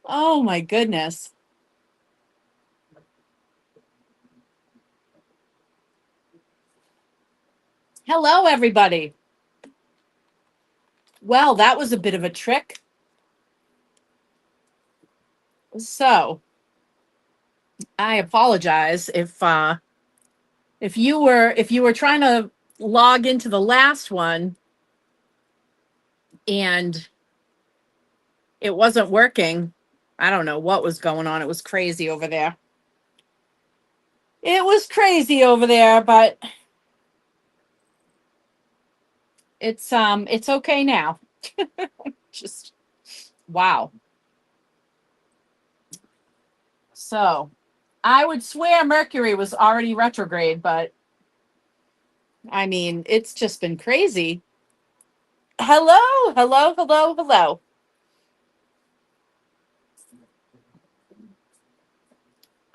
Oh my goodness. Hello, everybody. Well, that was a bit of a trick. So I apologize if you were trying to log into the last one and it wasn't working. I don't know what was going on. It was crazy over there. It was crazy over there, but it's okay now. Just wow. So I would swear Mercury was already retrograde, but I mean, it's just been crazy. Hello, hello, hello, hello.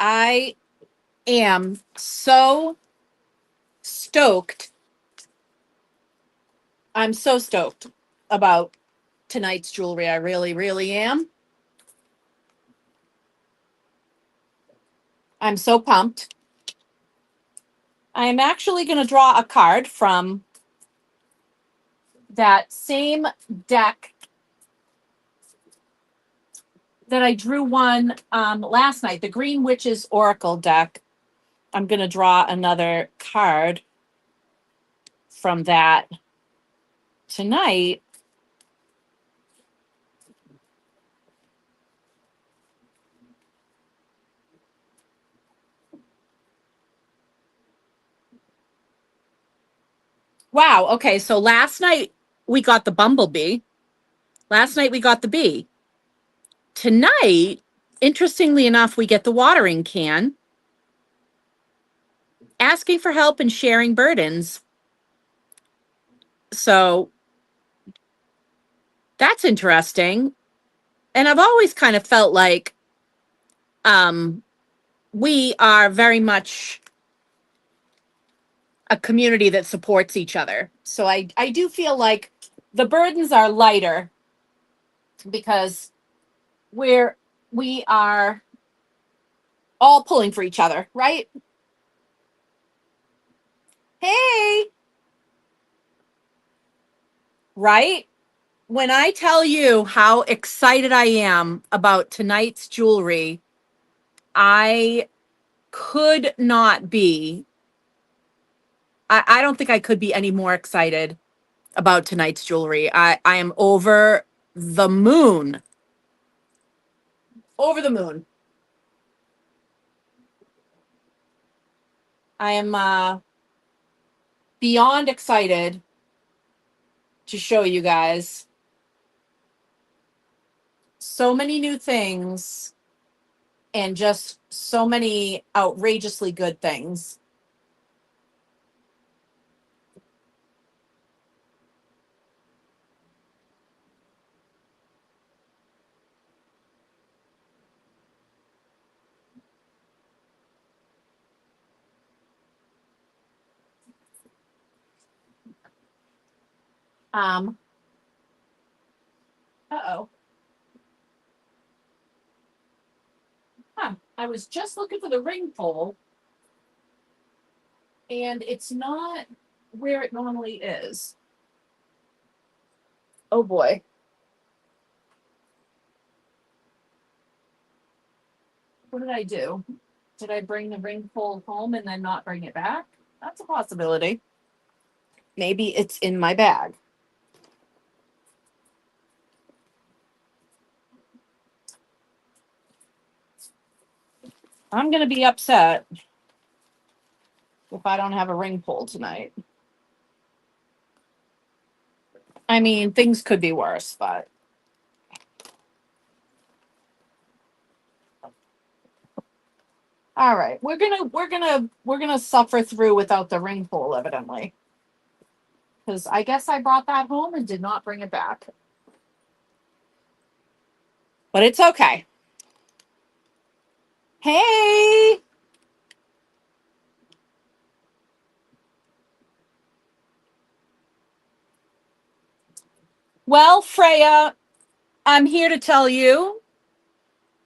I am so stoked. I'm so stoked about tonight's jewelry. I really, really am. I'm so pumped. I am actually going to draw a card from that same deck that I drew one last night, the Green Witches Oracle deck. I'm going to draw another card from that tonight. Wow. Okay. So last night we got the bumblebee. Last night we got the bee. Tonight, interestingly enough, we get the watering can, asking for help and sharing burdens. So that's interesting. And I've always kind of felt like um, we are very much a community that supports each other. So I do feel like the burdens are lighter because we're we are all pulling for each other, right? Hey, right? When I tell you how excited I am about tonight's jewelry, I could not be, I don't think I could be any more excited about tonight's jewelry. I am over the moon. Over the moon. I am beyond excited to show you guys so many new things and just so many outrageously good things. Um, uh-oh. Huh. I was just looking for the ring pole and it's not where it normally is. Oh boy. What did I do? Did I bring the ring pole home and then not bring it back? That's a possibility. Maybe it's in my bag. I'm going to be upset if I don't have a ring pull tonight. I mean, things could be worse, but all right. We're gonna suffer through without the ring pull, evidently. Because I guess I brought that home and did not bring it back. But it's okay. Hey, well, Freya, I'm here to tell you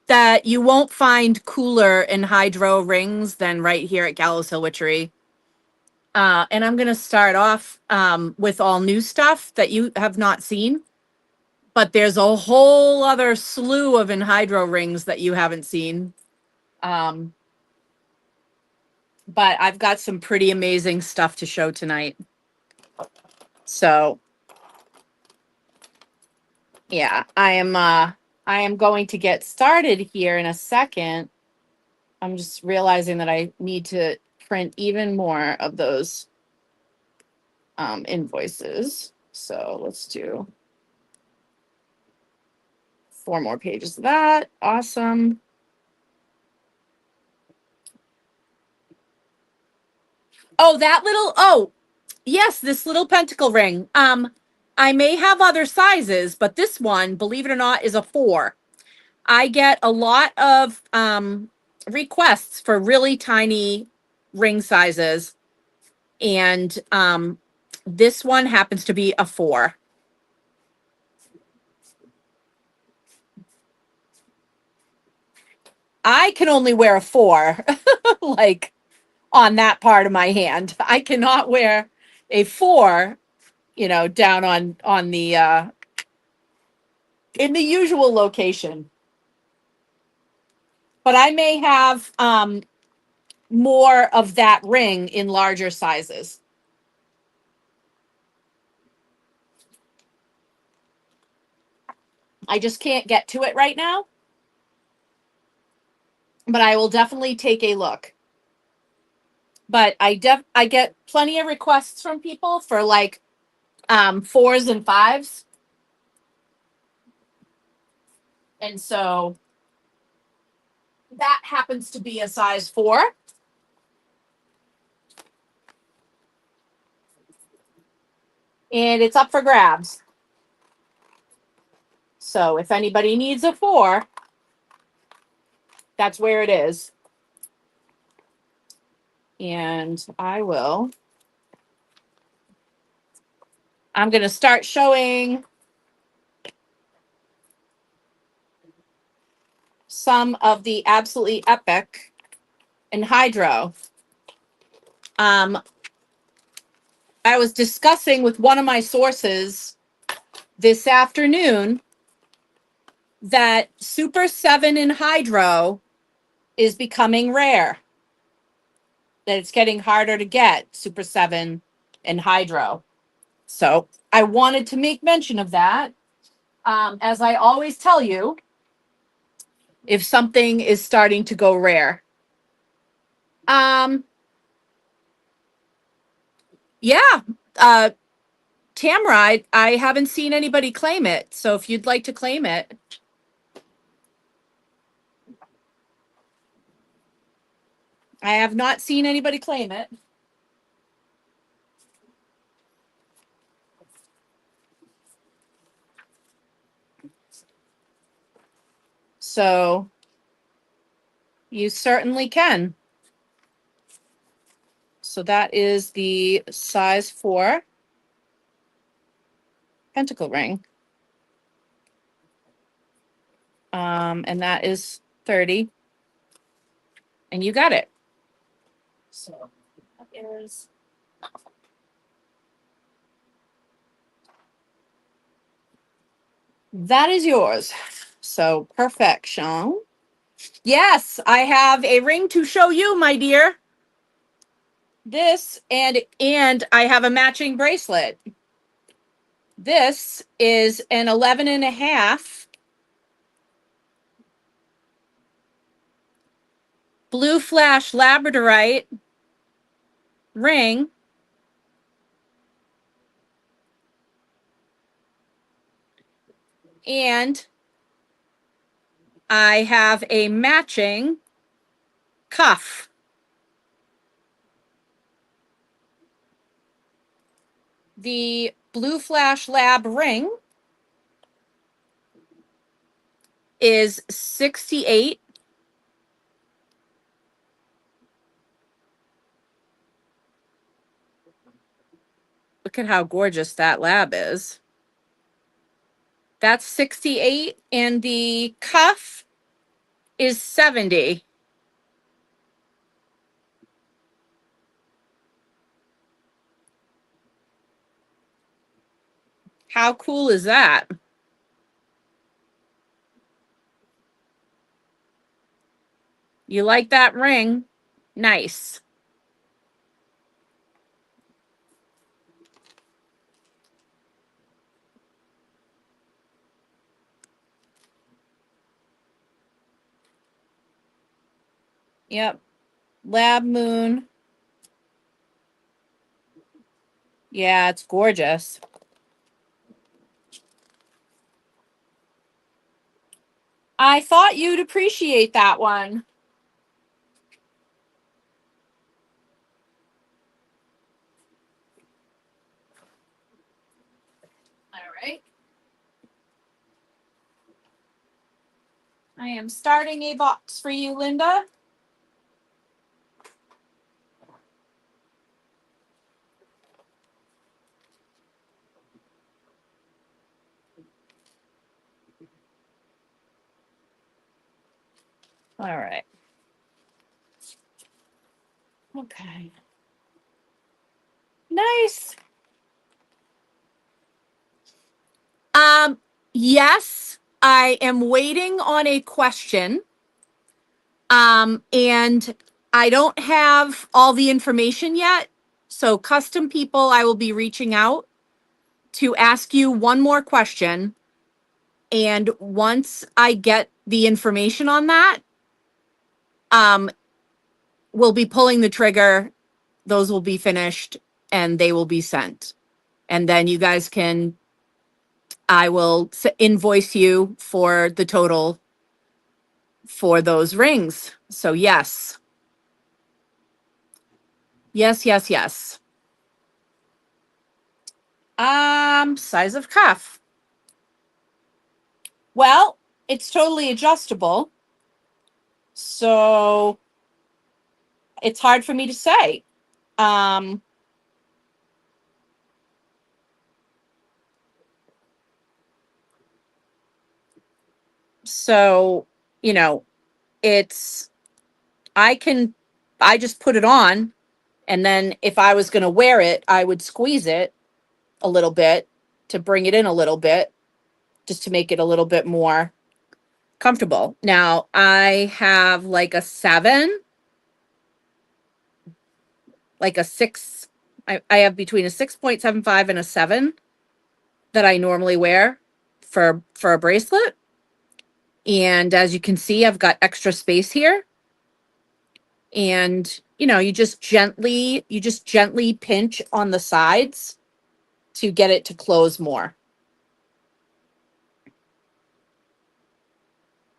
that you won't find cooler Enhydro rings than right here at Gallows Hill Witchery. And I'm going to start off with all new stuff that you have not seen. But there's a whole other slew of Enhydro rings that you haven't seen. But I've got some pretty amazing stuff to show tonight. So yeah, I am going to get started here in a second. I'm just realizing that I need to print even more of those invoices. So let's do 4 more pages of that. Awesome. Oh, yes, this little pentacle ring. I may have other sizes, but this one, believe it or not, is a 4. I get a lot of requests for really tiny ring sizes, and this one happens to be a 4. I can only wear a 4, like on that part of my hand. I cannot wear a 4, down on the in the usual location. But I may have more of that ring in larger sizes. I just can't get to it right now, but I will definitely take a look. But I get plenty of requests from people for like 4s and 5s. And so that happens to be a size 4. And it's up for grabs. So if anybody needs a 4, that's where it is. And I'm going to start showing some of the absolutely epic Enhydro. I was discussing with one of my sources this afternoon that Super 7 Enhydro is becoming rare. That it's getting harder to get Super 7 Enhydro. So I wanted to make mention of that. As I always tell you, if something is starting to go rare. Yeah. Tamara, I haven't seen anybody claim it. So if you'd like to claim it. I have not seen anybody claim it. So you certainly can. So that is the size 4 pentacle ring. And that is 30. And you got it. So that is yours. So perfection. Yes, I have a ring to show you, my dear. This and I have a matching bracelet. This is an 11.5 blue flash labradorite ring. And I have a matching cuff. The Blue Flash Lab ring is 68. Look at how gorgeous that lab is. That's 68. And the cuff is 70. How cool is that? You like that ring? Nice. Yep. Lab moon. Yeah, it's gorgeous. I thought you'd appreciate that one. All right. I am starting a box for you, Linda. All right. Okay. Nice. Um, yes, I am waiting on a question. And I don't have all the information yet. So, custom people, I will be reaching out to ask you one more question. And once I get the information on that, um, we'll be pulling the trigger. Those will be finished and they will be sent. And then you guys can, I will invoice you for the total for those rings. So, yes. Yes, yes, yes. Size of cuff. Well, it's totally adjustable. So it's hard for me to say. Um, so, you know, it's, I can, I just put it on. And then if I was going to wear it, I would squeeze it a little bit to bring it in a little bit, just to make it a little bit more comfortable. Now, I have like a 7, like a 6. I have between a 6.75 and a 7 that I normally wear for a bracelet. And as you can see, I've got extra space here. And you just gently pinch on the sides to get it to close more.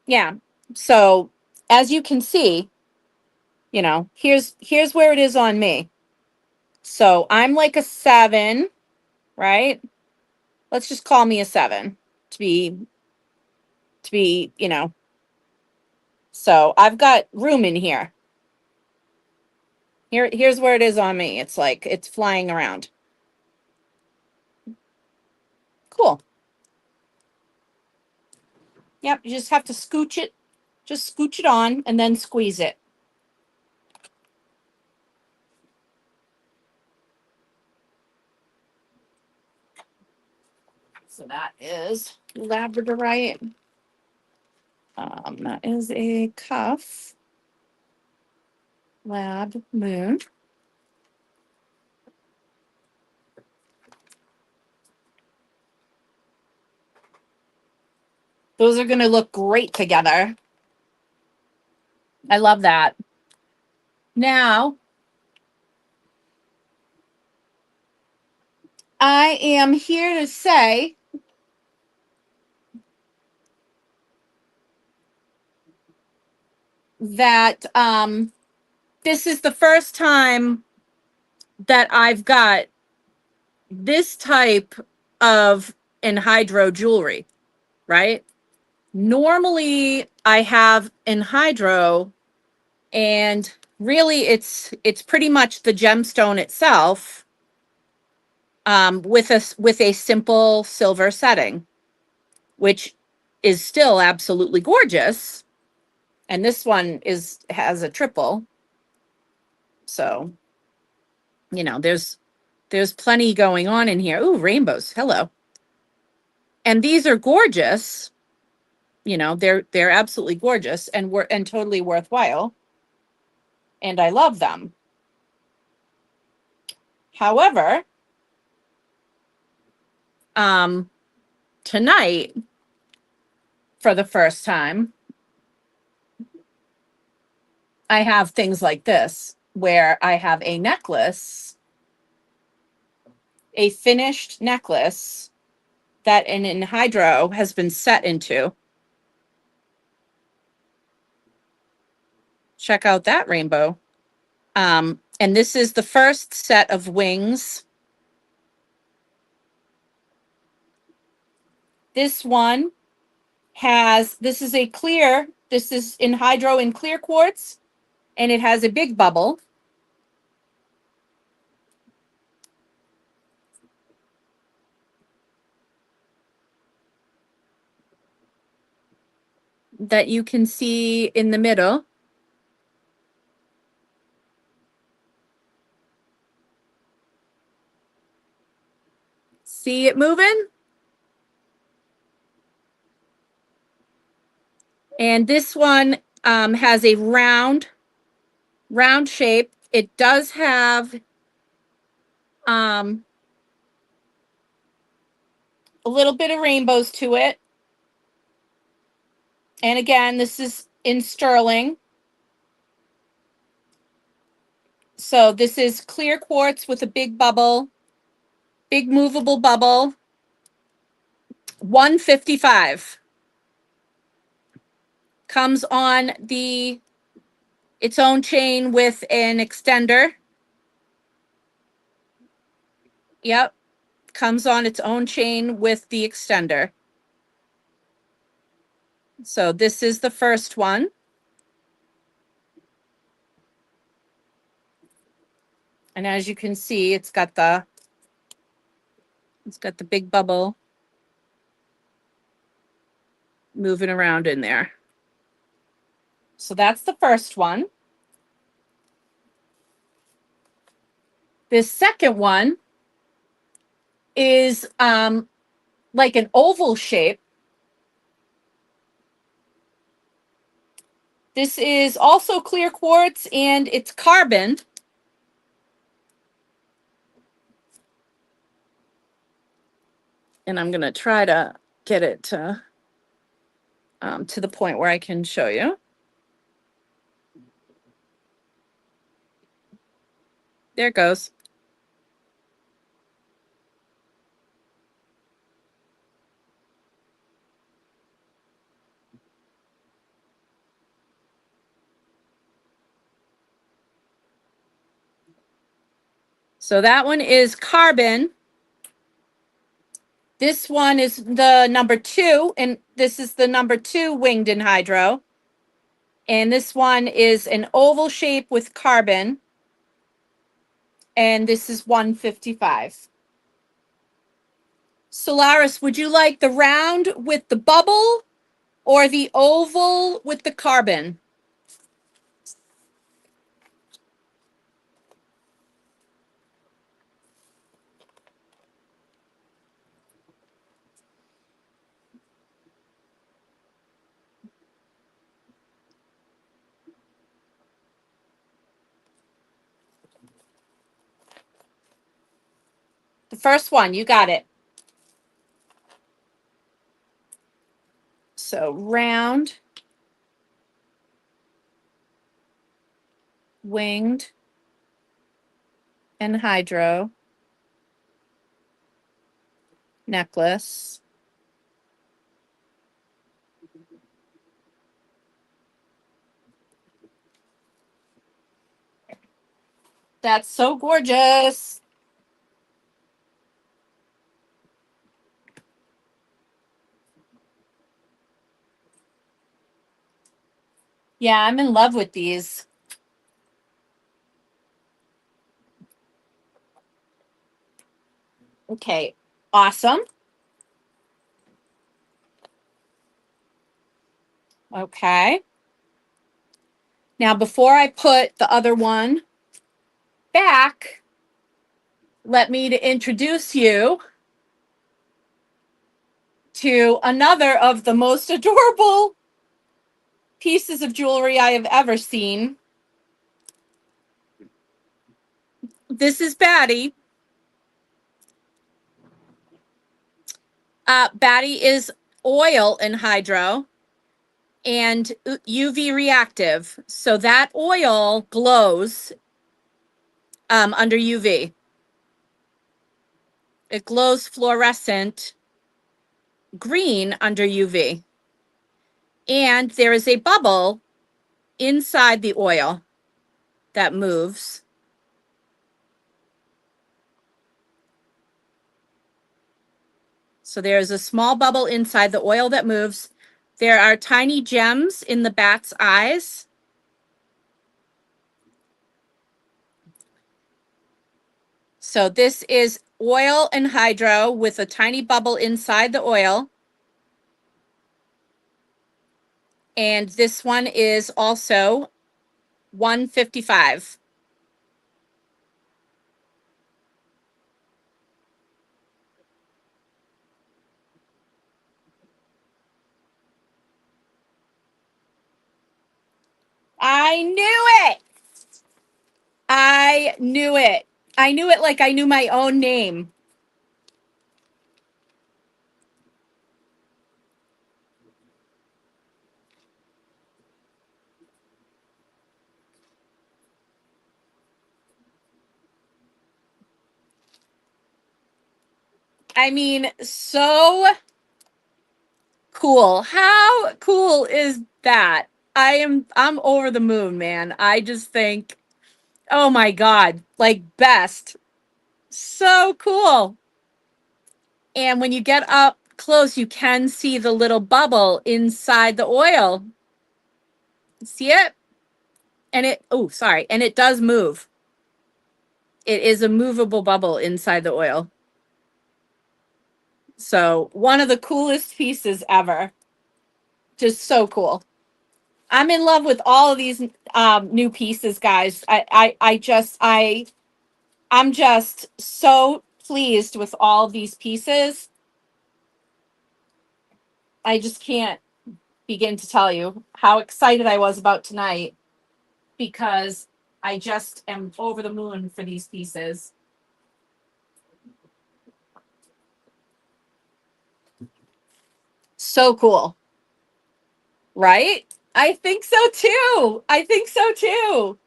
Yeah. So as you can see, here's where it is on me. So I'm like a 7, right? Let's just call me a 7 to be. So I've got room in here. Here's where it is on me. It's like it's flying around. Cool. Yep, you just have to scooch it. Just scooch it on and then squeeze it. So that is labradorite. That is a cuff. Lab moon. Those are going to look great together. I love that. Now, I am here to say that this is the first time that I've got this type of Enhydro jewelry, right? Normally, I have Enhydro, and really, it's pretty much the gemstone itself, with a simple silver setting, which is still absolutely gorgeous. And this one has a triple. So, you know, there's plenty going on in here. Ooh, rainbows. Hello. And these are gorgeous. You know, they're absolutely gorgeous and totally worthwhile. And I love them. However, tonight, for the first time, I have things like this where I have a necklace, a finished necklace that an Enhydro has been set into. Check out that rainbow. And this is the first set of wings. This one this is Enhydro in clear quartz, and it has a big bubble. That you can see in the middle. See it moving? And this one has a round shape. It does have a little bit of rainbows to it. And again, this is in sterling. So this is clear quartz with a big bubble, big movable bubble. 155 comes on its own chain with an extender. Yep, comes on its own chain with the extender. So this is the first one. And as you can see, it's got the big bubble moving around in there. So that's the first one. This second one is like an oval shape. This is also clear quartz and it's carbon. And I'm going to try to get it to the point where I can show you. There it goes. So that one is carbon. This one is the number 2, and this is the number 2 winged Enhydro. And this one is an oval shape with carbon. And this is 155. Solaris, would you like the round with the bubble or the oval with the carbon? The first one, you got it. So round, winged, Enhydro necklace. That's so gorgeous. Yeah, I'm in love with these. Okay, awesome. Okay. Now, before I put the other one back, let me to introduce you to another of the most adorable pieces of jewelry I have ever seen. This is Batty. Batty is oil Enhydro and UV reactive. So that oil glows under UV. It glows fluorescent green under UV. And there is a bubble inside the oil that moves. So there's a small bubble inside the oil that moves. There are tiny gems in the bat's eyes. So this is oil Enhydro with a tiny bubble inside the oil. And this one is also $155. I knew it. I knew it. I knew it like I knew my own name. I mean, so cool. How cool is that? I'm over the moon, man. I just think, oh my God, like best. So cool. And when you get up close, you can see the little bubble inside the oil. See it? And and it does move. It is a movable bubble inside the oil. So one of the coolest pieces ever. Just so cool. I'm in love with all of these new pieces, guys. I'm just so pleased with all of these pieces. I just can't begin to tell you how excited I was about tonight because I just am over the moon for these pieces. So cool. Right? I think so too. I think so too.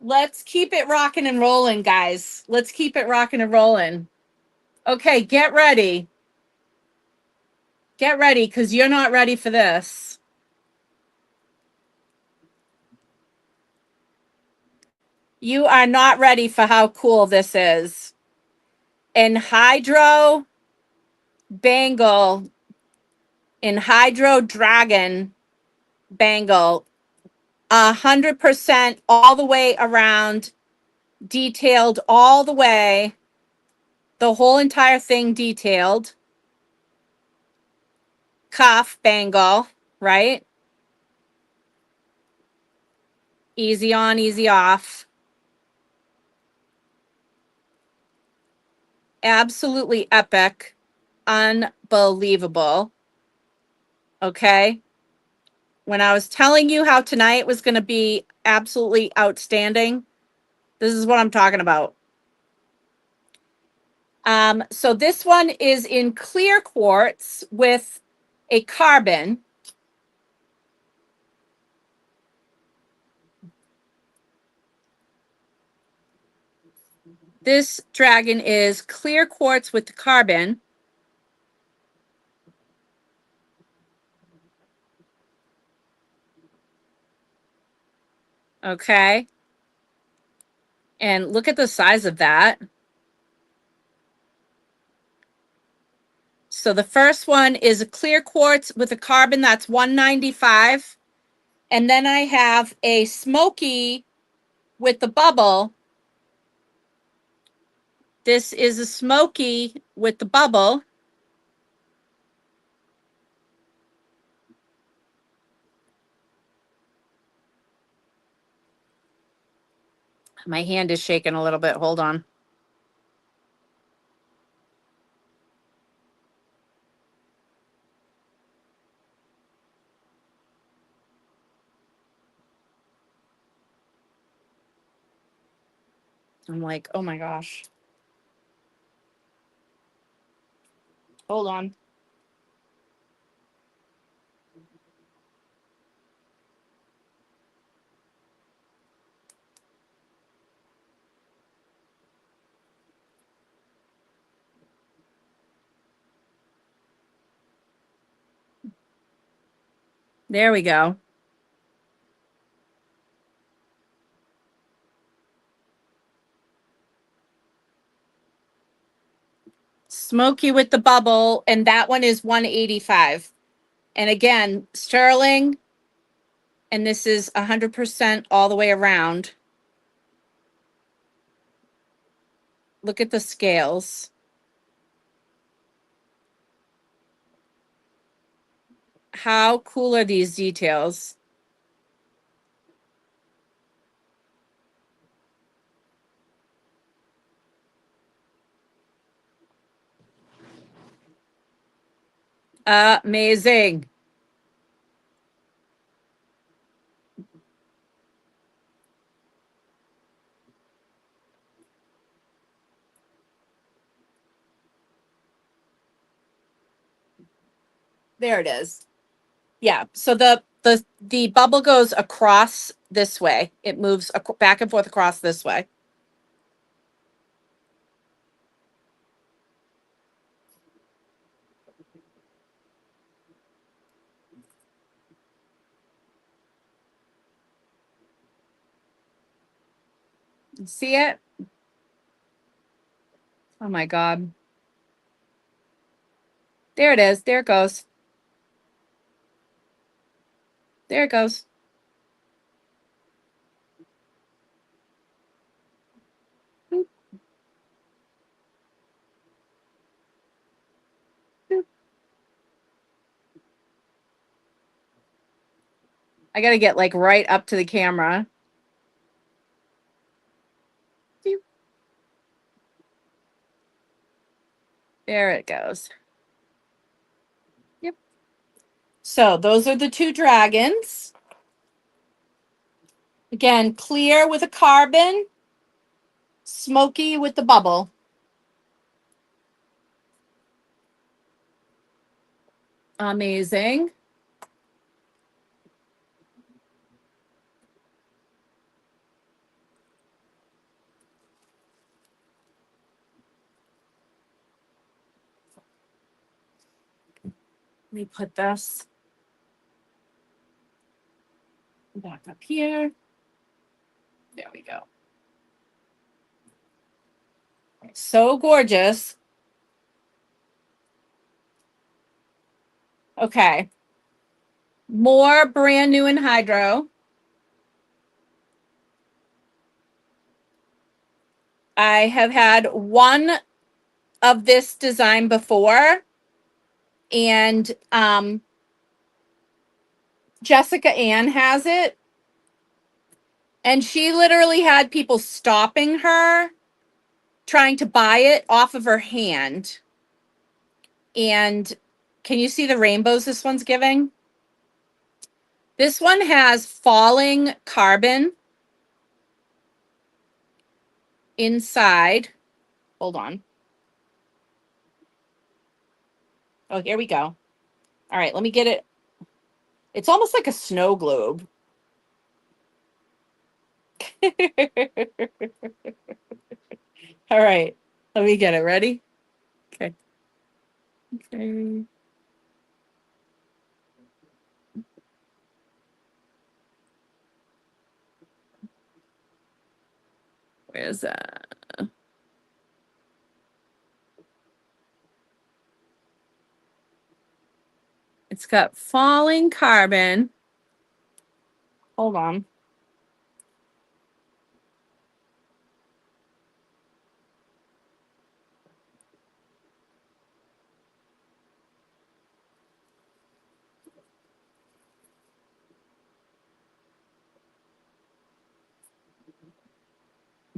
Let's keep it rocking and rolling, guys. Let's keep it rocking and rolling. Okay, get ready. Get ready because you're not ready for this. You are not ready for how cool this is. Enhydro bangle, Enhydro dragon bangle, 100% all the way around, detailed all the way, the whole entire thing detailed. Cuff bangle, right? Easy on, easy off. Absolutely epic. Unbelievable. Okay. When I was telling you how tonight was going to be absolutely outstanding, this is what I'm talking about. So this one is in clear quartz with a carbon. This dragon is clear quartz with the carbon. Okay. And look at the size of that. So the first one is a clear quartz with a carbon, that's $195. And then I have a smoky with the bubble. This is a smoky with the bubble. My hand is shaking a little bit. Hold on. I'm like, oh my gosh. Hold on. There we go. Smoky with the bubble, and that one is 185. And again, sterling, and this is 100% all the way around. Look at the scales. How cool are these details? Amazing. There it is. Yeah. So the bubble goes across this way. It moves back and forth across this way. See it? Oh my God. There it is. There it goes. There it goes. Boop, boop. I got to get like right up to the camera. Boop. There it goes. Yep. So those are the two dragons. Again, clear with a carbon, smoky with the bubble. Amazing. Let me put this back up here. There we go. So gorgeous. Okay. More brand new Enhydro. I have had one of this design before, and Jessica Ann has it, and she literally had people stopping her trying to buy it off of her hand. And can you see the rainbows this one's giving? This one has falling carbon inside. Hold on. Oh, here we go. All right, let me get it. It's almost like a snow globe. All right, let me get it. Ready? Okay. Okay. Where is that? It's got falling carbon. Hold on.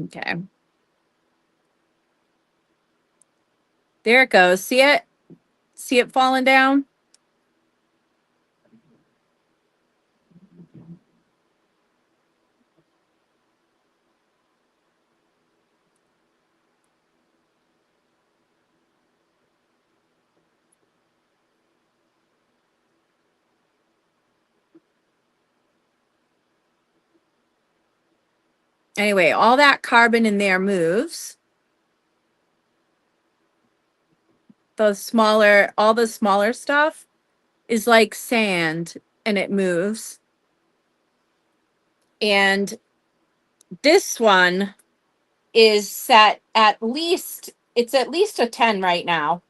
Okay. There it goes. See it? See it falling down? Anyway, all that carbon in there moves. All the smaller stuff is like sand and it moves. And this one is set it's at least a 10 right now.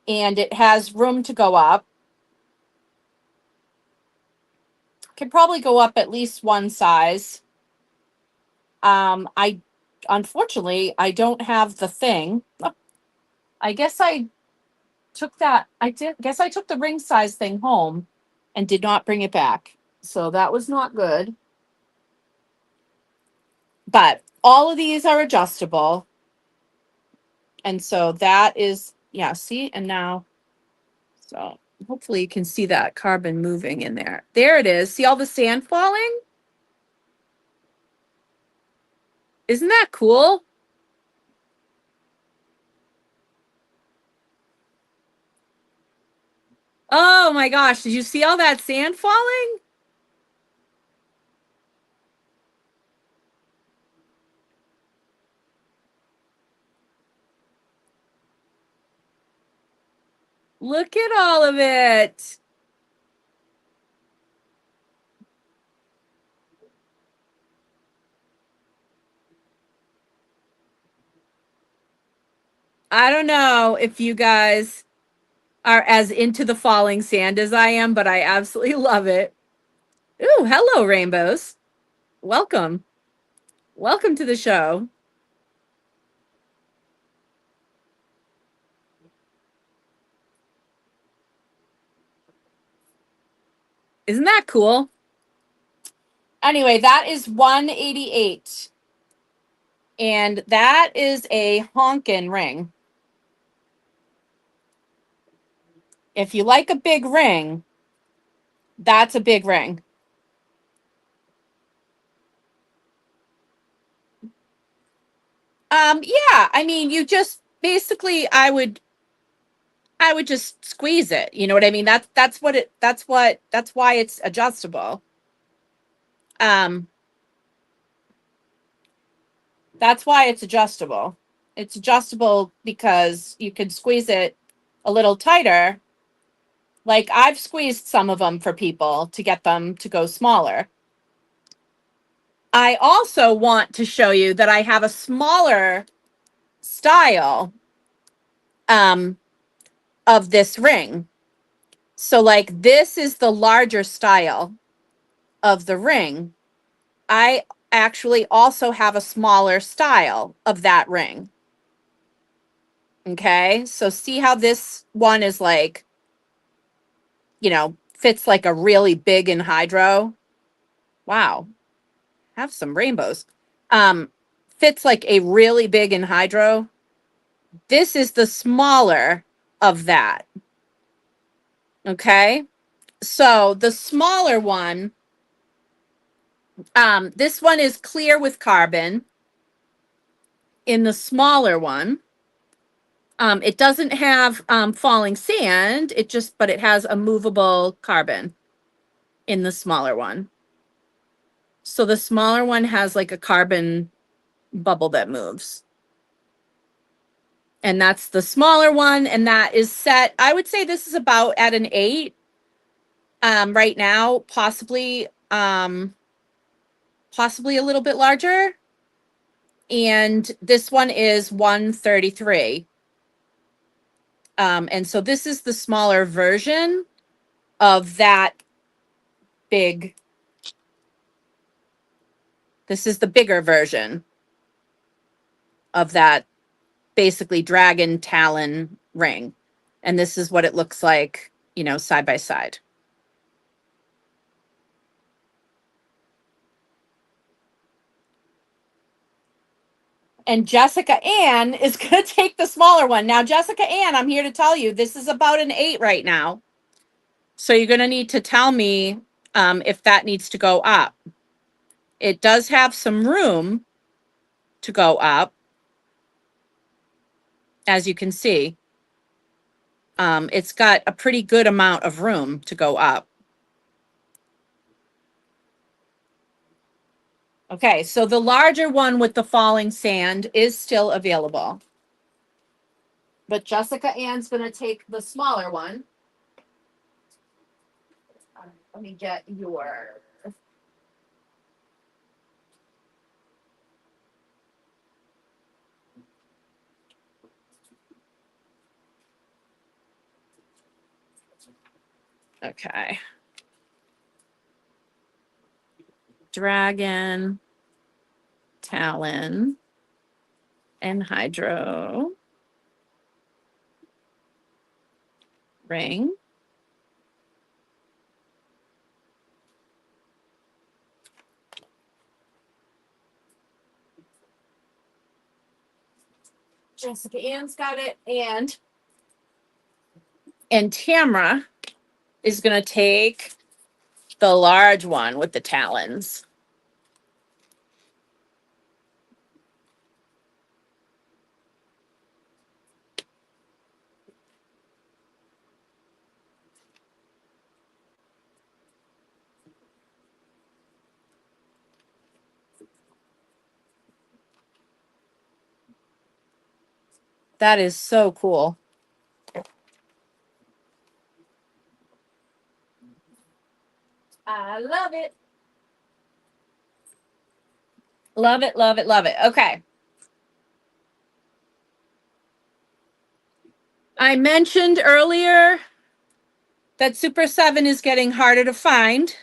And it has room to go up. Could probably go up at least one size. I unfortunately I don't have the thing. I guess I I took the ring size thing home and did not bring it back. So that was not good. But all of these are adjustable. And so that is, yeah, see, and now, so hopefully you can see that carbon moving in there. There it is. See all the sand falling? Isn't that cool? Oh my gosh, did you see all that sand falling? Look at all of it. I don't know if you guys are as into the falling sand as I am, but I absolutely love it. Ooh, hello, rainbows. Welcome. Welcome to the show. Isn't that cool? Anyway, that is 188. And that is a honkin' ring. If you like a big ring, that's a big ring. Yeah, I mean, you just basically I would just squeeze it. You know what I mean? That's why it's adjustable. Um, that's why it's adjustable. It's adjustable because you can squeeze it a little tighter. Like I've squeezed some of them for people to get them to go smaller. I also want to show you that I have a smaller style um, of this ring. So, like, this is the larger style of the ring. I actually also have a smaller style of that ring. Okay. So, see how this one is like, fits like a really big Enhydro. Wow. Have some rainbows. Um, Fits like a really big Enhydro. This is the smaller of that. Okay. So the smaller one, this one is clear with carbon. In the smaller one, it doesn't have falling sand. But it has a movable carbon in the smaller one. So the smaller one has like a carbon bubble that moves. And that's the smaller one. And that is set. I would say this is about at an 8 right now, possibly a little bit larger. And this one is 133. And so this is the smaller version of that big. This is the bigger version of that basically dragon talon ring. And this is what it looks like, side by side. And Jessica Ann is going to take the smaller one. Now, Jessica Ann, I'm here to tell you, this is about an 8 right now. So you're going to need to tell me if that needs to go up. It does have some room to go up, as you can see. It's got a pretty good amount of room to go up. Okay, so the larger one with the falling sand is still available. But Jessica Ann's going to take the smaller one. Let me get your... Okay. Dragon, Talon, Enhydro, Ring, Jessica Ann's got it, and Tamara is going to take the large one with the talons. That is so cool. I love it. Love it, love it, love it. Okay. I mentioned earlier that Super 7 is getting harder to find.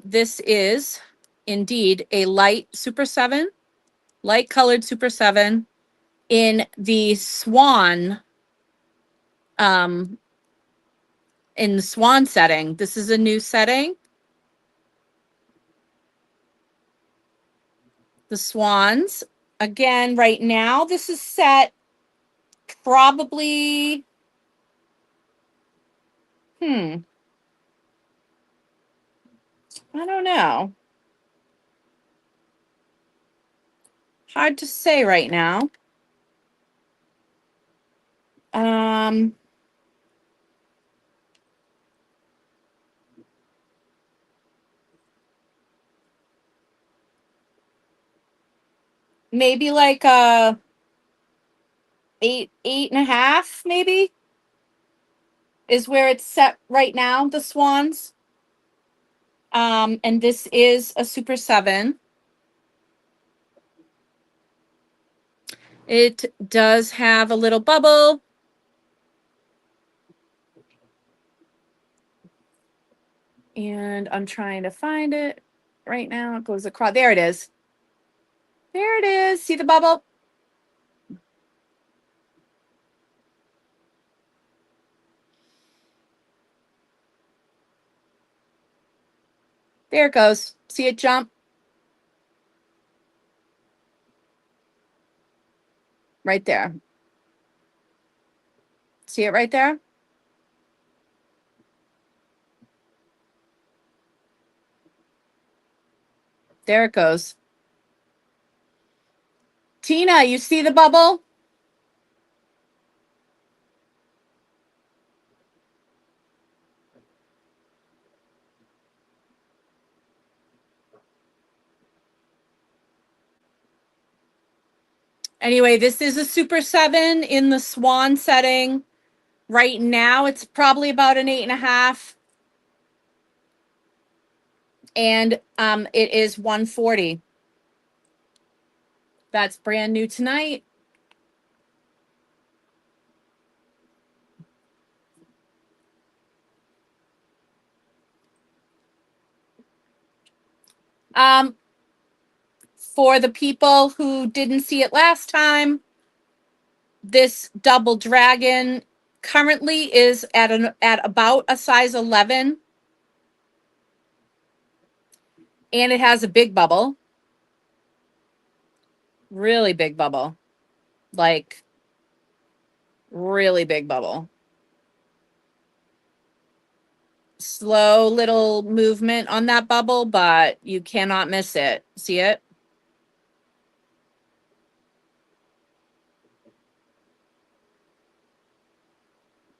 This is indeed a light Super 7, light colored Super 7 in the Swan, in the Swan setting. This is a new setting. The Swans. Again, right now, this is set probably, I don't know. Hard to say right now. Maybe like eight and a half, maybe, is where it's set right now, the Swans. And this is a Super 7. It does have a little bubble. And I'm trying to find it right now. It goes across. There it is. There it is. See the bubble? There it goes. See it jump? Right there. See it right there? There it goes. Tina, you see the bubble? Anyway, this is a Super 7 in the Swan setting. Right now, it's probably about an 8.5. And it is 140. That's brand new tonight. For the people who didn't see it last time, this double dragon currently is at about a size 11, and it has a big bubble. Really big bubble. Like, really big bubble. Slow little movement on that bubble, but you cannot miss it. See it?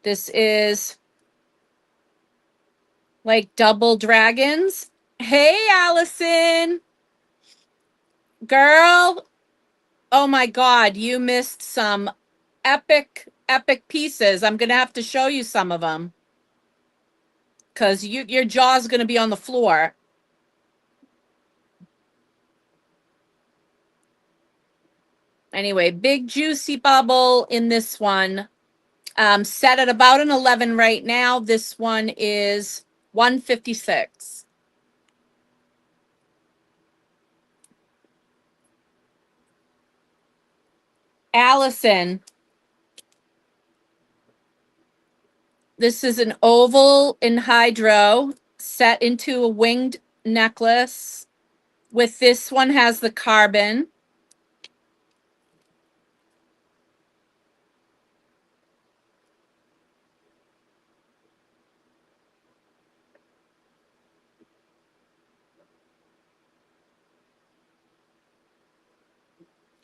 This is like double dragons. Hey, Allison. Girl. Oh my God. You missed some epic, epic pieces. I'm going to have to show you some of them because your jaw's going to be on the floor. Anyway, big juicy bubble in this one. Set at about an 11 right now. This one is 156. Allison, this is an oval Enhydro set into a winged necklace. With this one has the carbon.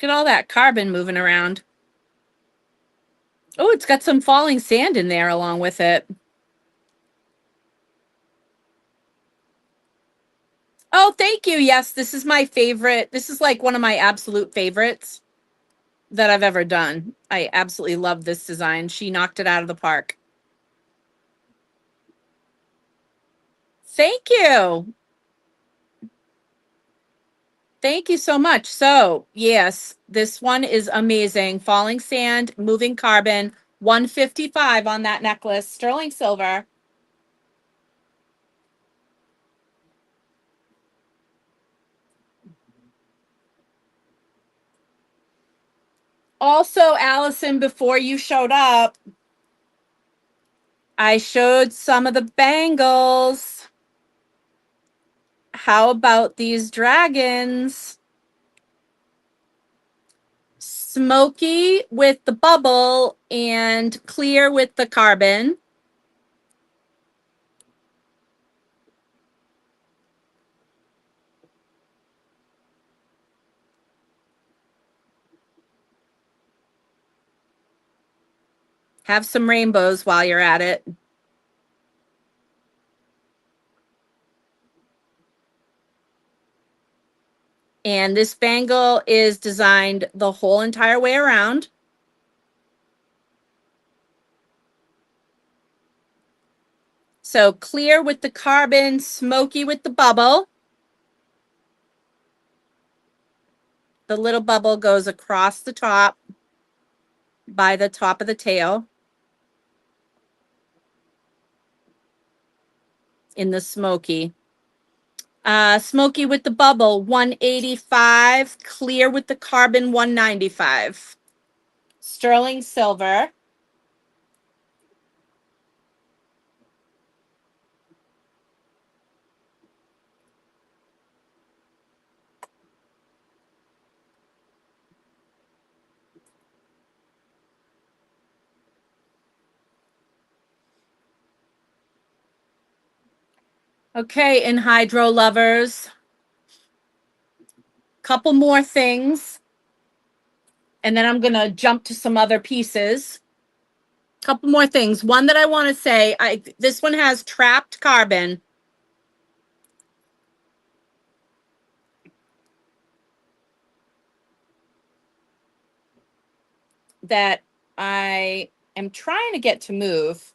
Look at all that carbon moving around. Oh, it's got some falling sand in there along with it. Oh, thank you. Yes, this is my favorite. This is like one of my absolute favorites that I've ever done. I absolutely love this design. She knocked it out of the park. Thank you. Thank you so much. So, yes, this one is amazing. Falling sand, moving carbon, 155 on that necklace, sterling silver. Also, Allison, before you showed up, I showed some of the bangles. How about these dragons? Smoky with the bubble and clear with the carbon. Have some rainbows while you're at it. And this bangle is designed the whole entire way around. So clear with the carbon, smoky with the bubble. The little bubble goes across the top by the top of the tail in the smoky. Smoky with the bubble, 185. Clear with the carbon, 195. Sterling silver. Okay, Enhydro lovers. Couple more things, and then I'm gonna jump to some other pieces. Couple more things. One that I want to say, this one has trapped carbon. That I am trying to get to move.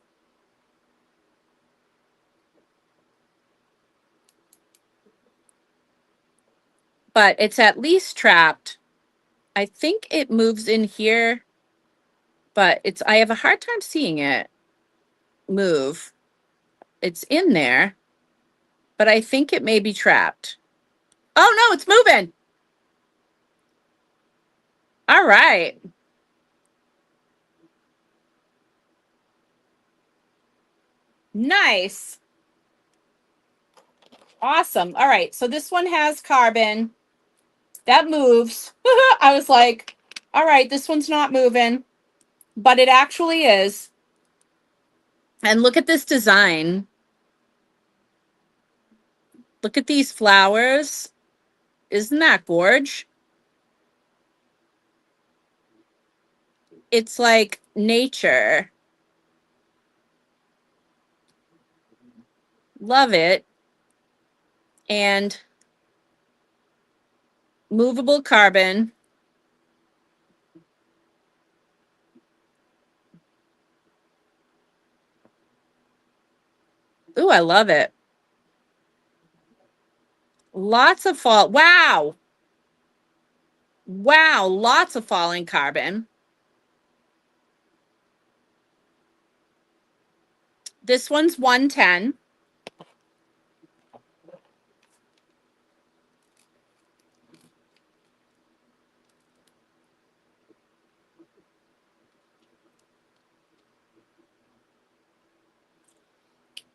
But it's at least trapped. I think it moves in here, but I have a hard time seeing it move. It's in there, but I think it may be trapped. Oh no, it's moving. All right. Nice. Awesome. All right. So this one has carbon. That moves. I was like, all right, this one's not moving, but it actually is. And look at this design. Look at these flowers. Isn't that gorge? It's like nature. Love it. And movable carbon. Ooh, I love it. Lots of fall. Wow. Wow. Lots of falling carbon. This one's 110.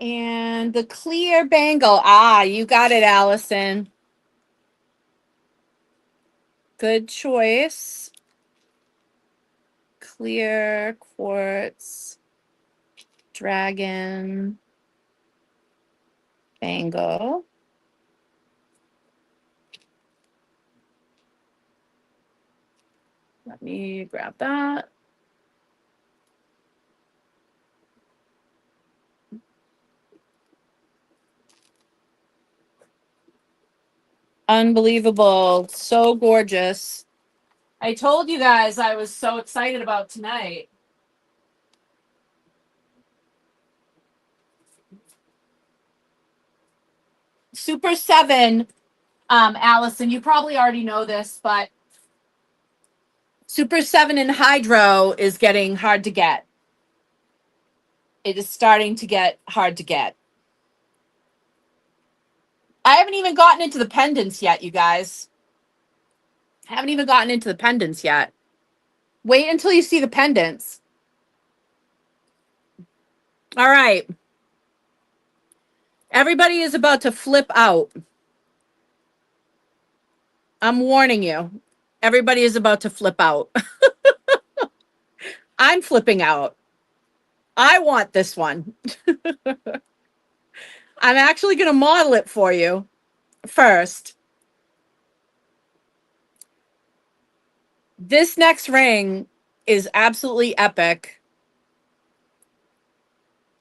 And the clear bangle. Ah, you got it, Allison. Good choice. Clear quartz dragon bangle. Let me grab that. Unbelievable. So gorgeous. I told you guys I was so excited about tonight. Super 7, Allison, you probably already know this, but Super 7 Enhydro is getting hard to get. It is starting to get hard to get. I haven't even gotten into the pendants yet, you guys. I haven't even gotten into the pendants yet. Wait until you see the pendants. All right. Everybody is about to flip out. I'm warning you. Everybody is about to flip out. I'm flipping out. I want this one. I'm actually going to model it for you first. This next ring is absolutely epic.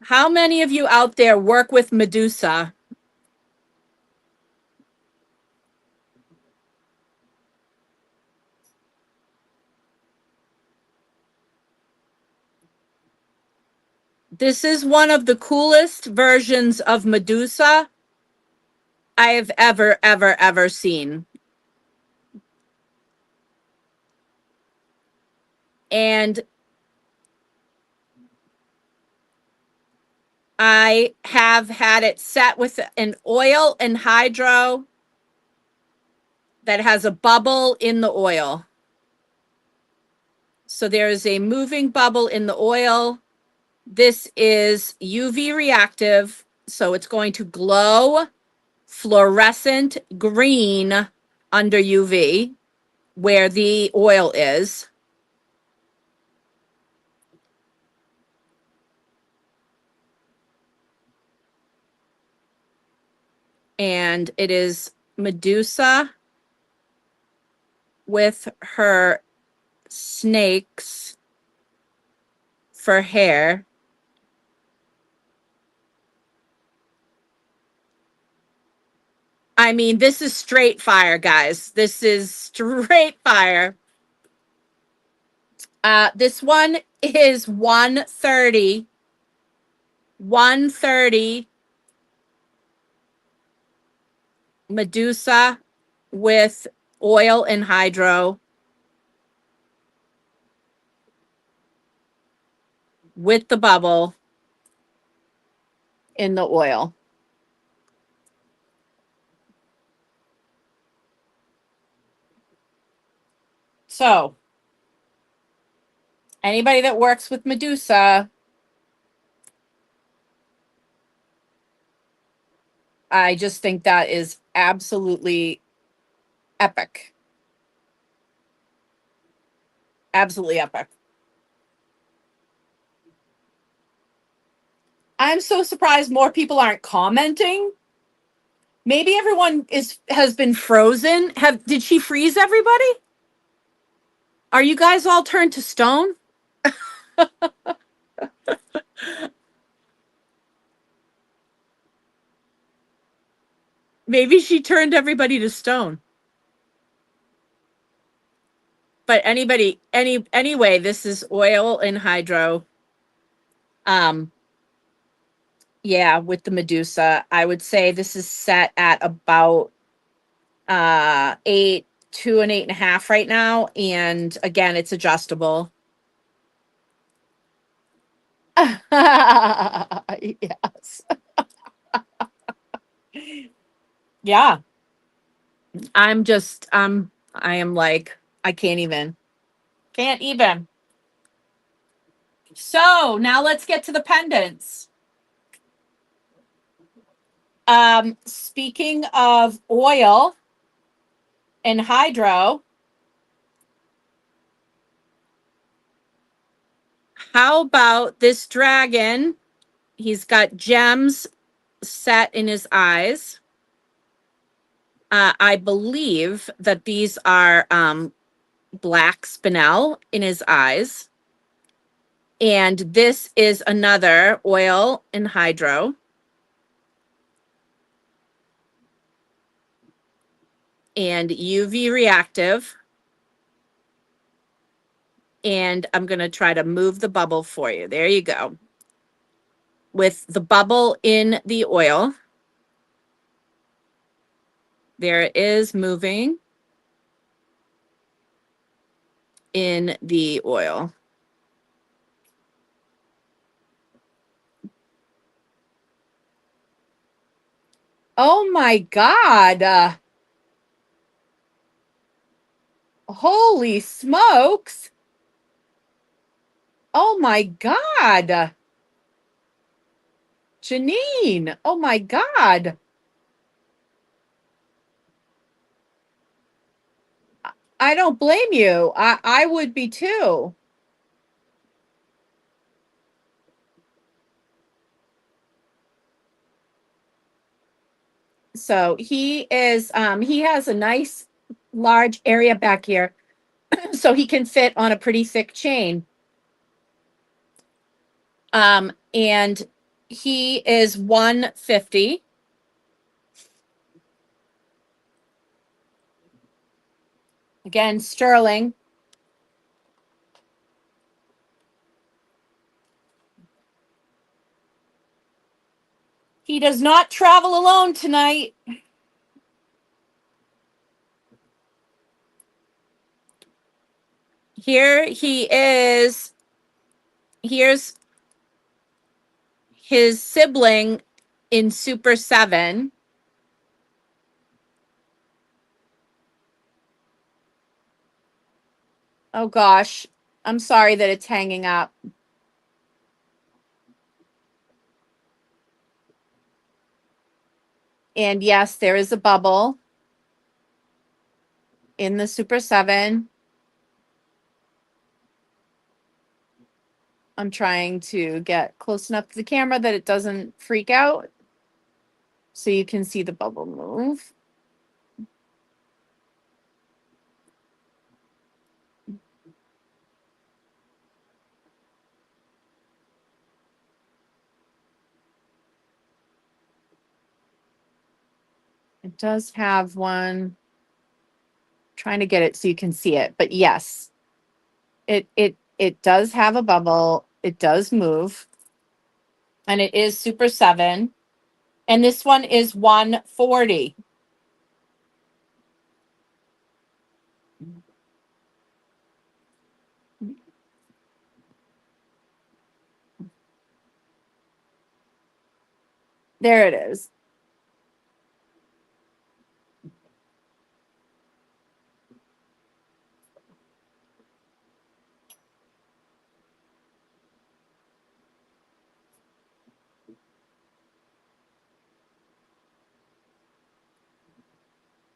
How many of you out there work with Medusa? This is one of the coolest versions of Medusa I have ever seen. And I have had it set with an oil and hydro that has a bubble in the oil. So there is a moving bubble in the oil. This is UV reactive, so it's going to glow fluorescent green under UV where the oil is. And it is Medusa with her snakes for hair. I mean, this is straight fire, guys. This is straight fire. This one is 130. 130 Medusa with oil and hydro with the bubble in the oil. So, anybody that works with Medusa, I just think that is absolutely epic. Absolutely epic. I'm so surprised more people aren't commenting. Maybe everyone has been frozen. Did she freeze everybody? Are you guys all turned to stone? Maybe she turned everybody to stone. But anyway, this is oil and hydro. Um, yeah, with the Medusa. I would say this is set at about 8, 2 and 8.5 right now. And again, it's adjustable. Yes. Yeah. I am like, I can't even. So now let's get to the pendants. Speaking of oil and hydro, how about this dragon? He's got gems set in his eyes. I believe that these are black spinel in his eyes. And this is another oil and hydro. And UV reactive. And I'm going to try to move the bubble for you. There you go. With the bubble in the oil. There it is moving in the oil. Oh my God. Holy smokes. Oh my God. Janine. Oh my God. I don't blame you. I would be too. So he has a nice large area back here. So he can fit on a pretty thick chain. And he is 150. Again, sterling. He does not travel alone tonight. Here he is. Here's his sibling in Super 7. Oh gosh. I'm sorry that it's hanging up. And yes, there is a bubble in the Super 7. I'm trying to get close enough to the camera that it doesn't freak out. So you can see the bubble move. It does have one. Trying to get it so you can see it. But yes, it does have a bubble. It does move. And it is Super 7. And this one is 140. There it is.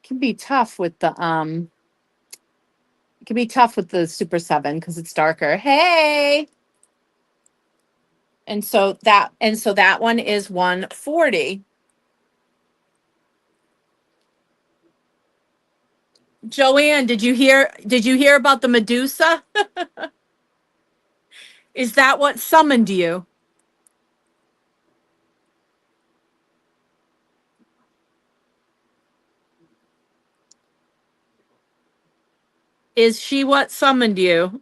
Can be tough with the It can be tough with the Super 7 because it's darker. Hey. And so that one is 140. Joanne, did you hear about the Medusa? Is that what summoned you? Is she what summoned you?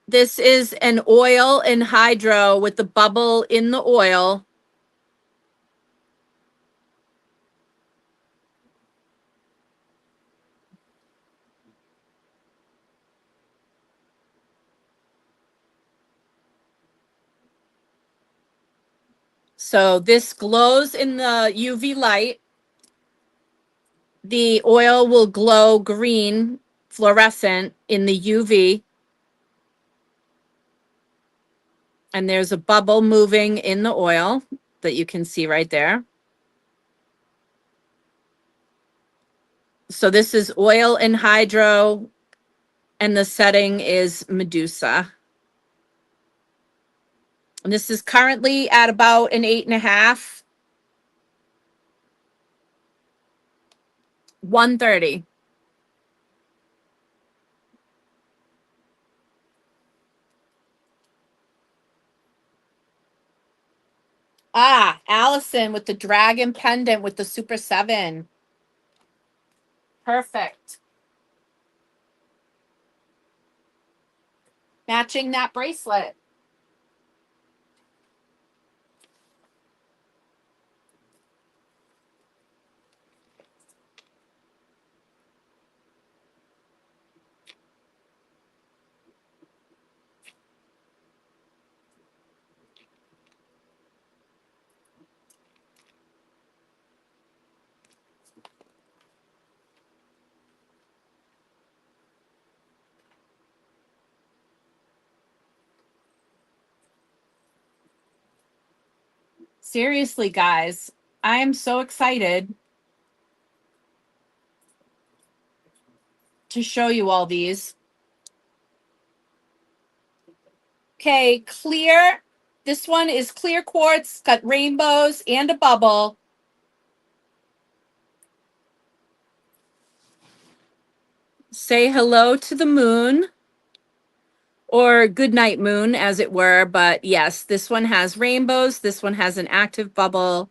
This is an oil Enhydro with the bubble in the oil. So this glows in the UV light. The oil will glow green, fluorescent in the UV. And there's a bubble moving in the oil that you can see right there. So this is oil Enhydro, and the setting is Medusa. And this is currently at about an 8.5. 130. Ah, Allison with the dragon pendant with the Super 7. Perfect. Matching that bracelet. Seriously, guys, I am so excited to show you all these. Okay, clear. This one is clear quartz, got rainbows and a bubble. Say hello to the moon, or good night moon, as it were. But yes, this one has rainbows. This one has an active bubble,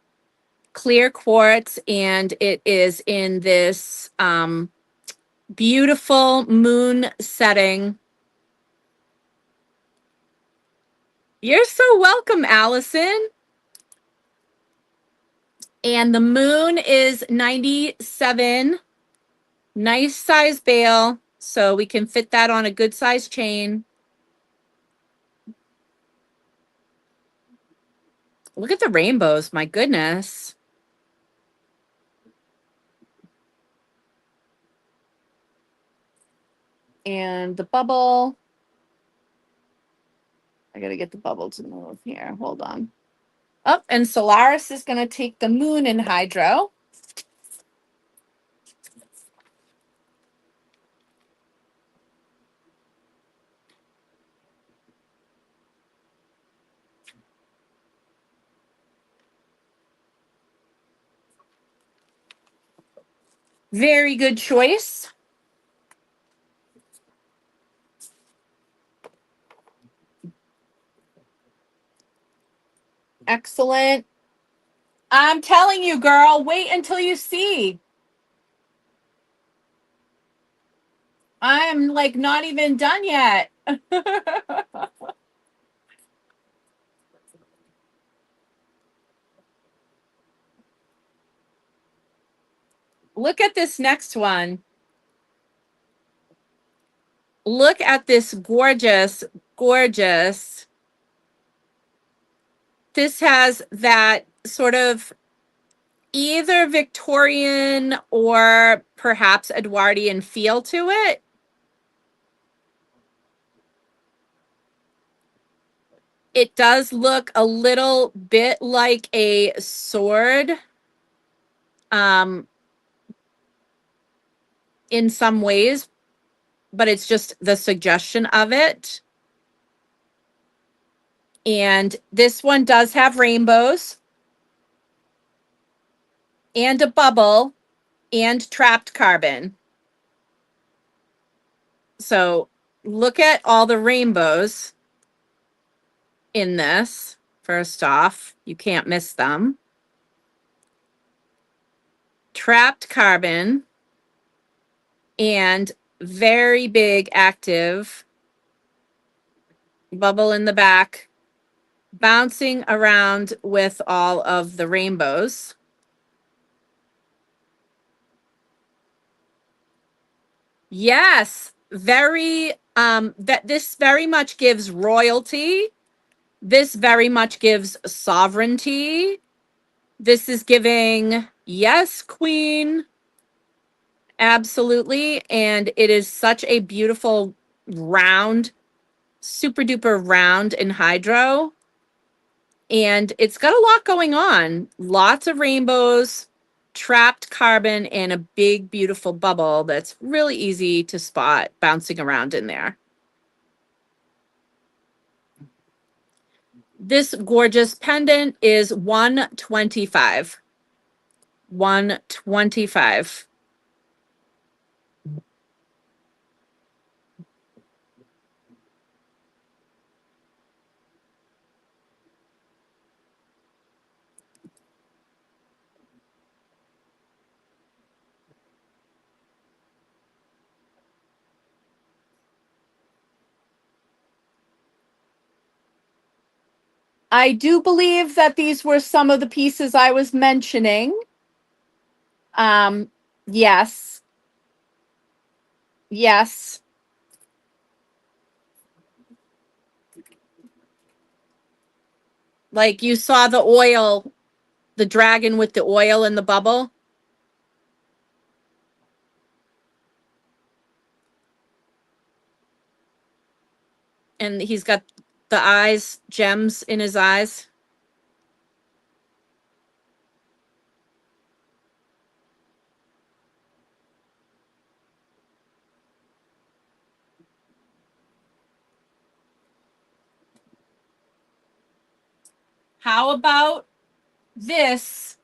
clear quartz, and it is in this beautiful moon setting. You're so welcome, Allison. And the moon is 97. Nice size bail, so we can fit that on a good size chain. Look at the rainbows, my goodness. And the bubble. I gotta get the bubble to move here. Hold on. Oh, and Solaris is gonna take the moon Enhydro. Very good choice. Excellent. I'm telling you, girl, wait until you see. I'm like not even done yet. Look at this next one. Look at this gorgeous, gorgeous. This has that sort of either Victorian or perhaps Edwardian feel to it. It does look a little bit like a sword, um, in some ways, but it's just the suggestion of it. And this one does have rainbows and a bubble and trapped carbon. So look at all the rainbows in this. First off, you can't miss them. Trapped carbon and very big active bubble in the back, bouncing around with all of the rainbows. Yes, very that this very much gives royalty. This very much gives sovereignty. This is giving, yes, queen. Absolutely. And it is such a beautiful round, super duper round Enhydro. And it's got a lot going on. Lots of rainbows, trapped carbon, and a big, beautiful bubble that's really easy to spot bouncing around in there. This gorgeous pendant is 125. 125. I do believe that these were some of the pieces I was mentioning. Um, yes. Yes. Like you saw the oil, the dragon with the oil in the bubble. And he's got the eyes, gems in his eyes. How about this?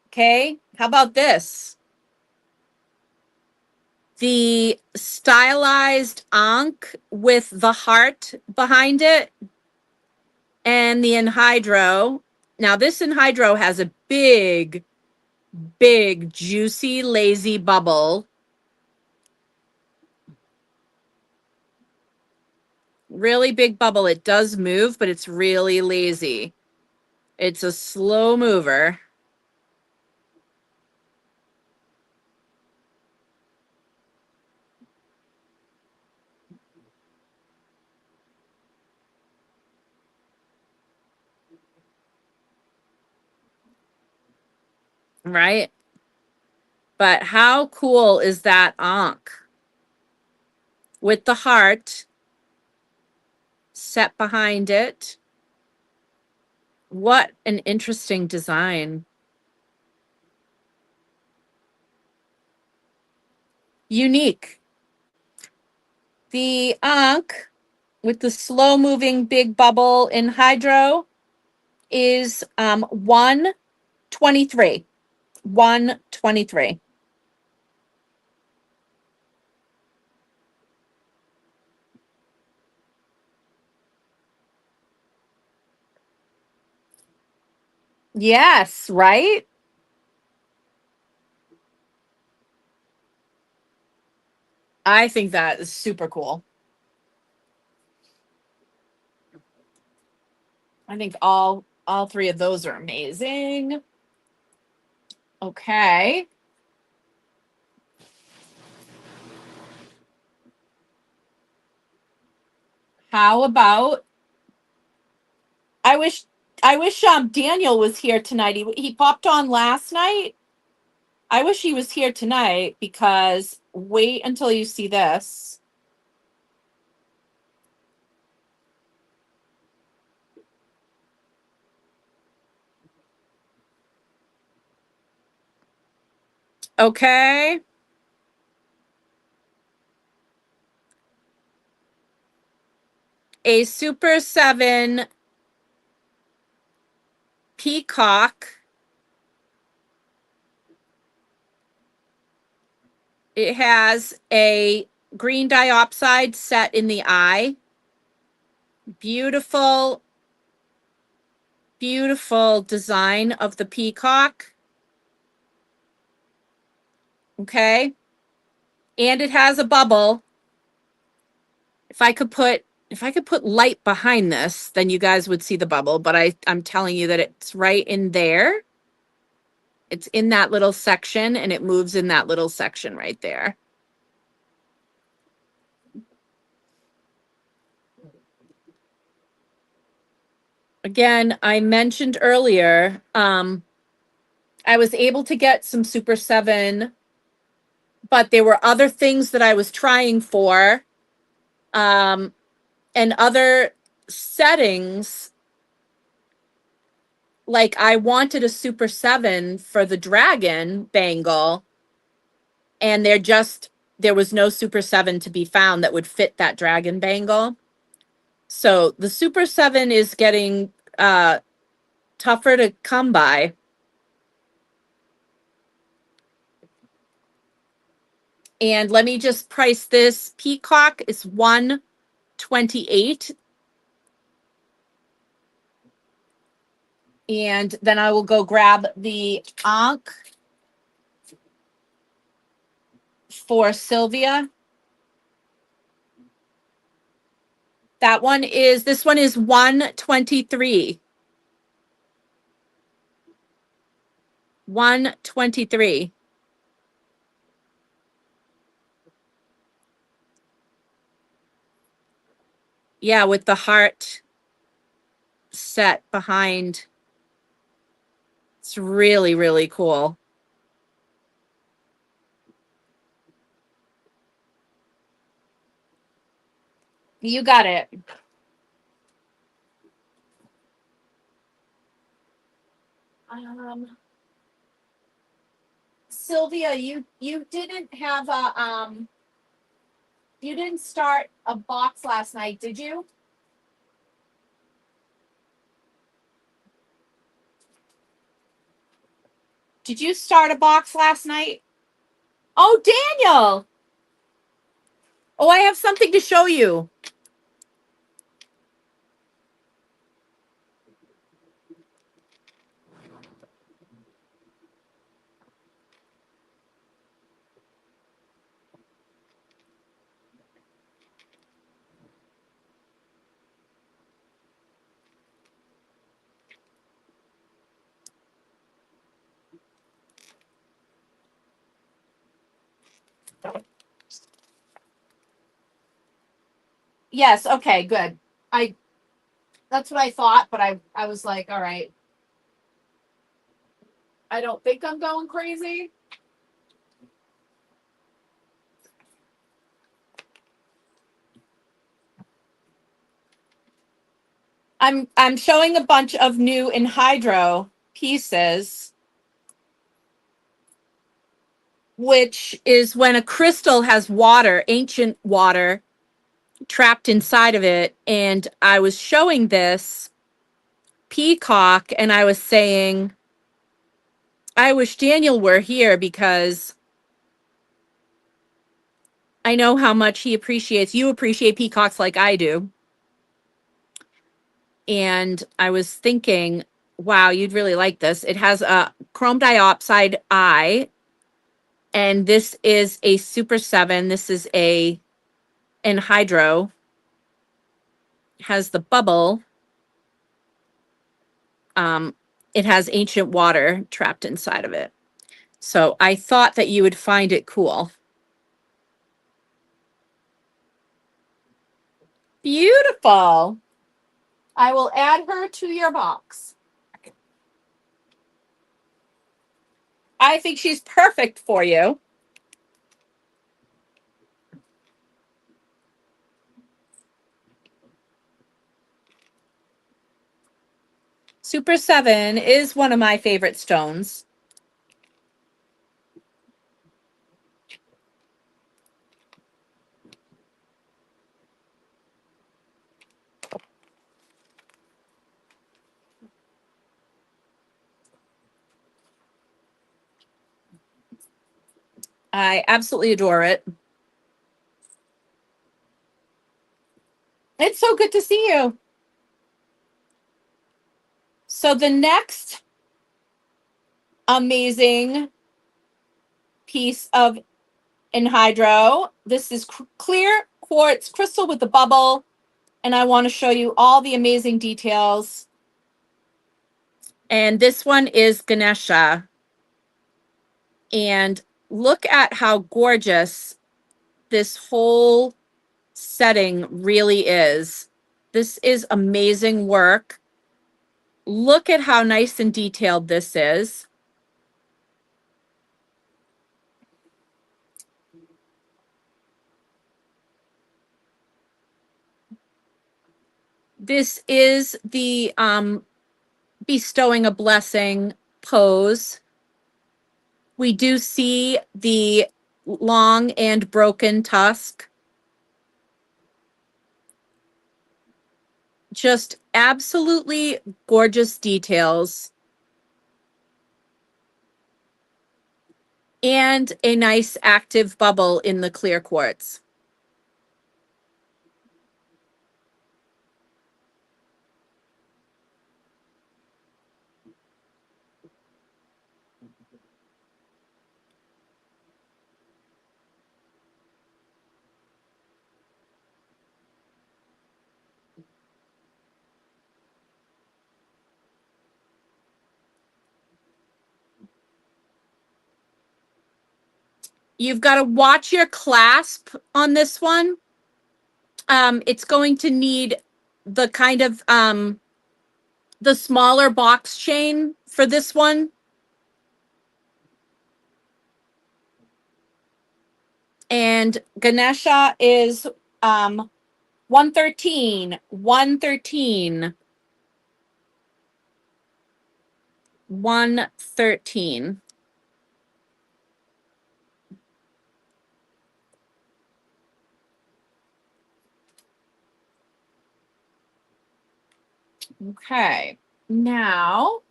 Okay. How about this? The stylized ankh with the heart behind it and the Enhydro. Now, this Enhydro has a big, big, juicy, lazy bubble. Really big bubble. It does move, but it's really lazy. It's a slow mover. Right? But how cool is that ankh with the heart set behind it? What an interesting design. Unique. The ankh with the slow moving big bubble Enhydro is 123. 123. Yes, right? I think that is super cool. I think all three of those are amazing. Okay. How about I wish I wish Daniel was here tonight. He popped on last night. I wish he was here tonight because wait until you see this. Okay. A Super 7 Peacock. It has a green diopside set in the eye. Beautiful, beautiful design of the peacock. Okay. And it has a bubble. If I could put light behind this, then you guys would see the bubble, but I'm telling you that it's right in there. It's in that little section and it moves in that little section right there. Again, I mentioned earlier, I was able to get some Super 7, but there were other things that I was trying for, and other settings. Like I wanted a Super 7 for the dragon bangle, and there was no Super 7 to be found that would fit that dragon bangle. So the Super 7 is getting tougher to come by. And let me just price this. Peacock is $128. And then I will go grab the Ankh for Sylvia. This one is 123. 123. Yeah, with the heart set behind. It's really, really cool. You got it. Sylvia, you didn't have a you didn't start a box last night, did you? Did you start a box last night? Oh, Daniel. Oh, I have something to show you. Yes, okay, good. I That's what I thought, but I was like, all right. I don't think I'm going crazy. I'm showing a bunch of new Enhydro pieces, which is when a crystal has water, ancient water, trapped inside of it. And I was showing this peacock and I was saying, I wish Daniel were here because I know how much you appreciate peacocks like I do. And I was thinking, wow, you'd really like this. It has a chrome diopside eye, and this is a Super 7. This is a Enhydro. Has the bubble. Um, it has ancient water trapped inside of it. So I thought that you would find it cool. Beautiful. I will add her to your box. I think she's perfect for you. Super 7 is one of my favorite stones. I absolutely adore it. It's so good to see you. So the next amazing piece of Enhydro, this is clear quartz crystal with the bubble, and I want to show you all the amazing details. And this one is Ganesha. And look at how gorgeous this whole setting really is. This is amazing work. Look at how nice and detailed this is. This is the bestowing a blessing pose. We do see the long and broken tusk. Just absolutely gorgeous details. And a nice active bubble in the clear quartz. You've got to watch your clasp on this one. It's going to need the kind of the smaller box chain for this one. And Ganesha is 113, 113, 113. Okay. Now,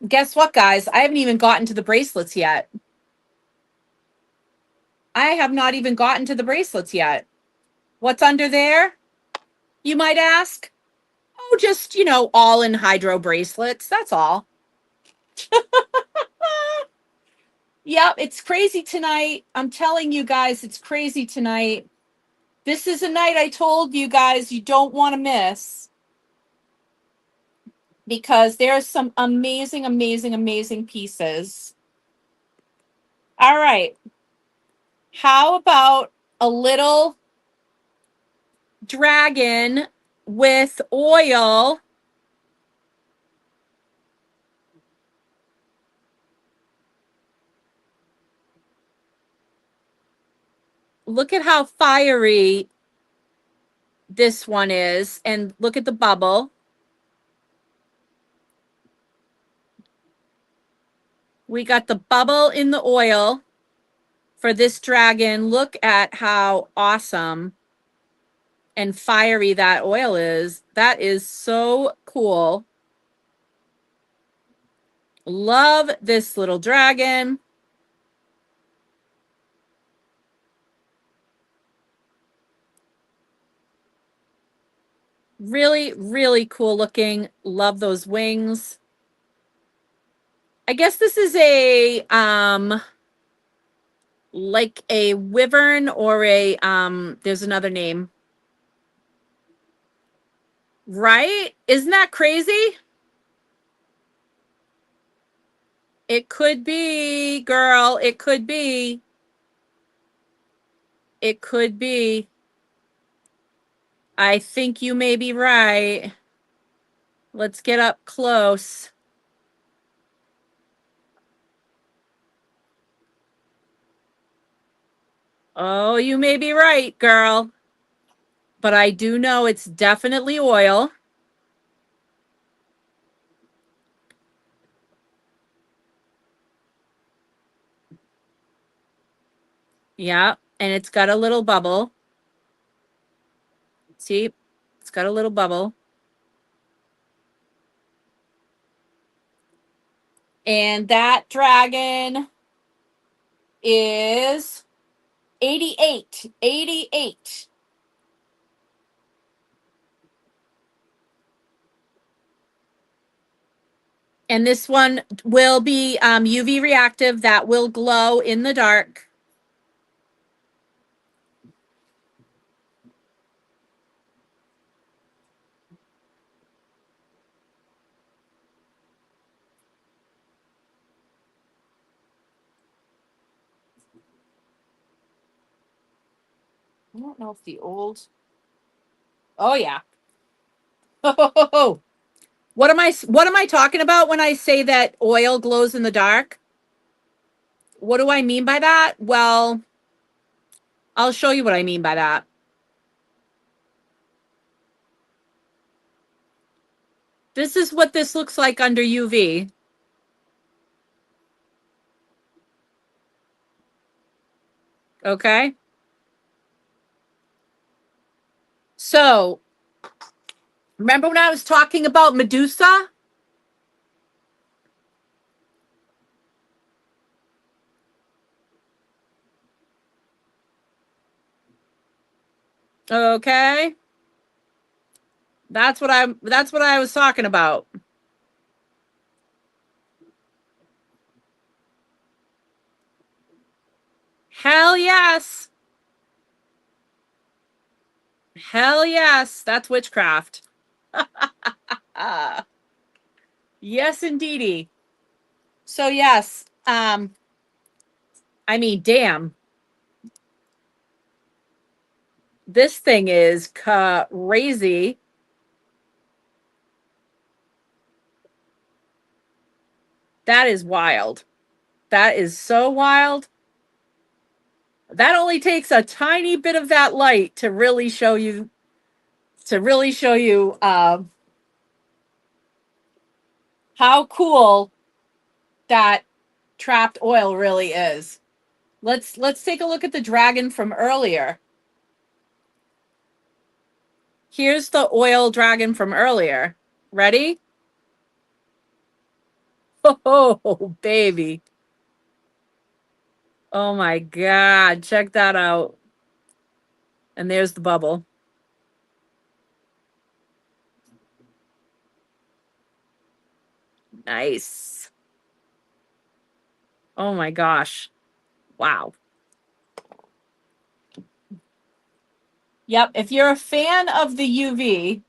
guess what, guys? I haven't even gotten to the bracelets yet. I have not even gotten to the bracelets yet. What's under there, you might ask? Oh, just, all Enhydro bracelets. That's all. Yep, it's crazy tonight. I'm telling you guys, it's crazy tonight. This is a night I told you guys you don't want to miss because there's some amazing, amazing, amazing pieces. All right. How about a little dragon with oil? Look at how fiery this one is, and look at the bubble. We got the bubble in the oil for this dragon. Look at how awesome and fiery that oil is. That is so cool. Love this little dragon. Really, really cool looking. Love those wings. I guess this is a like a wyvern or a there's another name. Right? Isn't that crazy? It could be, girl. It could be. It could be. I think you may be right. Let's get up close. Oh, you may be right, girl. But I do know it's definitely oil. Yeah, and it's got a little bubble. See, it's got a little bubble. And that dragon is 88. 88. And this one will be UV reactive, that will glow in the dark. I don't know if the old. Oh yeah. Oh, what am I talking about when I say that oil glows in the dark? What do I mean by that? Well, I'll show you what I mean by that. This is what this looks like under UV. Okay? So, remember when I was talking about Medusa? Okay? That's what I was talking about. Hell yes. Hell yes. That's witchcraft. Yes, indeedy. So yes, I mean, damn, this thing is crazy. That is wild. That is so wild. That only takes a tiny bit of that light to really show you, how cool that trapped oil really is. Let's take a look at the dragon from earlier. Here's the oil dragon from earlier. Ready? Oh, baby. Oh my God. Check that out. And there's the bubble. Nice. Oh my gosh. Wow. Yep. If you're a fan of the UV,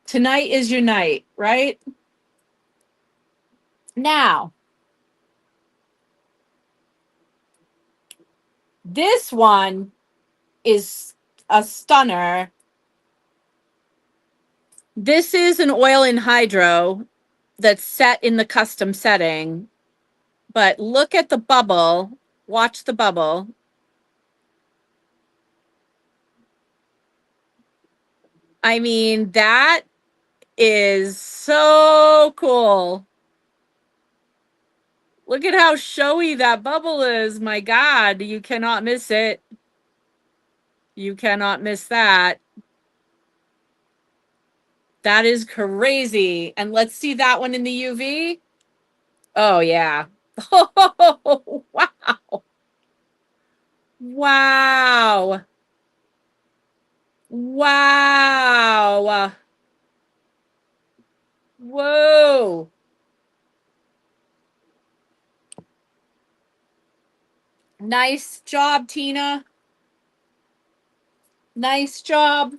tonight is your night, right? Now, this one is a stunner. This is an oil Enhydro that's set in the custom setting. But look at the bubble. Watch the bubble. I mean, that is so cool. Look at how showy that bubble is. My God, you cannot miss it. You cannot miss that. That is crazy. And let's see that one in the UV. Oh, yeah. Oh, wow. Wow. Wow. Whoa. Nice job, Tina. Nice job.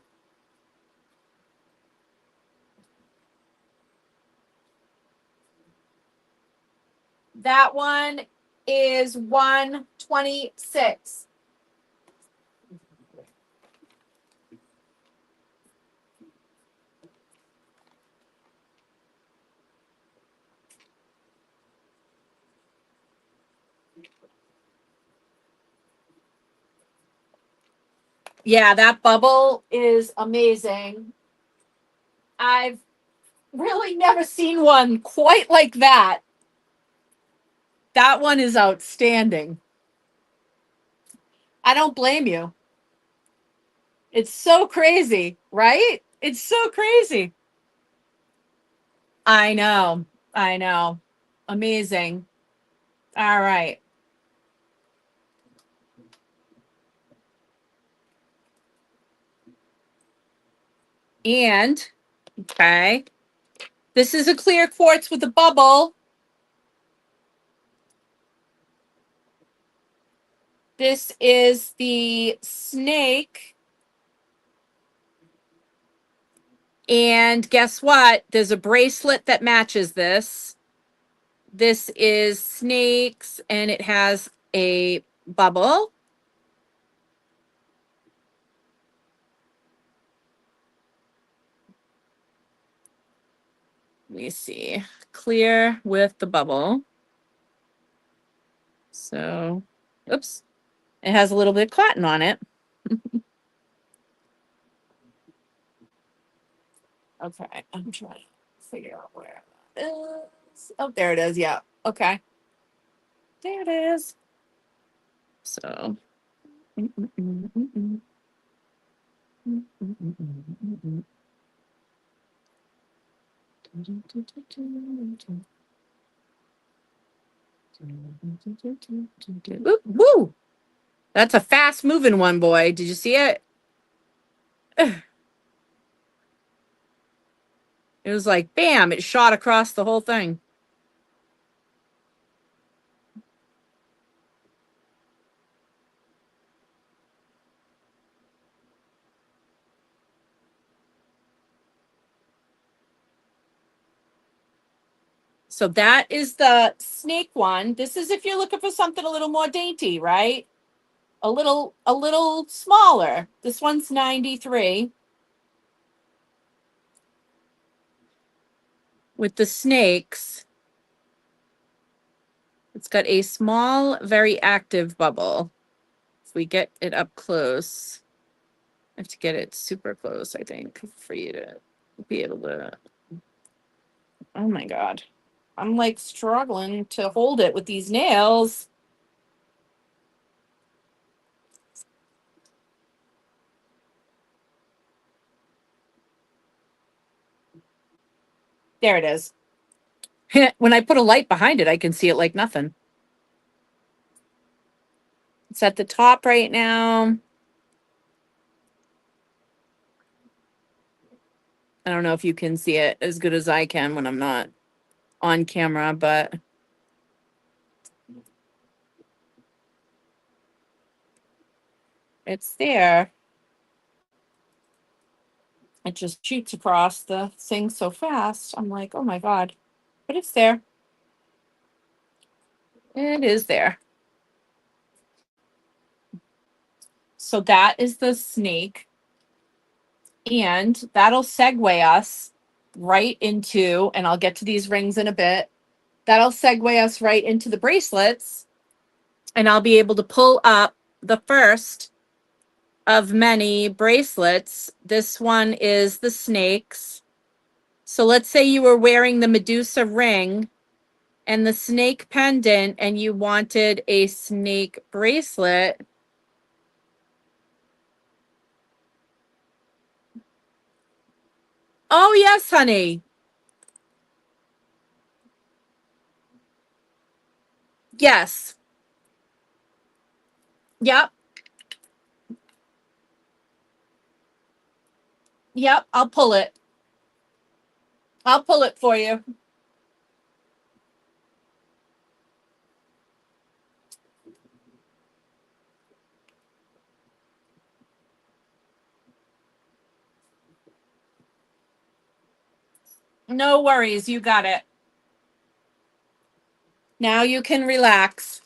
That one is 126. Yeah, that bubble is amazing. I've really never seen one quite like that. That one is outstanding. I don't blame you. It's so crazy, right? It's so crazy. I know. I know. Amazing. All right. And, okay, this is a clear quartz with a bubble. This is the snake. And guess what? There's a bracelet that matches this. This is snakes, and it has a bubble. Let me see. Clear with the bubble. So, oops. It has a little bit of cotton on it. Okay, I'm trying to figure out where that is. Oh, there it is. Yeah. Okay. There it is. So. Ooh, woo! That's a fast moving one, boy. Did you see it? It was like, bam, it shot across the whole thing. So that is the snake one. This is if you're looking for something a little more dainty, right? A little smaller. This one's 93 with the snakes. It's got a small, very active bubble. If we get it up close, I have to get it super close, I think, for you to be able to. Oh my God. I'm like struggling to hold it with these nails. There it is. When I put a light behind it, I can see it like nothing. It's at the top right now. I don't know if you can see it as good as I can when I'm not on camera, but it's there. It just shoots across the thing so fast. I'm like, oh my God. But it's there. It is there. So that is the snake. And that'll segue us right into, and I'll get to these rings in a bit. That'll segue us right into the bracelets. And I'll be able to pull up the first of many bracelets. This one is the snakes. So let's say you were wearing the Medusa ring and the snake pendant, and you wanted a snake bracelet. Oh, yes, honey. Yes. Yep. Yep. I'll pull it. I'll pull it for you. No worries. You got it. Now you can relax.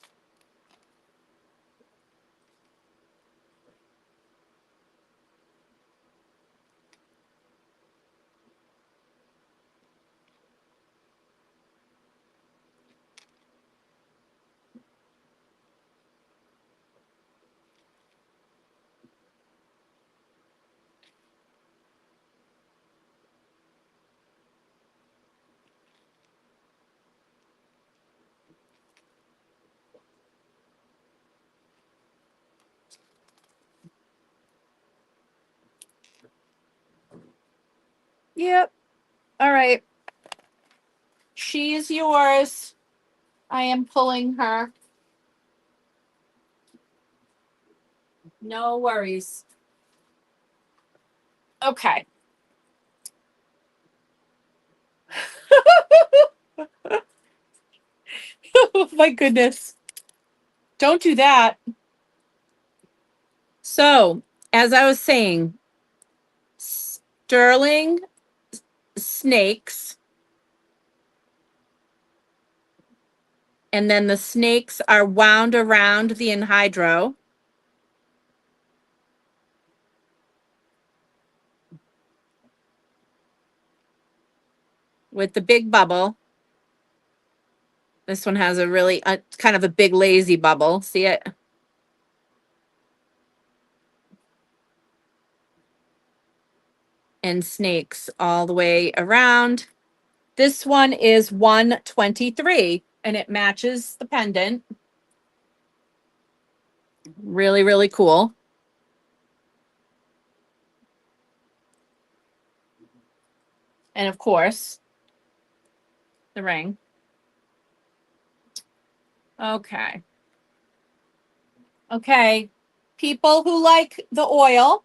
Yep. All right. She's yours. I am pulling her. No worries. Okay. Oh my goodness. Don't do that. So, as I was saying, sterling snakes, and then the snakes are wound around the Enhydro. With the big bubble. This one has a really kind of a big lazy bubble. See it? And snakes all the way around. This one is 123 and it matches the pendant. Really, really cool. And of course, the ring. Okay. Okay. People who like the oil,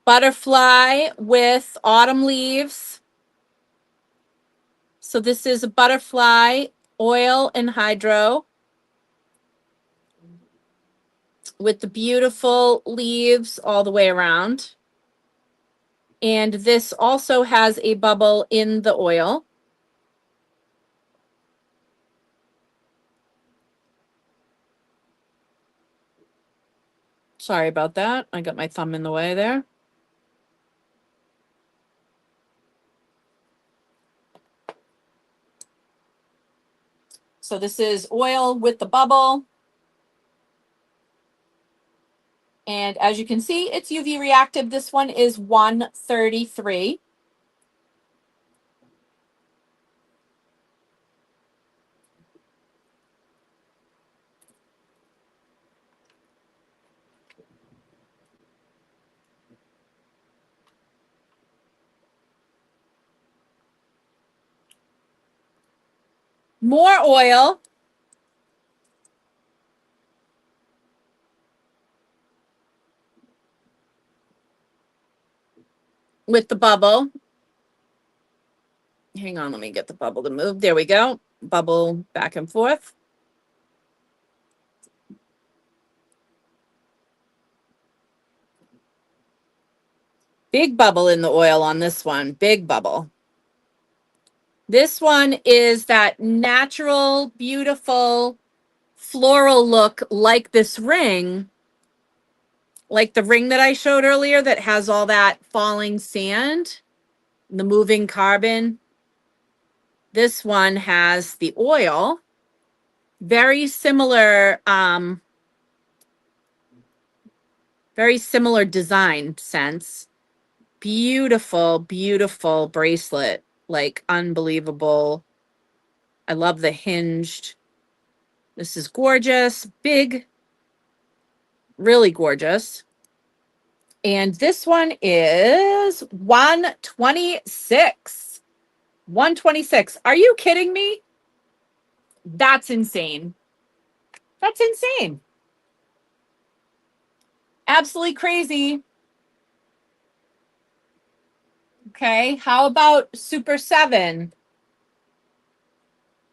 butterfly with autumn leaves. So this is a butterfly oil Enhydro with the beautiful leaves all the way around. And this also has a bubble in the oil. Sorry about that. I got my thumb in the way there. So this is oil with the bubble. And as you can see, it's UV reactive. This one is 133. More oil. With the bubble. Hang on, let me get the bubble to move. There we go. Bubble back and forth. Big bubble in the oil on this one. Big bubble. This one is that natural, beautiful, floral look like this ring. Like the ring that I showed earlier that has all that falling sand, the moving carbon. This one has the oil. Very similar, design sense. Beautiful, beautiful bracelet. Like unbelievable. I love the hinged. This is gorgeous, big, really gorgeous. And this one is 126. 126. Are you kidding me? That's insane. That's insane. Absolutely crazy. Okay. How about Super 7?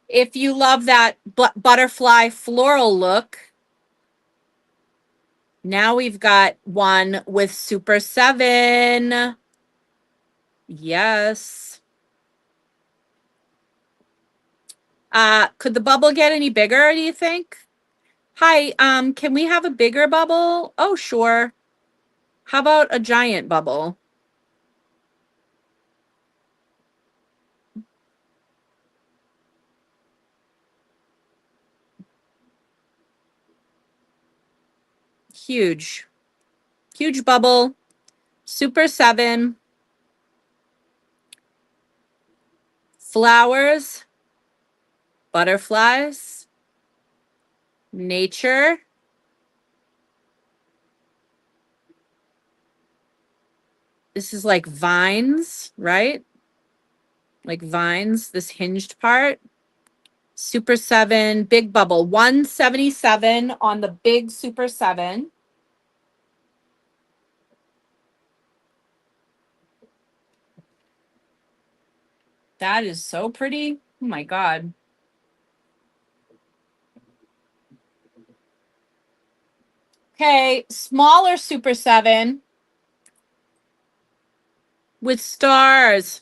If you love that butterfly floral look, now we've got one with Super 7. Yes. Could the bubble get any bigger, do you think? Hi, can we have a bigger bubble? Oh, sure. How about a giant bubble? Huge. Huge bubble. Super 7. Flowers. Butterflies. Nature. This is like vines, right? Like vines, this hinged part. Super 7, big bubble, 177 on the big Super 7. That is so pretty. Oh my God. Okay, smaller Super 7 with stars.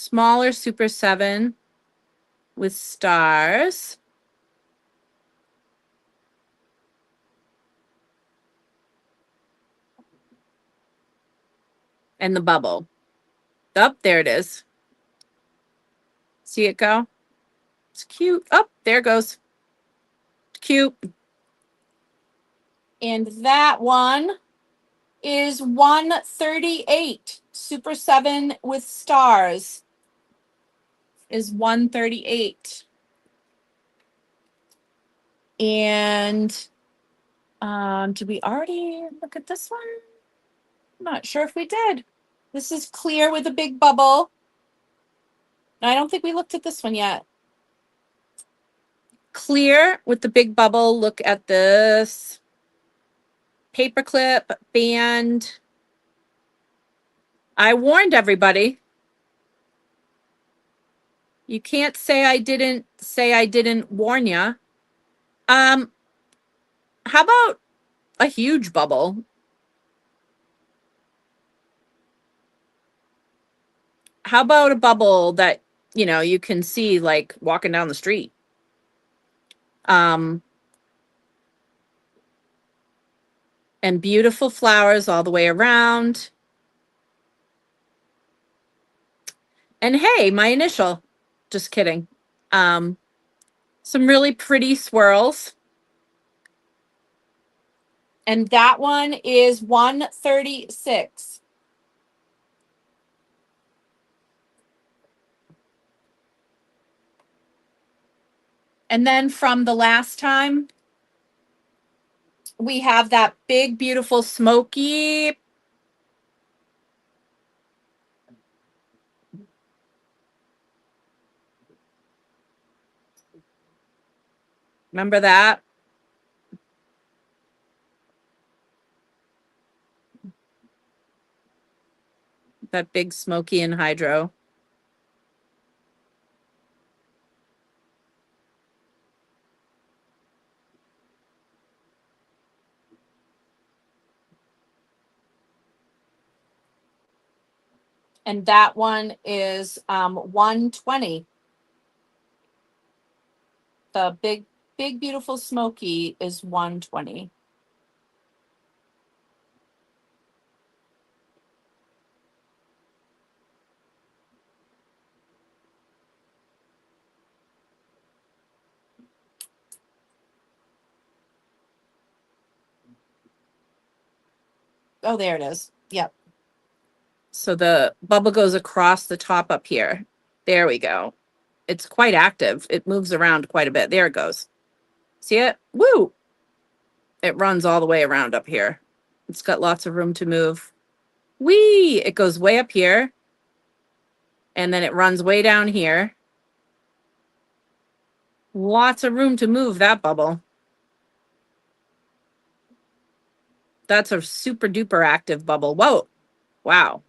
Smaller Super 7 with stars. And the bubble. Up there it is. See it go? It's cute. Oh, there it goes. Cute. And that one is 138. Super 7 with stars is 138. And did we already look at this one? I'm not sure if we did. This is clear with a big bubble. I don't think we looked at this one yet. Clear with the big bubble. Look at this. Paperclip, band. I warned everybody. You can't say I didn't warn ya. How about a huge bubble? How about a bubble that, you can see like walking down the street? Um, and beautiful flowers all the way around. And hey, my initial. Just kidding. Um, some really pretty swirls. And that one is 136. And then from the last time, we have that big, beautiful smoky. Remember that? That big smoky Enhydro. And that one is 120. The big, big, beautiful smoky is 120. Oh, there it is. Yep. So the bubble goes across the top up here. There we go. It's quite active. It moves around quite a bit. There it goes. See it? Woo! It runs all the way around up here. It's got lots of room to move. Whee! It goes way up here. And then it runs way down here. Lots of room to move that bubble. That's a super duper active bubble. Whoa. Wow.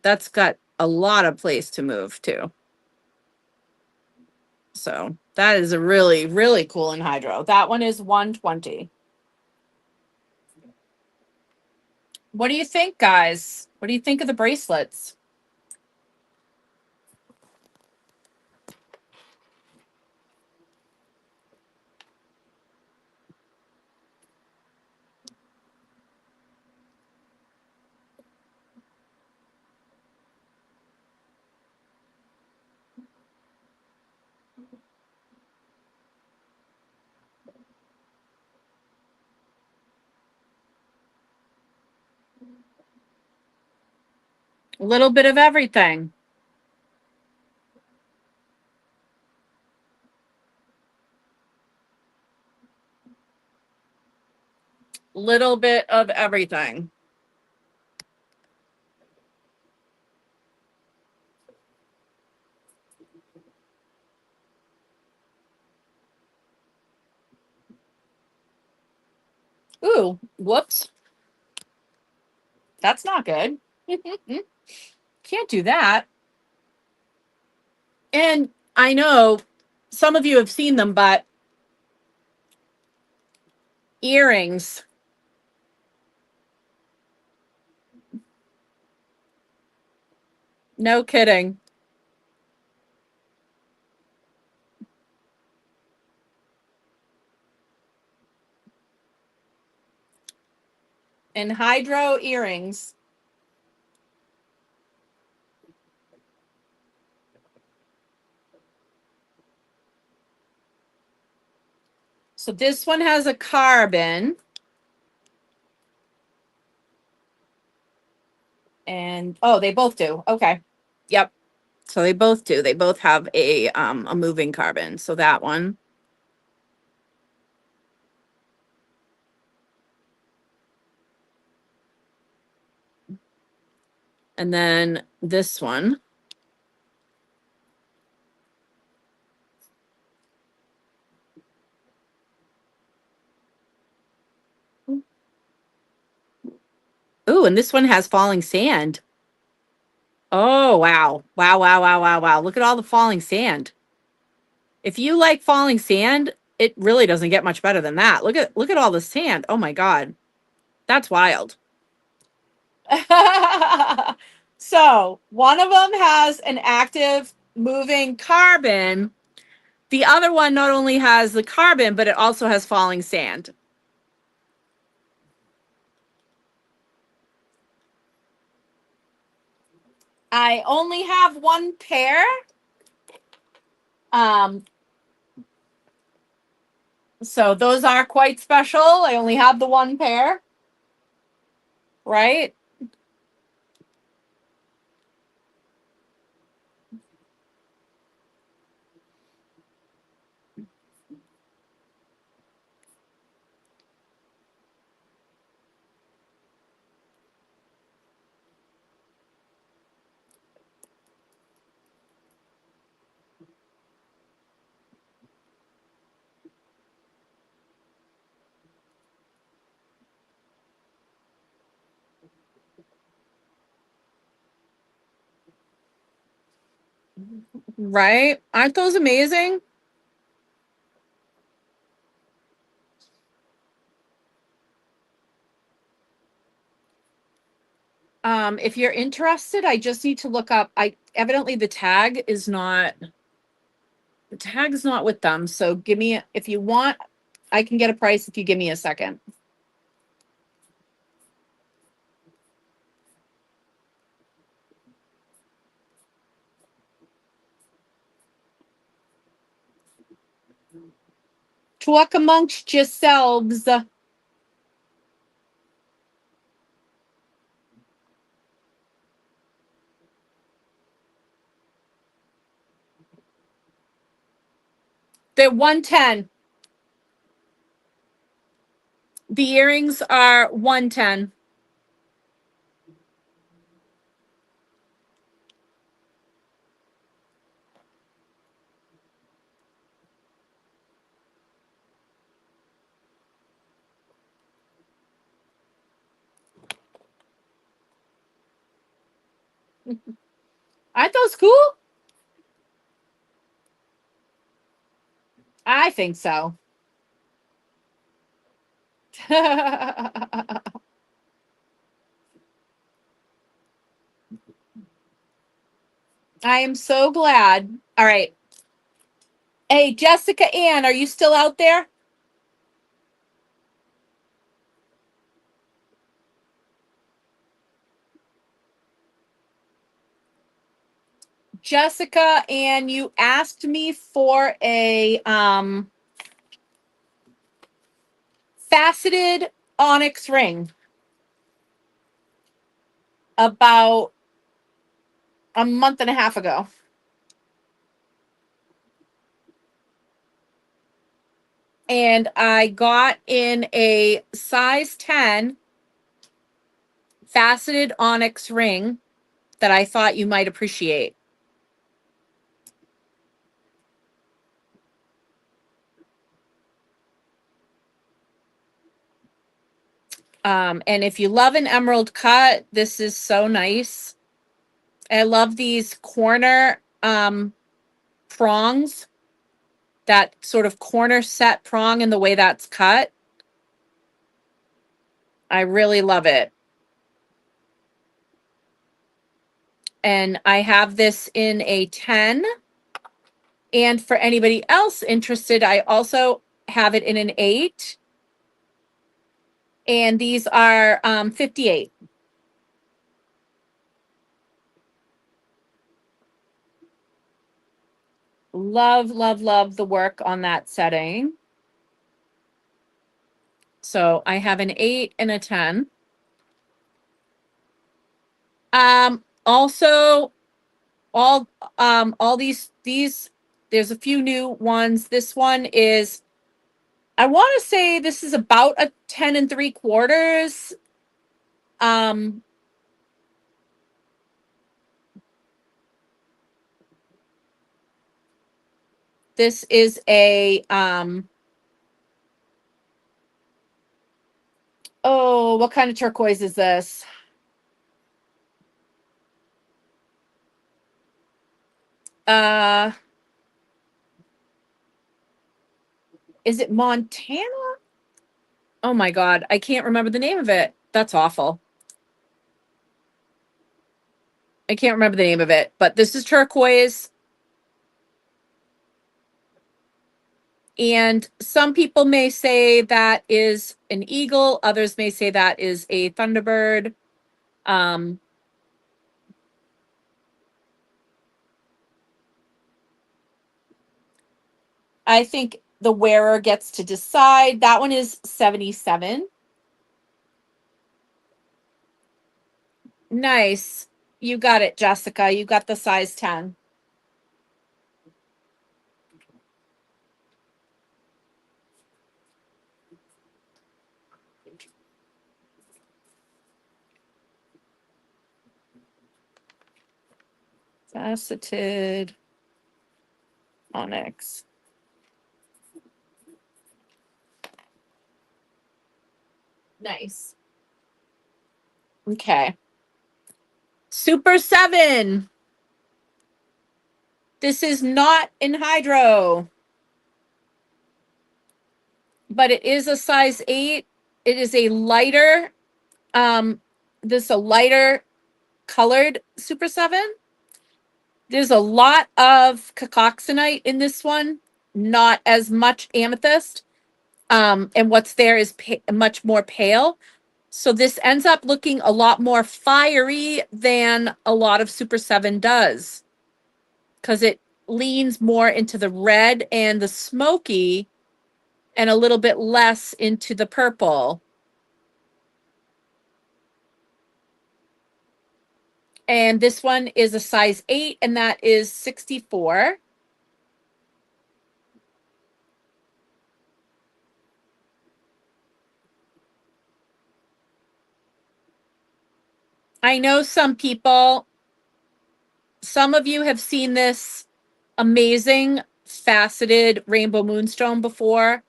That's got a lot of place to move too. So that is a really, really cool Enhydro. That one is 120. What do you think, guys? What do you think of the bracelets? A little bit of everything. Little bit of everything. Ooh, whoops. That's not good. Can't do that. And I know some of you have seen them, but earrings. No kidding. Enhydro earrings. So this one has a carbon. And oh, they both do. Okay. Yep. So they both do. They both have a moving carbon. So that one. And then this one. Ooh, and this one has falling sand. Oh, wow. Wow, wow, wow, wow, wow. Look at all the falling sand. If you like falling sand, it really doesn't get much better than that. Look at all the sand. Oh my God. That's wild. So one of them has an active moving carbon. The other one not only has the carbon, but it also has falling sand. I only have one pair. Um, so those are quite special. I only have the one pair, right? Right? Aren't those amazing? If you're interested, I just need to look up. I evidently the tag is not with them. So give me if you want, I can get a price if you give me a second. Talk amongst yourselves. They're 110. The earrings are 110. Aren't those cool? I think so. I am so glad. All right. Hey, Jessica Ann, are you still out there? Jessica Ann, you asked me for a faceted onyx ring about a month and a half ago. And I got in a size 10 faceted onyx ring that I thought you might appreciate. And if you love an emerald cut, this is so nice. I love these corner prongs, that sort of corner set prong and the way that's cut. I really love it. And I have this in a 10. And for anybody else interested, I also have it in an 8. And these are 58. Love, love, love the work on that setting. So I have an 8 and a 10. Also all these there's a few new ones. This one is, I want to say this is about a 10 and 3/4. Um this is a oh, what kind of turquoise is this? Uh is it Montana? Oh my god, I can't remember the name of it. That's awful. I can't remember the name of it, but this is turquoise. And some people may say that is an eagle, others may say that is a thunderbird. Um, I think the wearer gets to decide. That one is 77. Nice. You got it, Jessica. You got the size 10. Faceted onyx. Nice. Okay. Super 7. This is not Enhydro, but it is a size 8. It is a lighter, um, this a lighter colored Super 7. There's a lot of cacoxenite in this one, not as much amethyst. And what's there is much more pale. So this ends up looking a lot more fiery than a lot of Super 7 does, because it leans more into the red and the smoky and a little bit less into the purple. And this one is a size 8, and that is 64. I know some of you have seen this amazing faceted rainbow moonstone before,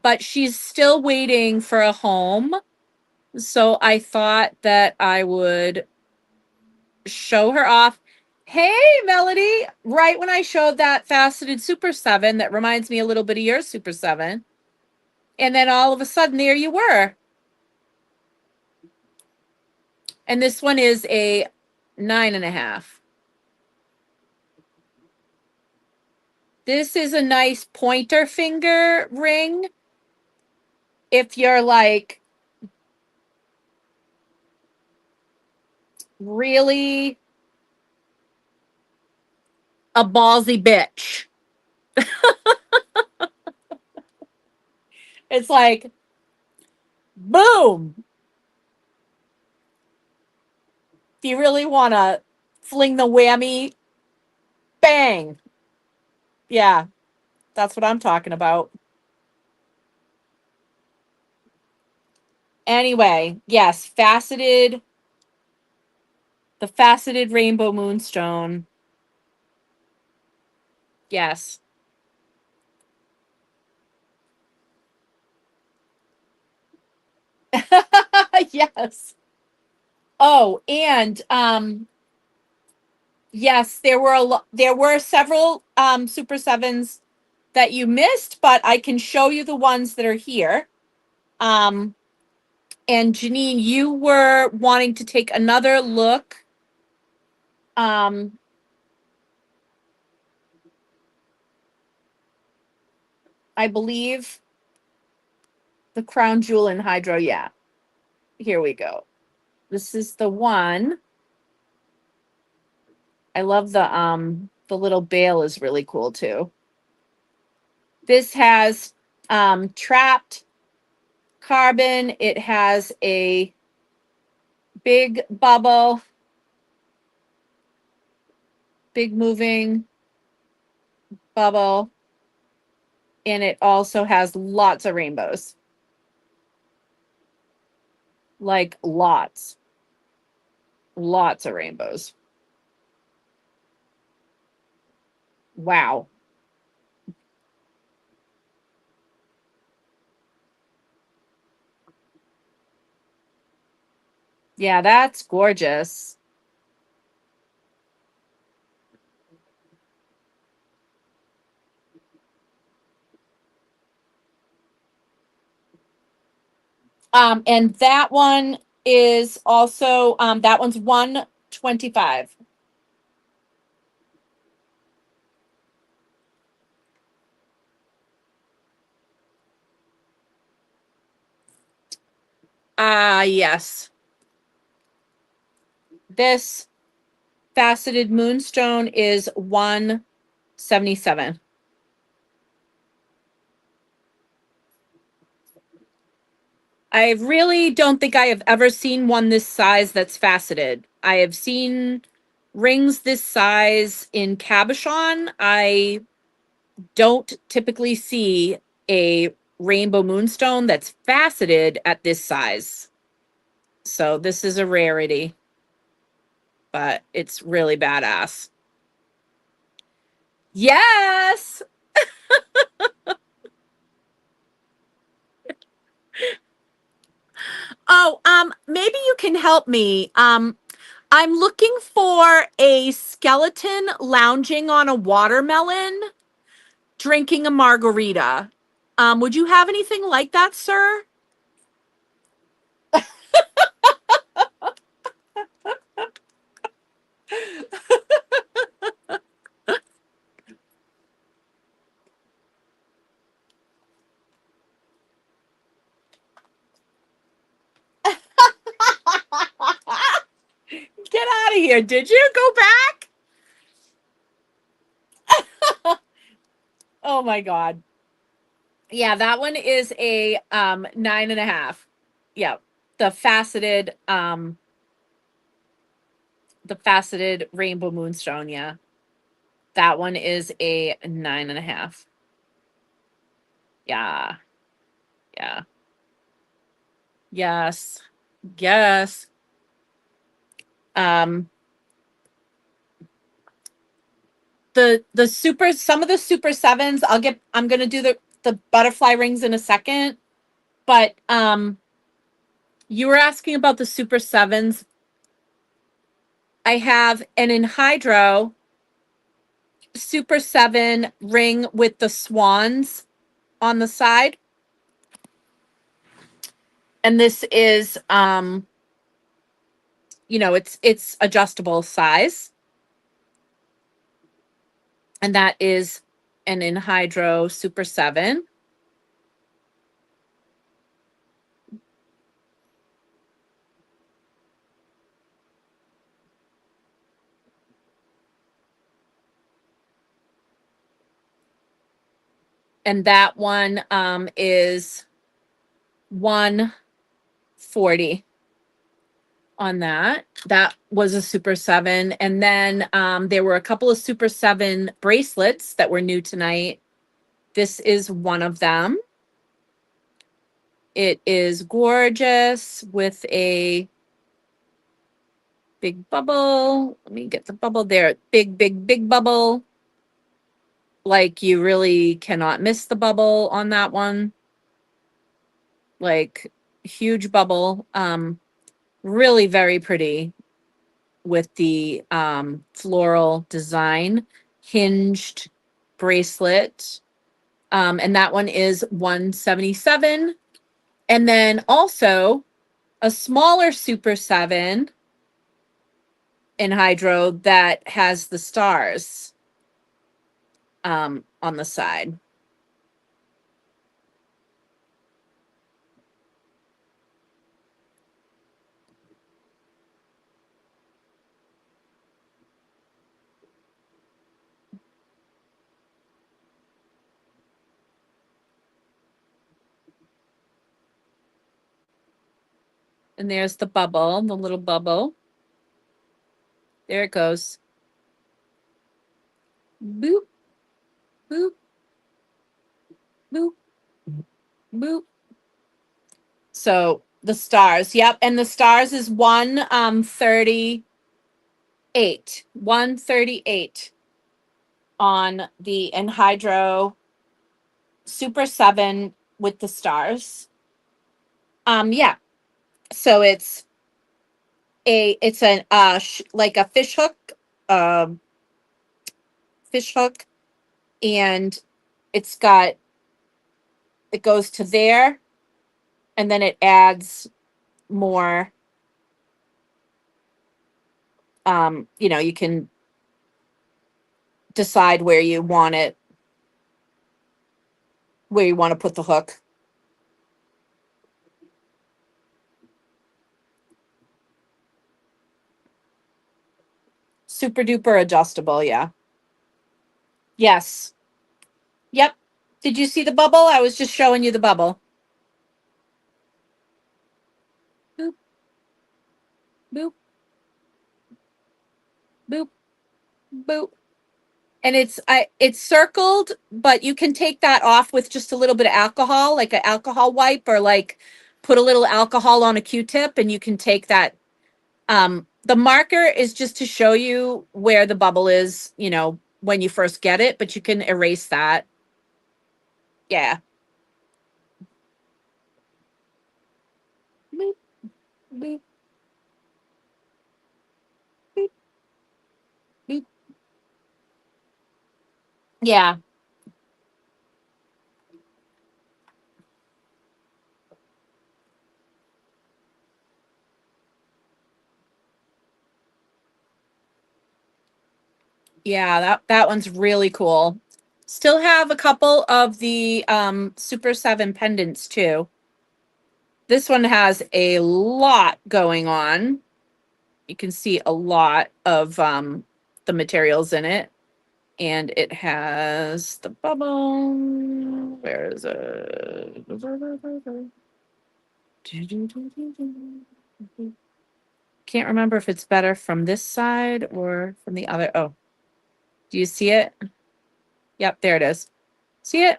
but she's still waiting for a home. So I thought that I would show her off. Hey, Melody, right when I showed that faceted Super 7 that reminds me a little bit of your Super 7. And then all of a sudden, there you were. And this one is a 9.5. This is a nice pointer finger ring. If you're like really a ballsy bitch, it's like, boom. If you really want to fling the whammy, bang. Yeah, that's what I'm talking about. Anyway, yes, the faceted rainbow moonstone. Yes. Yes. Oh, and yes, there were several Super Sevens that you missed, but I can show you the ones that are here. Um, and Janine, you were wanting to take another look. Um, I believe the crown jewel in hydro. Yeah, here we go. This is the one. I love the little bale is really cool too. This has trapped carbon. It has a big bubble, big moving bubble, and it also has lots of rainbows. Like lots. Lots of rainbows. Wow. Yeah, that's gorgeous. And that one is also that one's 125. Yes. This faceted moonstone is 177. I really don't think I have ever seen one this size that's faceted. I have seen rings this size in cabochon. I don't typically see a rainbow moonstone that's faceted at this size. So this is a rarity, but it's really badass. Yes. Oh, maybe you can help me. I'm looking for a skeleton lounging on a watermelon, drinking a margarita. Would you have anything like that, sir? Get out of here. Did you go back? Oh my God. Yeah, that one is a 9.5. Yeah. The faceted rainbow moonstone, yeah. That one is a 9.5. Yeah. Yeah. Yes. Yes. Um the super some of the super sevens, I'm gonna do the butterfly rings in a second. But you were asking about the super sevens. I have an Enhydro super seven ring with the swans on the side. And this is it's adjustable size. And that is an Enhydro super seven. And that one is 140 on that. That was a Super 7. And then there were a couple of Super 7 bracelets that were new tonight. This is one of them. It is gorgeous with a big bubble. Let me get the bubble there. Big, big, big bubble. Like you really cannot miss the bubble on that one. Like huge bubble. Really very pretty with the floral design, hinged bracelet. And that one is 177. And then also a smaller Super 7 Enhydro that has the stars on the side. And there's the bubble, the little bubble. There it goes. Boop, boop, boop, boop. So the stars, yep. And the stars is 138. 138 on the Enhydro Super 7 with the stars. Yeah. So it's an like a um fish hook, and it's got, it goes to there, and then it adds more. You can decide where you want to put the hook. Super duper adjustable, yeah. Yes. Yep. Did you see the bubble? I was just showing you the bubble. Boop, boop, boop, boop. And it's circled, but you can take that off with just a little bit of alcohol, like an alcohol wipe, or like put a little alcohol on a Q-tip, and you can take that. The marker is just to show you where the bubble is, when you first get it, but you can erase that. Yeah. Boop, boop, boop, boop. Yeah. Yeah, that one's really cool. Still have a couple of the Super 7 pendants too. This one has a lot going on. You can see a lot of the materials in it. And it has the bubble. Where is it? Can't remember if it's better from this side or from the other. Oh, do you see it? Yep, there it is. See it?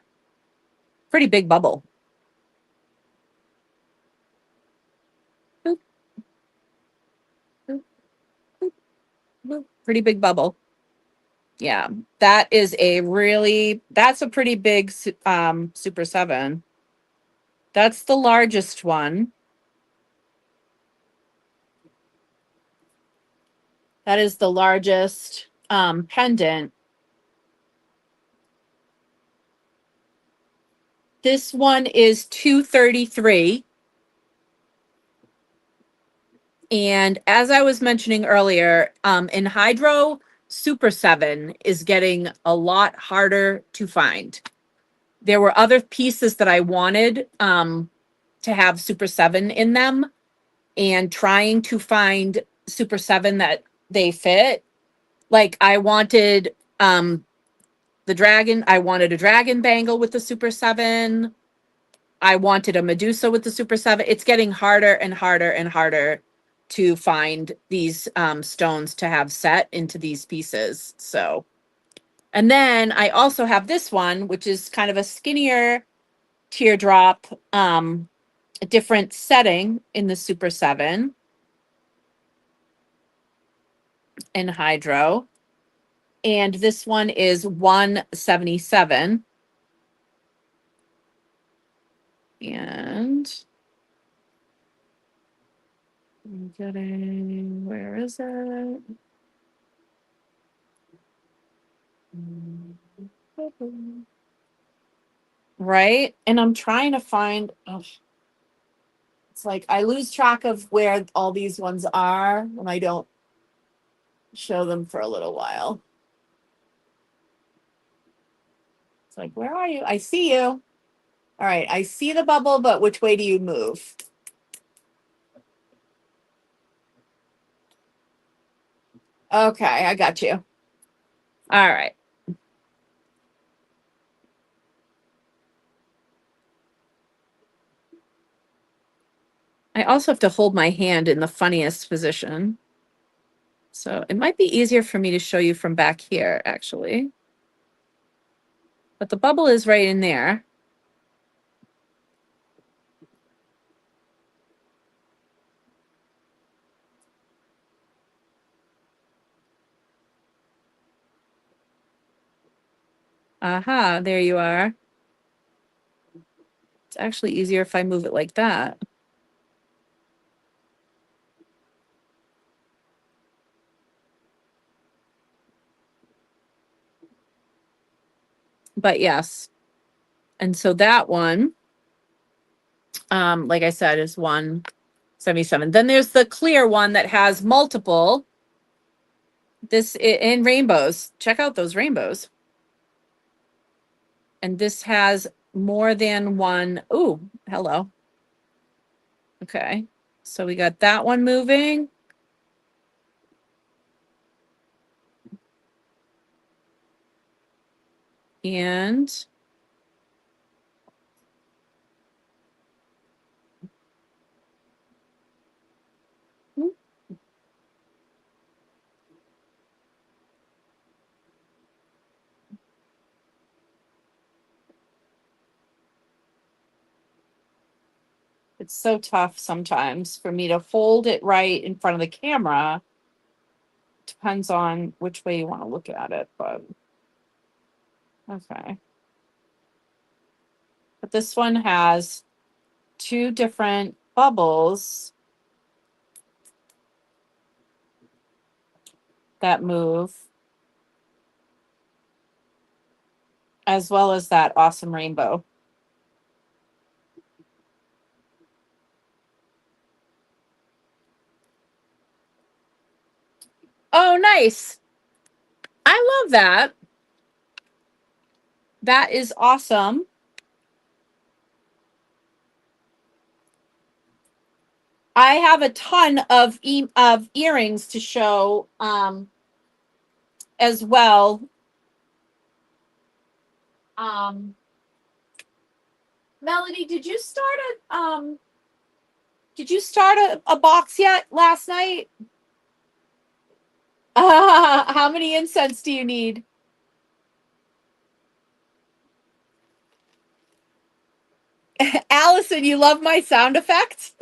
Pretty big bubble. Boop, boop, boop, boop. Pretty big bubble. Yeah, that's a pretty big Super 7. That's the largest one. That is the largest pendant. This one is 233. And as I was mentioning earlier, Enhydro Super 7 is getting a lot harder to find. There were other pieces that I wanted to have Super 7 in them, and trying to find Super 7 that they fit. Like I wanted a dragon bangle with the Super 7. I wanted a Medusa with the Super 7. It's getting harder and harder and harder to find these stones to have set into these pieces. So, and then I also have this one, which is kind of a skinnier teardrop, a different setting in the Super 7 Enhydro. And this one is 177. And I'm getting, where is it? Right? And I'm trying to find, oh, it's like I lose track of where all these ones are when I don't show them for a little while. It's like, where are you? I see you. All right, I see the bubble, but which way do you move? Okay, I got you. All right. I also have to hold my hand in the funniest position. So it might be easier for me to show you from back here, actually. But the bubble is right in there. Aha, there you are. It's actually easier if I move it like that. But yes. And so that one, like I said, is 177. Then there's the clear one that has multiple. This in rainbows. Check out those rainbows. And this has more than one. Ooh, hello. Okay. So we got that one moving. And it's so tough sometimes for me to hold it right in front of the camera. Depends on which way you want to look at it, but okay. But this one has two different bubbles that move, as well as that awesome rainbow. Oh, nice. I love that. That is awesome. I have a ton of of earrings to show as well. Um, Melody, did you start a box yet last night? How many incense do you need? Allison, you love my sound effects?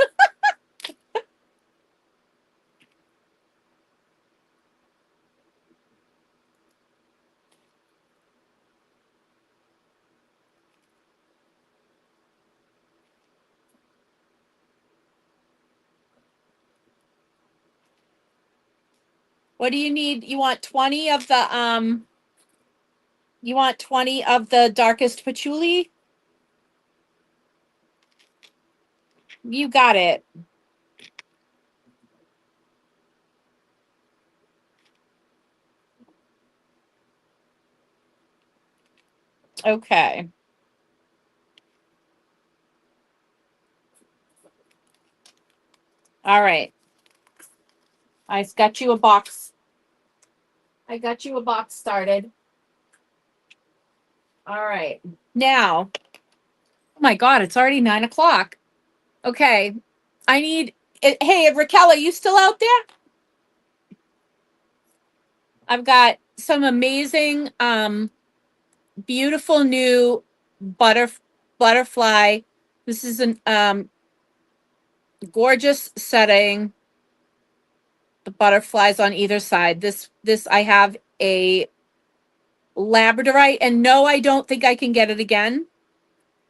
What do you need? You want 20 of the darkest patchouli? You got it. Okay. All right. I got you a box. I got you a box started. All right. Now, oh my God, it's already 9 o'clock. Okay. I need, hey, Raquel, are you still out there? I've got some amazing, beautiful new butterfly. This is an gorgeous setting. The butterflies on either side. This I have a labradorite, and no, I don't think I can get it again.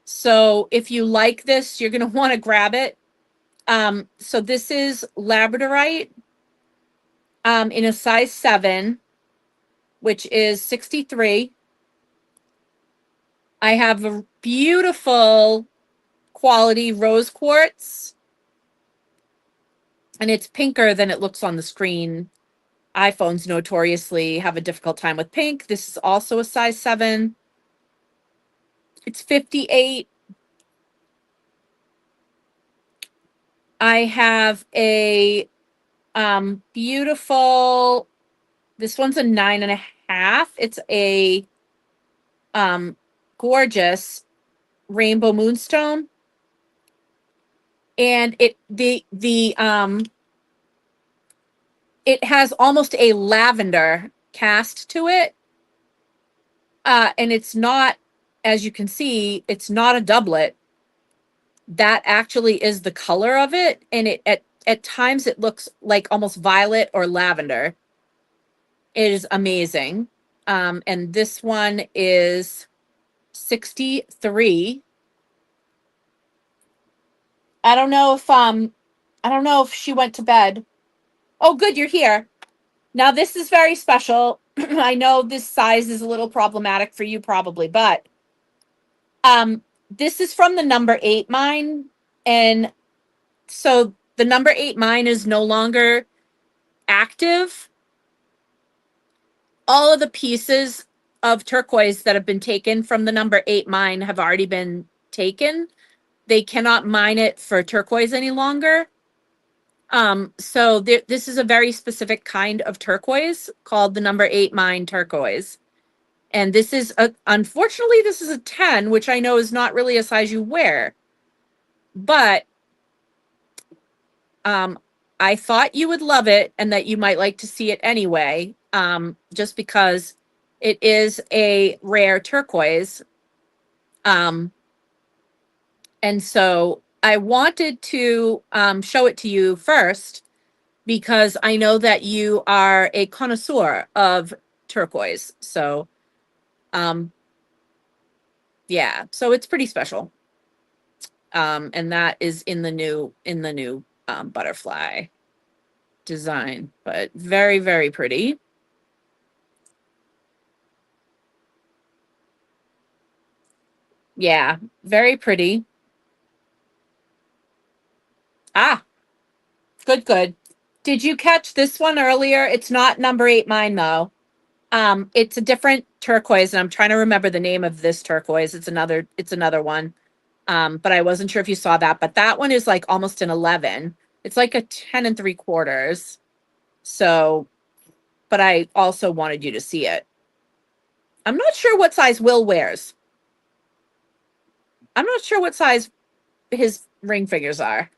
So if you like this, you're gonna want to grab it. So this is labradorite in a size 7, which is 63. I have a beautiful quality rose quartz, and it's pinker than it looks on the screen. iPhones notoriously have a difficult time with pink. This is also a size 7. It's 58. I have a beautiful, this one's a 9.5. It's a gorgeous rainbow moonstone. And it has almost a lavender cast to it. And it's not, as you can see, it's not a doublet. That actually is the color of it. And it at times it looks like almost violet or lavender. It is amazing. And this one is 63. I don't know if she went to bed. Oh, good, you're here. Now this is very special. I know this size is a little problematic for you probably, but this is from the number 8 mine, and so the number 8 mine is no longer active. All of the pieces of turquoise that have been taken from the number 8 mine have already been taken. They cannot mine it for turquoise any longer. So this is a very specific kind of turquoise called the number 8 mine turquoise. And this is unfortunately, this is a 10, which I know is not really a size you wear. But I thought you would love it and that you might like to see it anyway, just because it is a rare turquoise. And so I wanted to show it to you first because I know that you are a connoisseur of turquoise. So, yeah, so it's pretty special. And that is in the new butterfly design, but very, very pretty. Yeah, very pretty. Ah, good, good. Did you catch this one earlier? It's not number 8 mine though. It's a different turquoise, and I'm trying to remember the name of this turquoise. It's another one. But I wasn't sure if you saw that, but that one is like almost an 11. It's like a 10 3/4. So, but I also wanted you to see it. I'm not sure what size Will wears. I'm not sure what size his ring fingers are.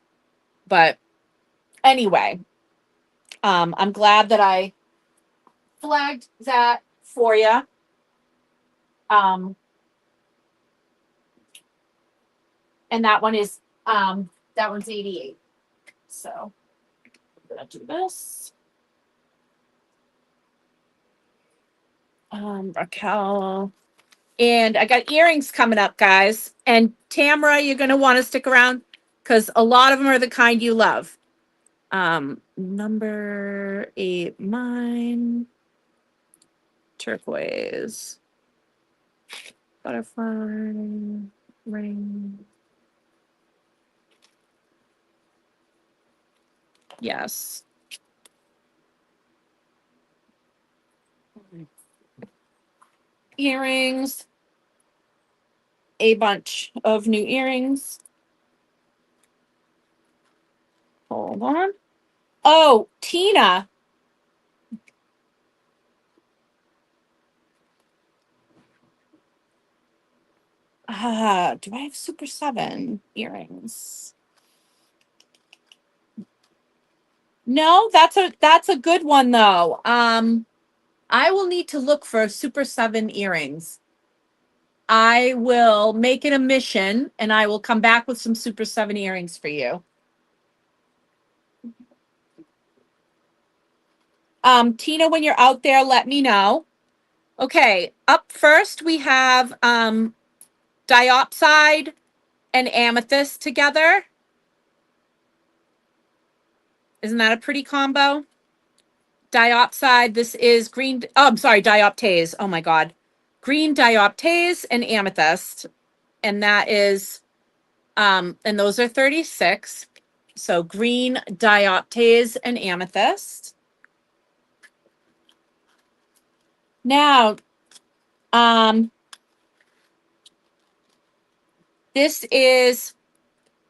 But anyway, I'm glad that I flagged that for you. Um, and that one's 88. So I'm gonna do this. Raquel. And I got earrings coming up, guys. And Tamara, you're gonna want to stick around because a lot of them are the kind you love. Number 8 mine. Turquoise. Butterfly ring. Yes. Earrings. A bunch of new earrings. Hold on. Oh, Tina. Do I have Super 7 earrings? No, that's a good one though. I will need to look for Super 7 earrings. I will make it a mission and I will come back with some Super 7 earrings for you. Tina, when you're out there, let me know. Okay, up first we have diopside and amethyst together. Isn't that a pretty combo? Diopside, this is green, oh, I'm sorry, dioptase. Oh my God. Green dioptase and amethyst. And that is, and those are 36. So green dioptase and amethyst. Now, this is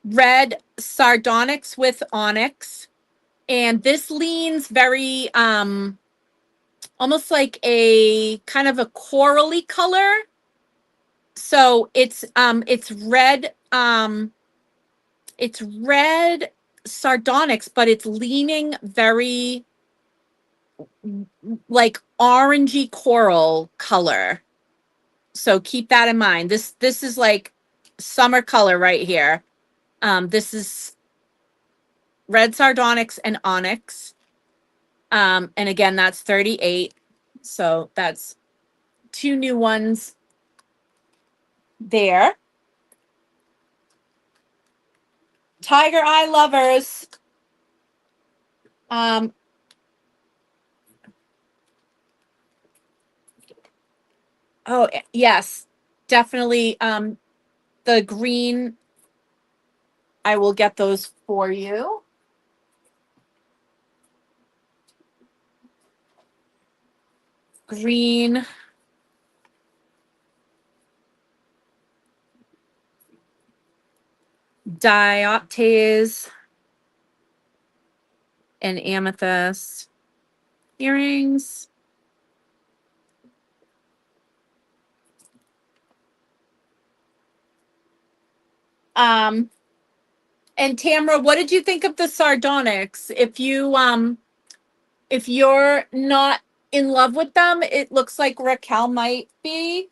red sardonyx with onyx. And this leans very, almost like a kind of a corally color. So it's red sardonyx, but it's leaning very like orangey coral color. So keep that in mind. This is like summer color right here. This is red sardonyx and onyx. And again, that's 38. So that's two new ones there. Tiger eye lovers. Um, oh yes, definitely. The green, I will get those for you. Green. Dioptase and amethyst earrings. Um, and Tamara, what did you think of the sardonyx? If you're not in love with them, it looks like Raquel might be.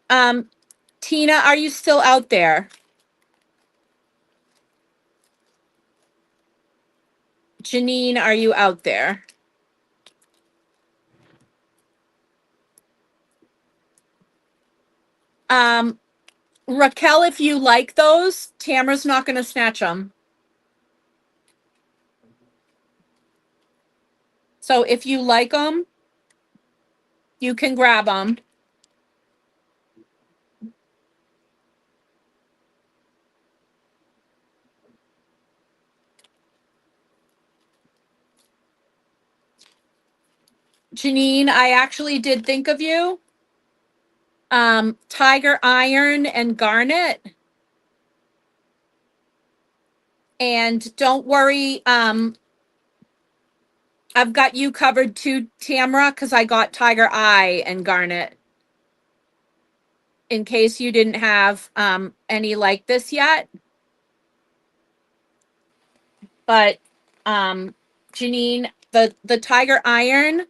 Um, Tina, are you still out there? Janine, are you out there? Um, Raquel, if you like those, Tamara's not going to snatch them. So if you like them, you can grab them. Janine, I actually did think of you. Tiger iron and garnet. And don't worry, I've got you covered too, Tamara, because I got tiger eye and garnet in case you didn't have any like this yet. But Janine, the tiger iron,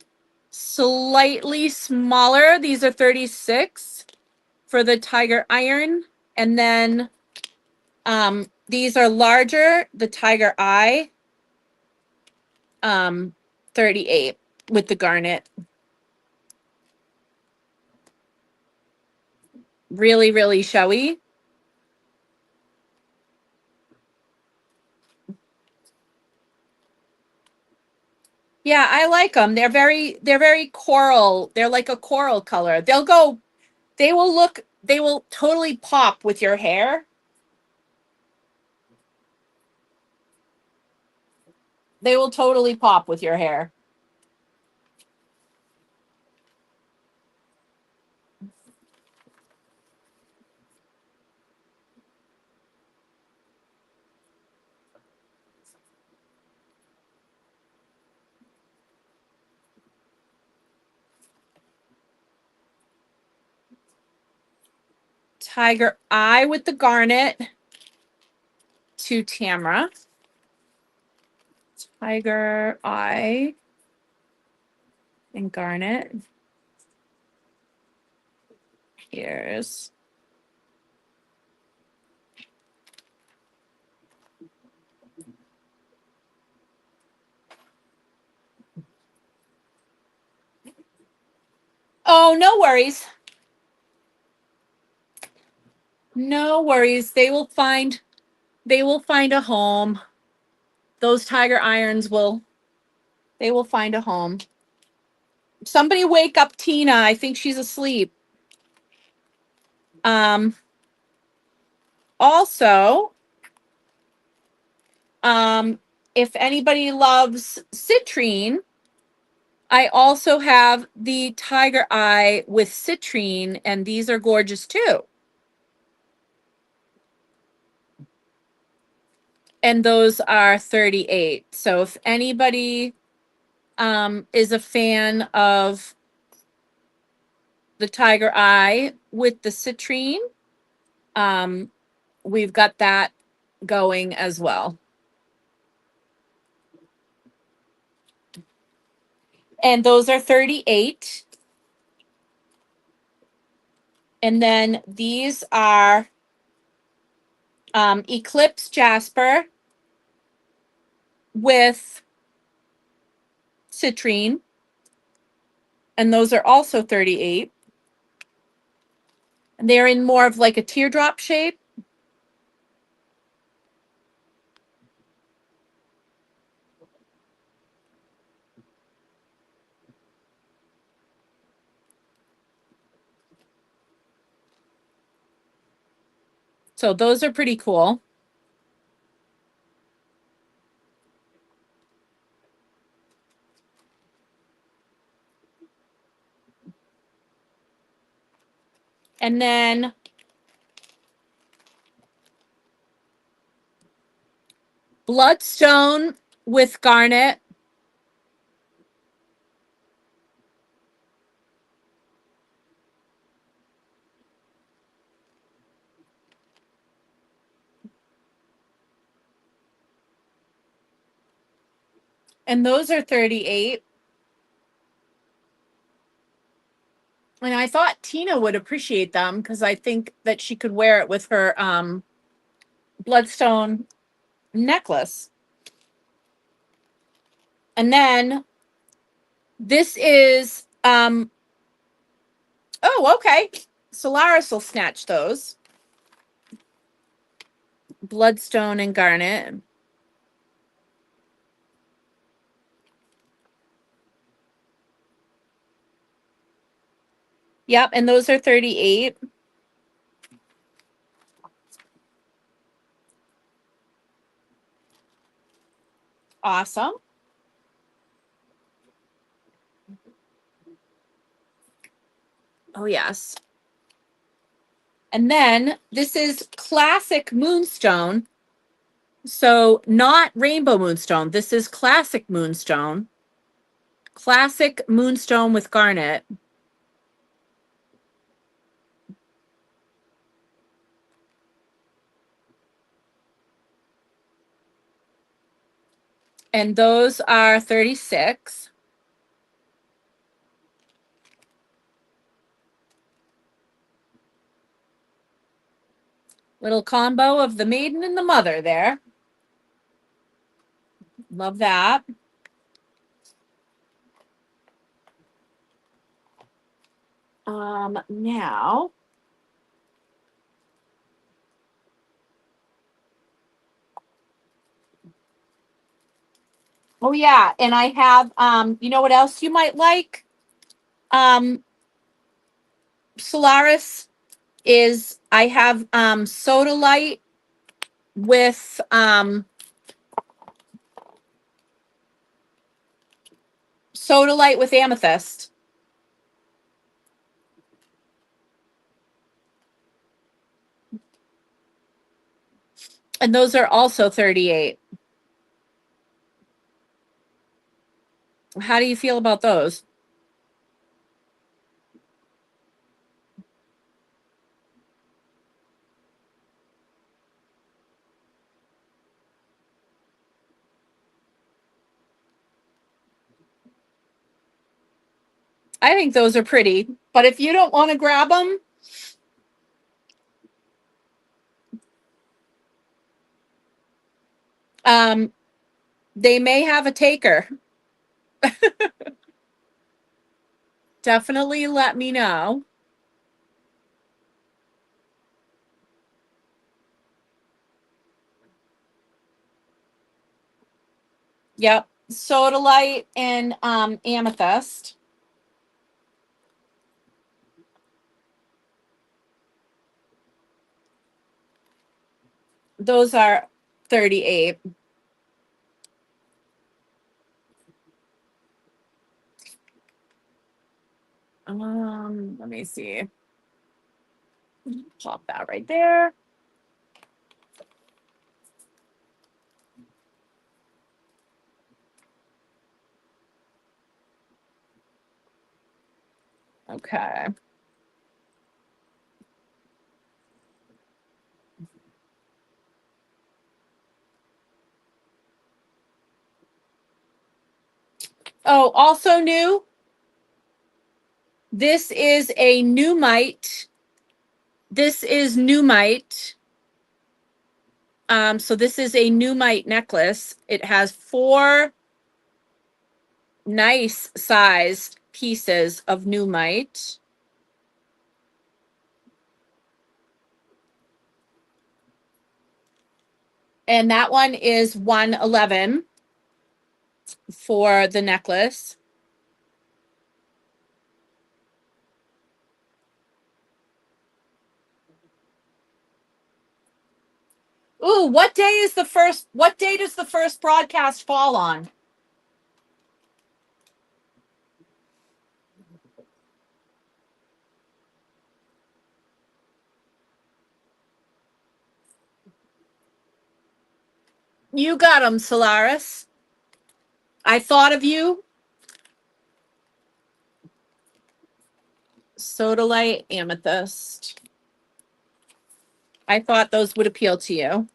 slightly smaller. These are 36 for the tiger iron. And then these are larger, the tiger eye, 38 with the garnet. Really, really showy. Yeah, I like them. They're very coral. They're like a coral color. They will totally pop with your hair. They will totally pop with your hair. Tiger eye with the garnet to Tamra. Tiger eye and garnet. Here's Oh, no worries. No worries. They will find a home. Those tiger irons they will find a home. Somebody wake up Tina. I think she's asleep. Um also, um if anybody loves citrine, I also have the tiger eye with citrine, and these are gorgeous too. And those are 38. So if anybody is a fan of the tiger eye with the citrine, um, we've got that going as well. And those are 38. And then these are Eclipse Jasper with citrine. And those are also 38. And they're in more of like a teardrop shape. So those are pretty cool. And then Bloodstone with garnet. And those are 38. And I thought Tina would appreciate them because I think that she could wear it with her bloodstone necklace. And then this is oh, okay. Solaris will snatch those. Bloodstone and garnet. Yep, and those are 38. Awesome. Oh, yes. And then this is classic moonstone. So not rainbow moonstone. This is classic moonstone. Classic moonstone with garnet. And those are 36. Little combo of the maiden and the mother there. Love that. Now, oh yeah, and I have you know what else you might like? Um, Solaris is I have soda light with amethyst. And those are also 38. How do you feel about those? I think those are pretty, but if you don't want to grab them, um, they may have a taker. Definitely let me know. Yep. Sodalite and amethyst. Those are 38. Let me see. Pop that right there. Okay. Oh, also new. This is a Numite. This is Numite. So this is a Numite necklace. It has 4 nice sized pieces of Numite. And that one is 111 for the necklace. Ooh, what day does the first broadcast fall on? You got them, Solaris. I thought of you. Sodalite, amethyst. I thought those would appeal to you.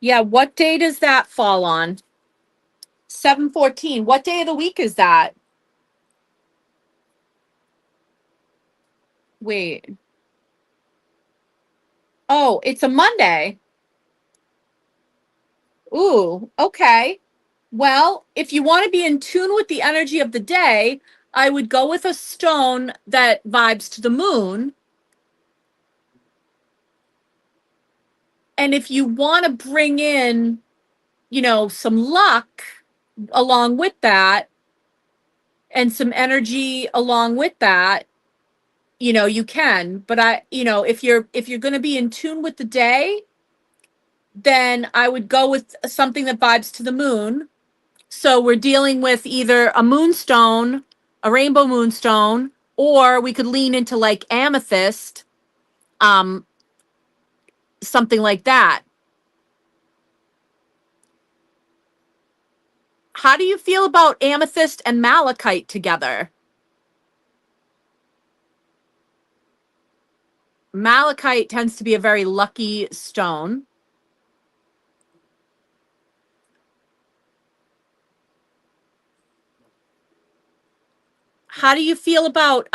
Yeah, what day does that fall on? 7/14. What day of the week is that? Wait. Oh, it's a Monday. Ooh, okay. Well, if you want to be in tune with the energy of the day, I would go with a stone that vibes to the moon. And if you want to bring in, some luck along with that and some energy along with that, you can. But if you're going to be in tune with the day, then I would go with something that vibes to the moon. So we're dealing with either a moonstone, a rainbow moonstone, or we could lean into like amethyst, um, something like that. How do you feel about amethyst and malachite together? Malachite tends to be a very lucky stone. How do you feel about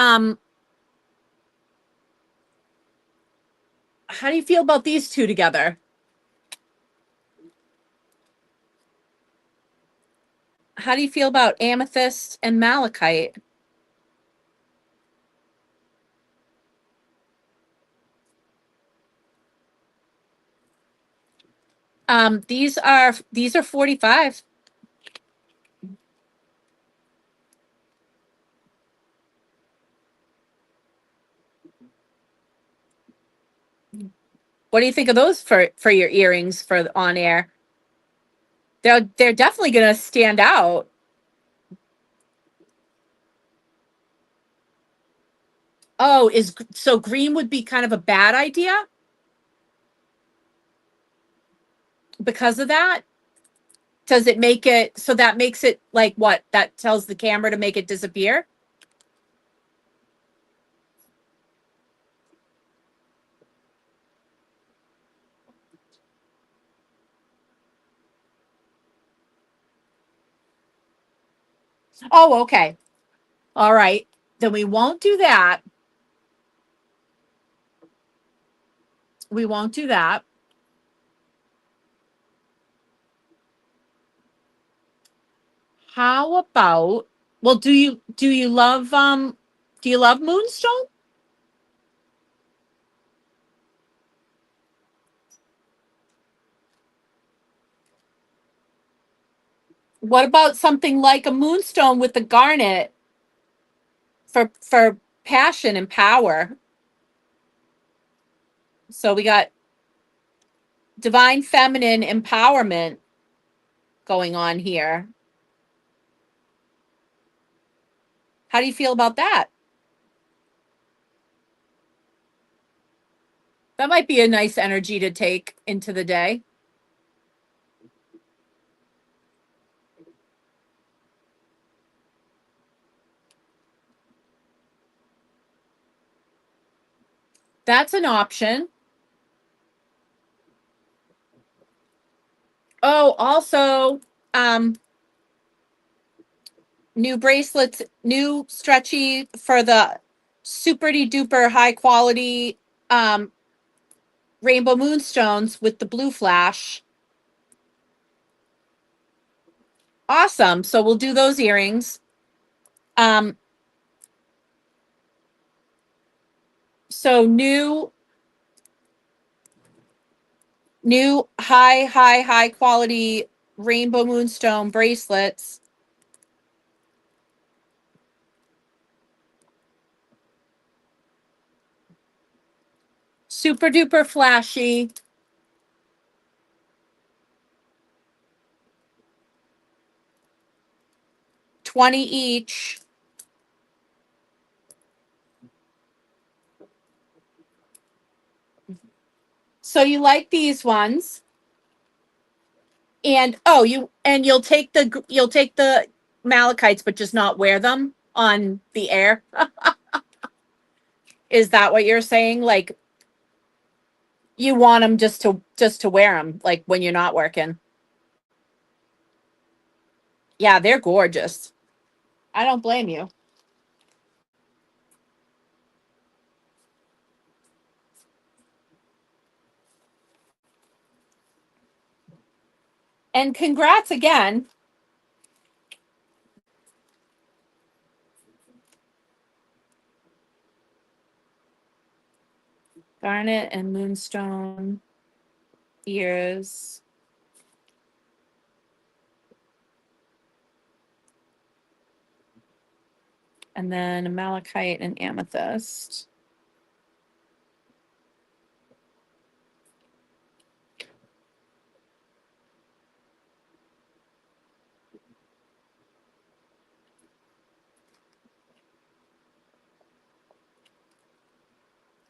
these two together? How do you feel about amethyst and malachite? These are 45. What do you think of those for your earrings for on air? They're definitely going to stand out. Oh, is so green would be kind of a bad idea because of that? Does it make it so that makes it like what? That tells the camera to make it disappear? Oh, okay. All right. Then we won't do that. We won't do that. How about, well, do you love moonstone? What about something like a moonstone with the garnet for passion and power? So we got divine feminine empowerment going on here. How do you feel about that? That might be a nice energy to take into the day. That's an option. Oh, also, um, new bracelets, new stretchy for the super duper high quality um, rainbow moonstones with the blue flash. Awesome. So we'll do those earrings. Um, so new high quality rainbow moonstone bracelets. Super duper flashy. 20 each. So you like these ones? And oh, you'll take the malachites, but just not wear them on the air. Is that what you're saying? Like you want them just to wear them, like when you're not working? Yeah, they're gorgeous. I don't blame you. And congrats again. Garnet and moonstone ears. And then malachite and amethyst.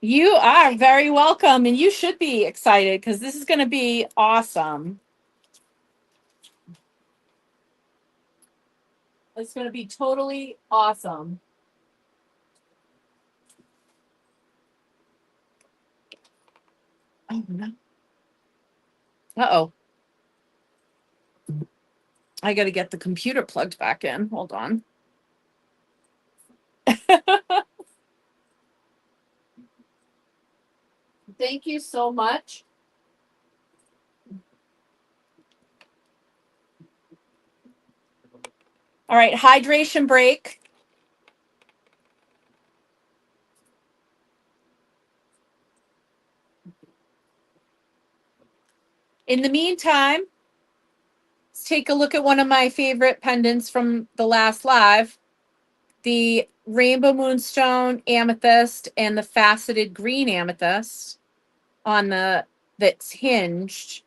You are very welcome, and you should be excited because this is going to be awesome. It's going to be totally awesome. Oh, no. Uh-oh. I got to get the computer plugged back in. Hold on. Thank you so much. All right, hydration break. In the meantime, let's take a look at one of my favorite pendants from the last live, the rainbow moonstone amethyst and the faceted green amethyst on the that's hinged.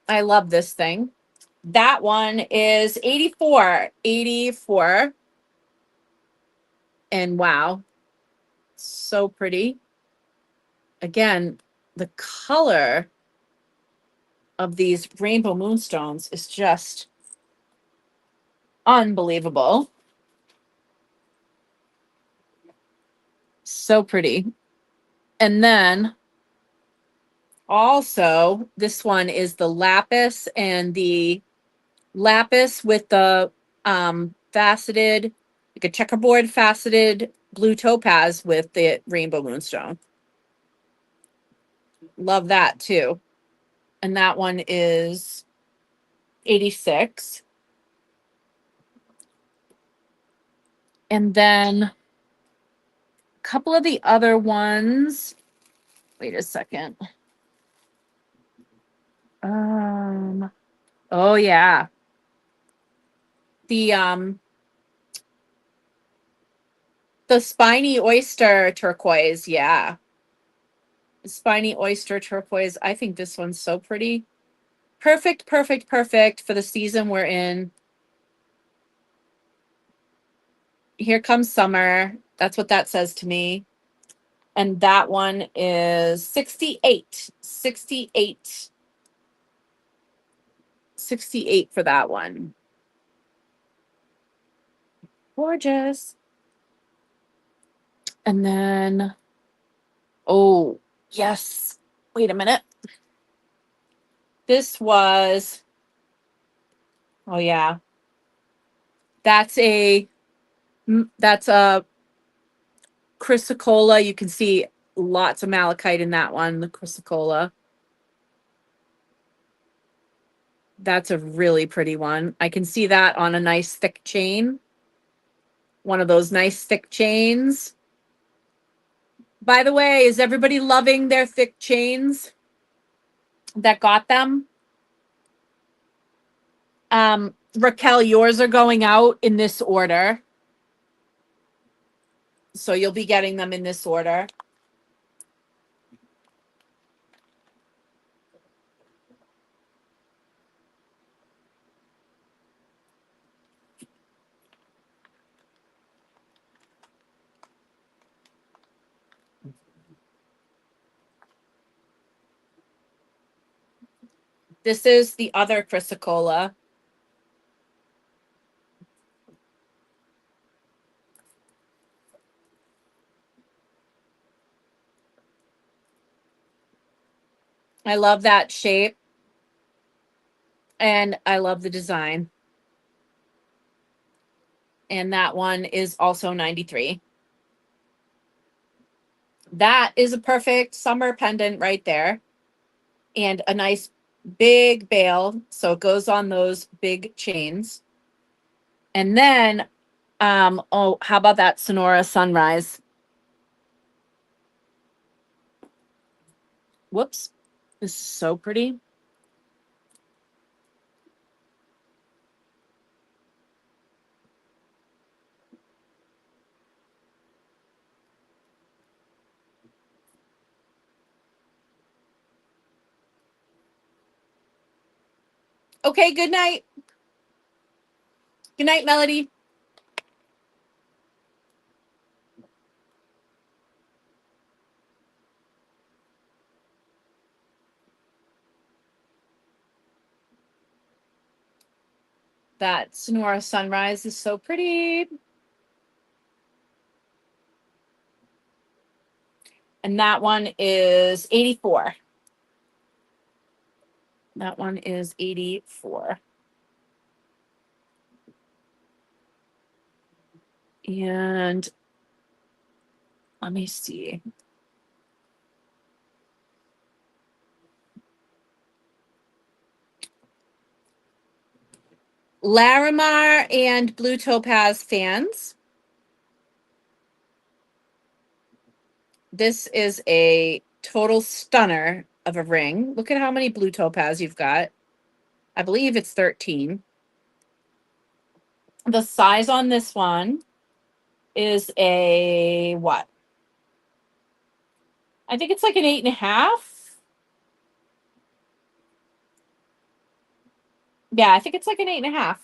I love this thing. That one is 84. And wow, so pretty. Again, the color of these rainbow moonstones is just unbelievable. So pretty. And then also, this one is the lapis and the lapis with the faceted like a checkerboard faceted blue topaz with the rainbow moonstone. Love that too. And that one is 86. And then a couple of the other ones. Wait a second. Oh yeah. The the spiny oyster turquoise, yeah. Spiny oyster turquoise. I think this one's so pretty. Perfect, perfect, perfect for the season we're in. Here comes summer. That's what that says to me. And that one is 68. 68. 68 for that one. Gorgeous. And then, oh, yes. Wait a minute. This was, oh yeah. That's a chrysocolla. You can see lots of malachite in that one, the chrysocolla. That's a really pretty one. I can see that on a nice thick chain. One of those nice thick chains. By the way, is everybody loving their thick chains that got them? Raquel, yours are going out in this order. So you'll be getting them in this order. This is the other chrysocolla. I love that shape. And I love the design. And that one is also 93. That is a perfect summer pendant right there. And a nice big bail. So it goes on those big chains. And then, oh, how about that Sonora Sunrise? Whoops. This is so pretty. Okay, good night. Good night, Melody. That Sonora Sunrise is so pretty. And that one is 84. That one is 84. And let me see. Larimar and Blue Topaz fans. This is a total stunner of a ring. Look at how many Blue Topaz you've got. I believe it's 13. The size on this one is a what? I think it's like an 8.5. Yeah, I think it's like an 8.5.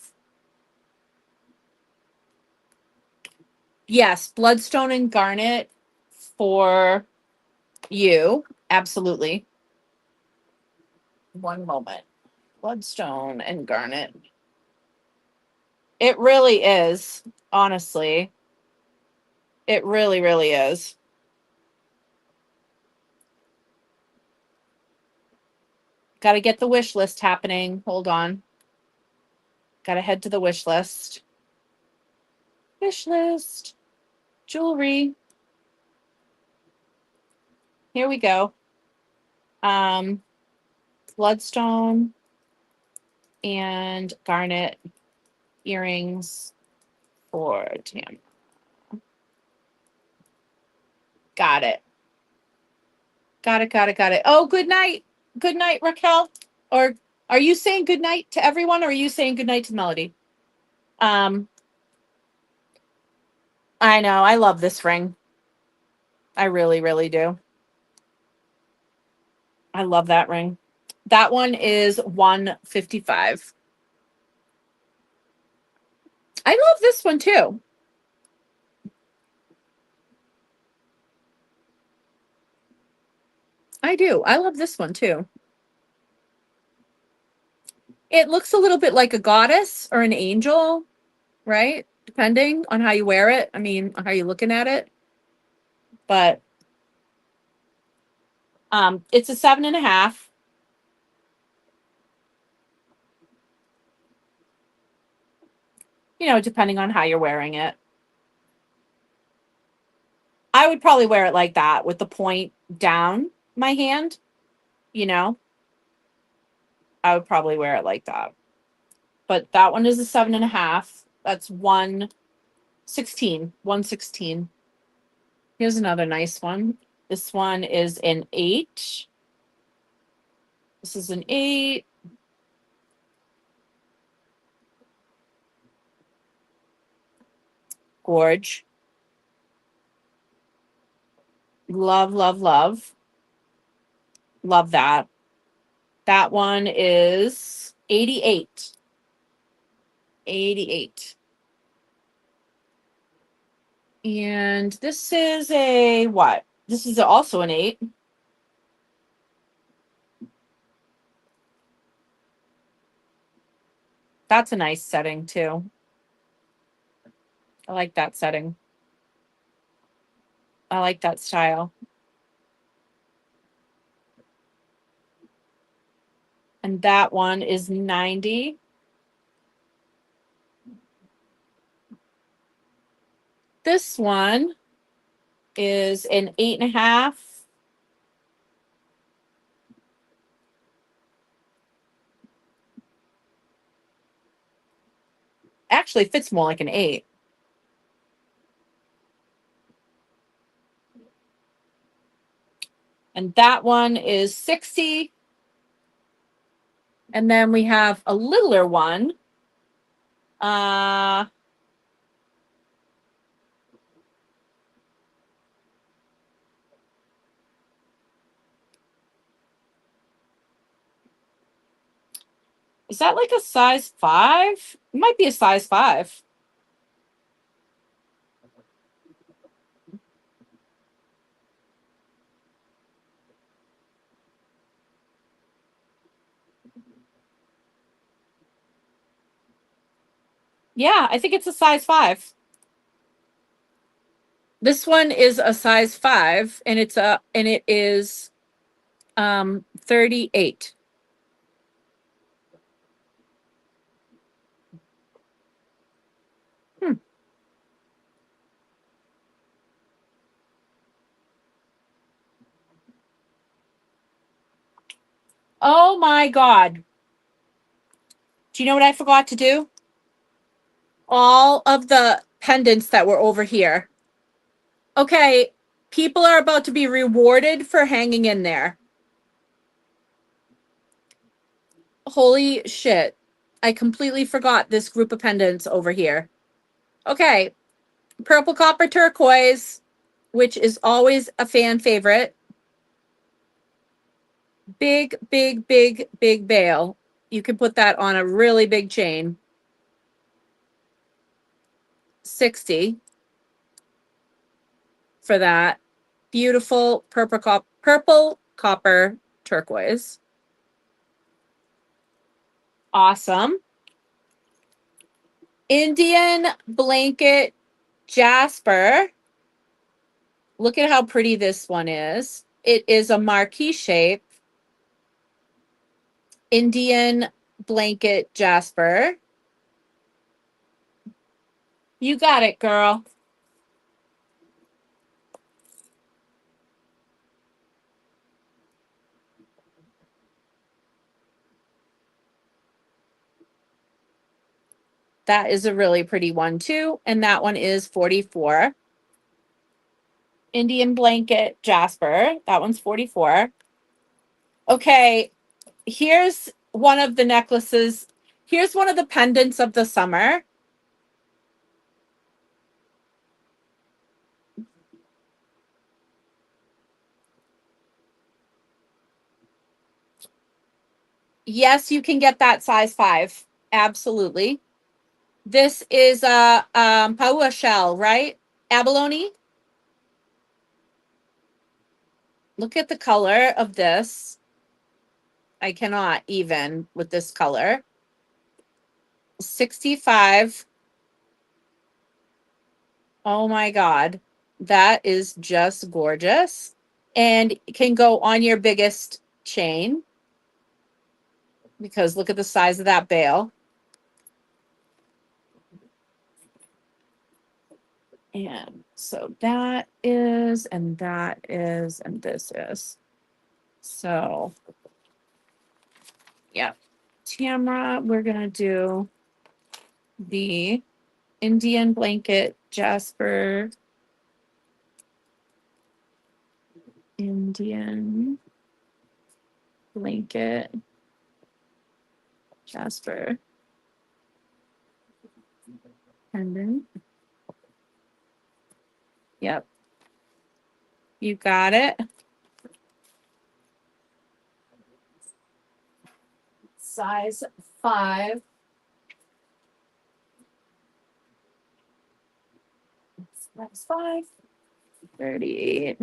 Yes, bloodstone and garnet for you. Absolutely. One moment. Bloodstone and garnet. It really is, honestly. It really, really is. Got to get the wish list happening. Hold on. Got to head to the wish list. Wish list. Jewelry. Here we go. Bloodstone and garnet earrings for Tam. Got it. Got it. Got it. Got it. Oh, good night. Good night, Raquel. Or are you saying good night to everyone, or are you saying good night to Melody? Um, I know. I love this ring. I really, really do. I love that ring. That one is 155. I love this one too. I do. I love this one too. It looks a little bit like a goddess or an angel, right? Depending on how you wear it. I mean, how you're looking at it. But it's a 7.5. You know, depending on how you're wearing it. I would probably wear it like that with the point down my hand, you know. I would probably wear it like that. But that one is a 7.5. That's 116. 116. Here's another nice one. This one is an 8. This is an 8. Gorge. Love, love, love. Love that. That one is 88. 88. And this is a what? This is also an 8. That's a nice setting too. I like that setting. I like that style. And that one is 90. This one is an 8.5. Actually fits more like an 8. And that one is 60. And then we have a littler one. Uh, is that like a size 5? It might be a size 5. Yeah, I think it's a size 5. This one is a size 5 and it is 38. Hmm. Oh my God. Do you know what I forgot to do? All of the pendants that were over here. Okay, people are about to be rewarded for hanging in there. Holy shit. I completely forgot this group of pendants over here. Okay, purple copper turquoise, which is always a fan favorite. Big, big, big, big bail. You can put that on a really big chain. 60 for that. Beautiful purple copper turquoise. Awesome. Indian blanket jasper. Look at how pretty this one is. It is a marquee shape. Indian blanket jasper. You got it, girl. That is a really pretty one too. And that one is 44. Indian blanket Jasper. That one's 44. Okay, here's one of the necklaces. Here's one of the pendants of the summer. Yes, you can get that size 5. Absolutely. This is a paua shell, right? Abalone. Look at the color of this. I cannot even with this color. 65. Oh my God. That is just gorgeous. And can go on your biggest chain because look at the size of that bail. And so that is, and that is, and this is. So, yeah. Tamra, we're going to do the Indian blanket Jasper. Indian blanket Jasper pendant. Yep. You got it. Size 5. Size 5. 38.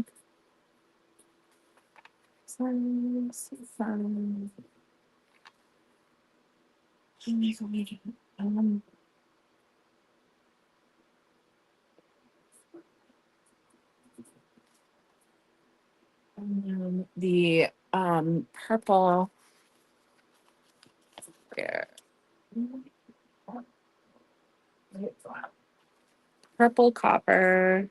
Size 5. Um, the purple where purple copper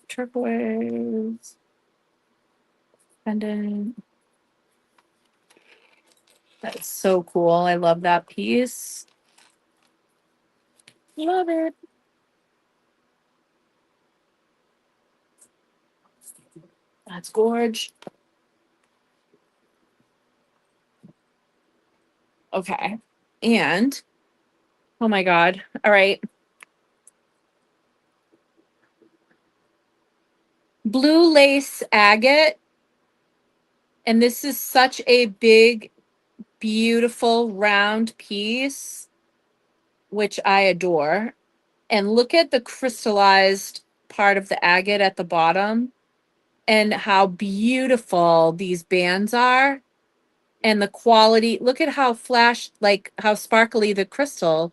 turquoise pendant. That's so cool. I love that piece. Love it. That's gorge. Okay. And oh my God. All right. Blue lace agate. And this is such a big, beautiful round piece, which I adore. And look at the crystallized part of the agate at the bottom and how beautiful these bands are and the quality. Look at how like how sparkly the crystal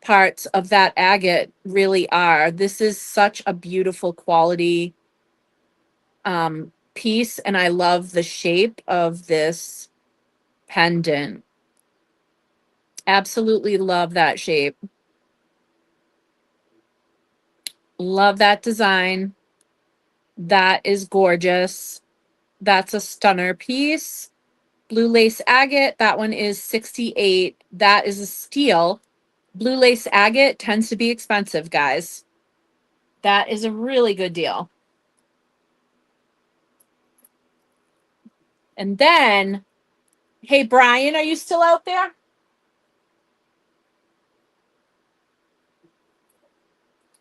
parts of that agate really are. This is such a beautiful quality piece, and I love the shape of this pendant. Absolutely love that shape. Love that design. That is gorgeous. That's a stunner piece. Blue lace agate, that one is 68. That is a steal. Blue lace agate tends to be expensive, guys. That is a really good deal. And then, hey, Brian, are you still out there?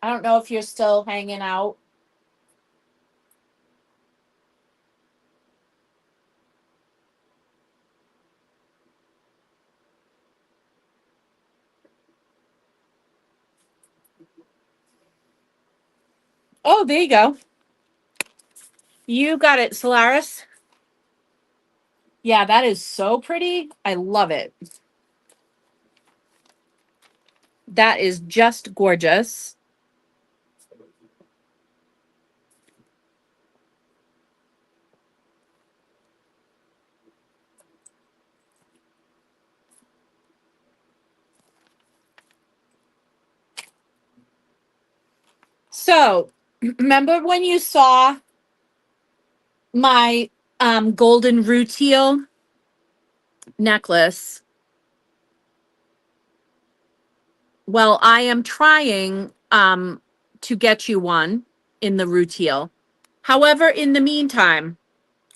I don't know if you're still hanging out. Oh, there you go. You got it, Solaris. Yeah, that is so pretty. I love it. That is just gorgeous. So, remember when you saw my golden rutile necklace? Well, I am trying to get you one in the rutile. However, in the meantime,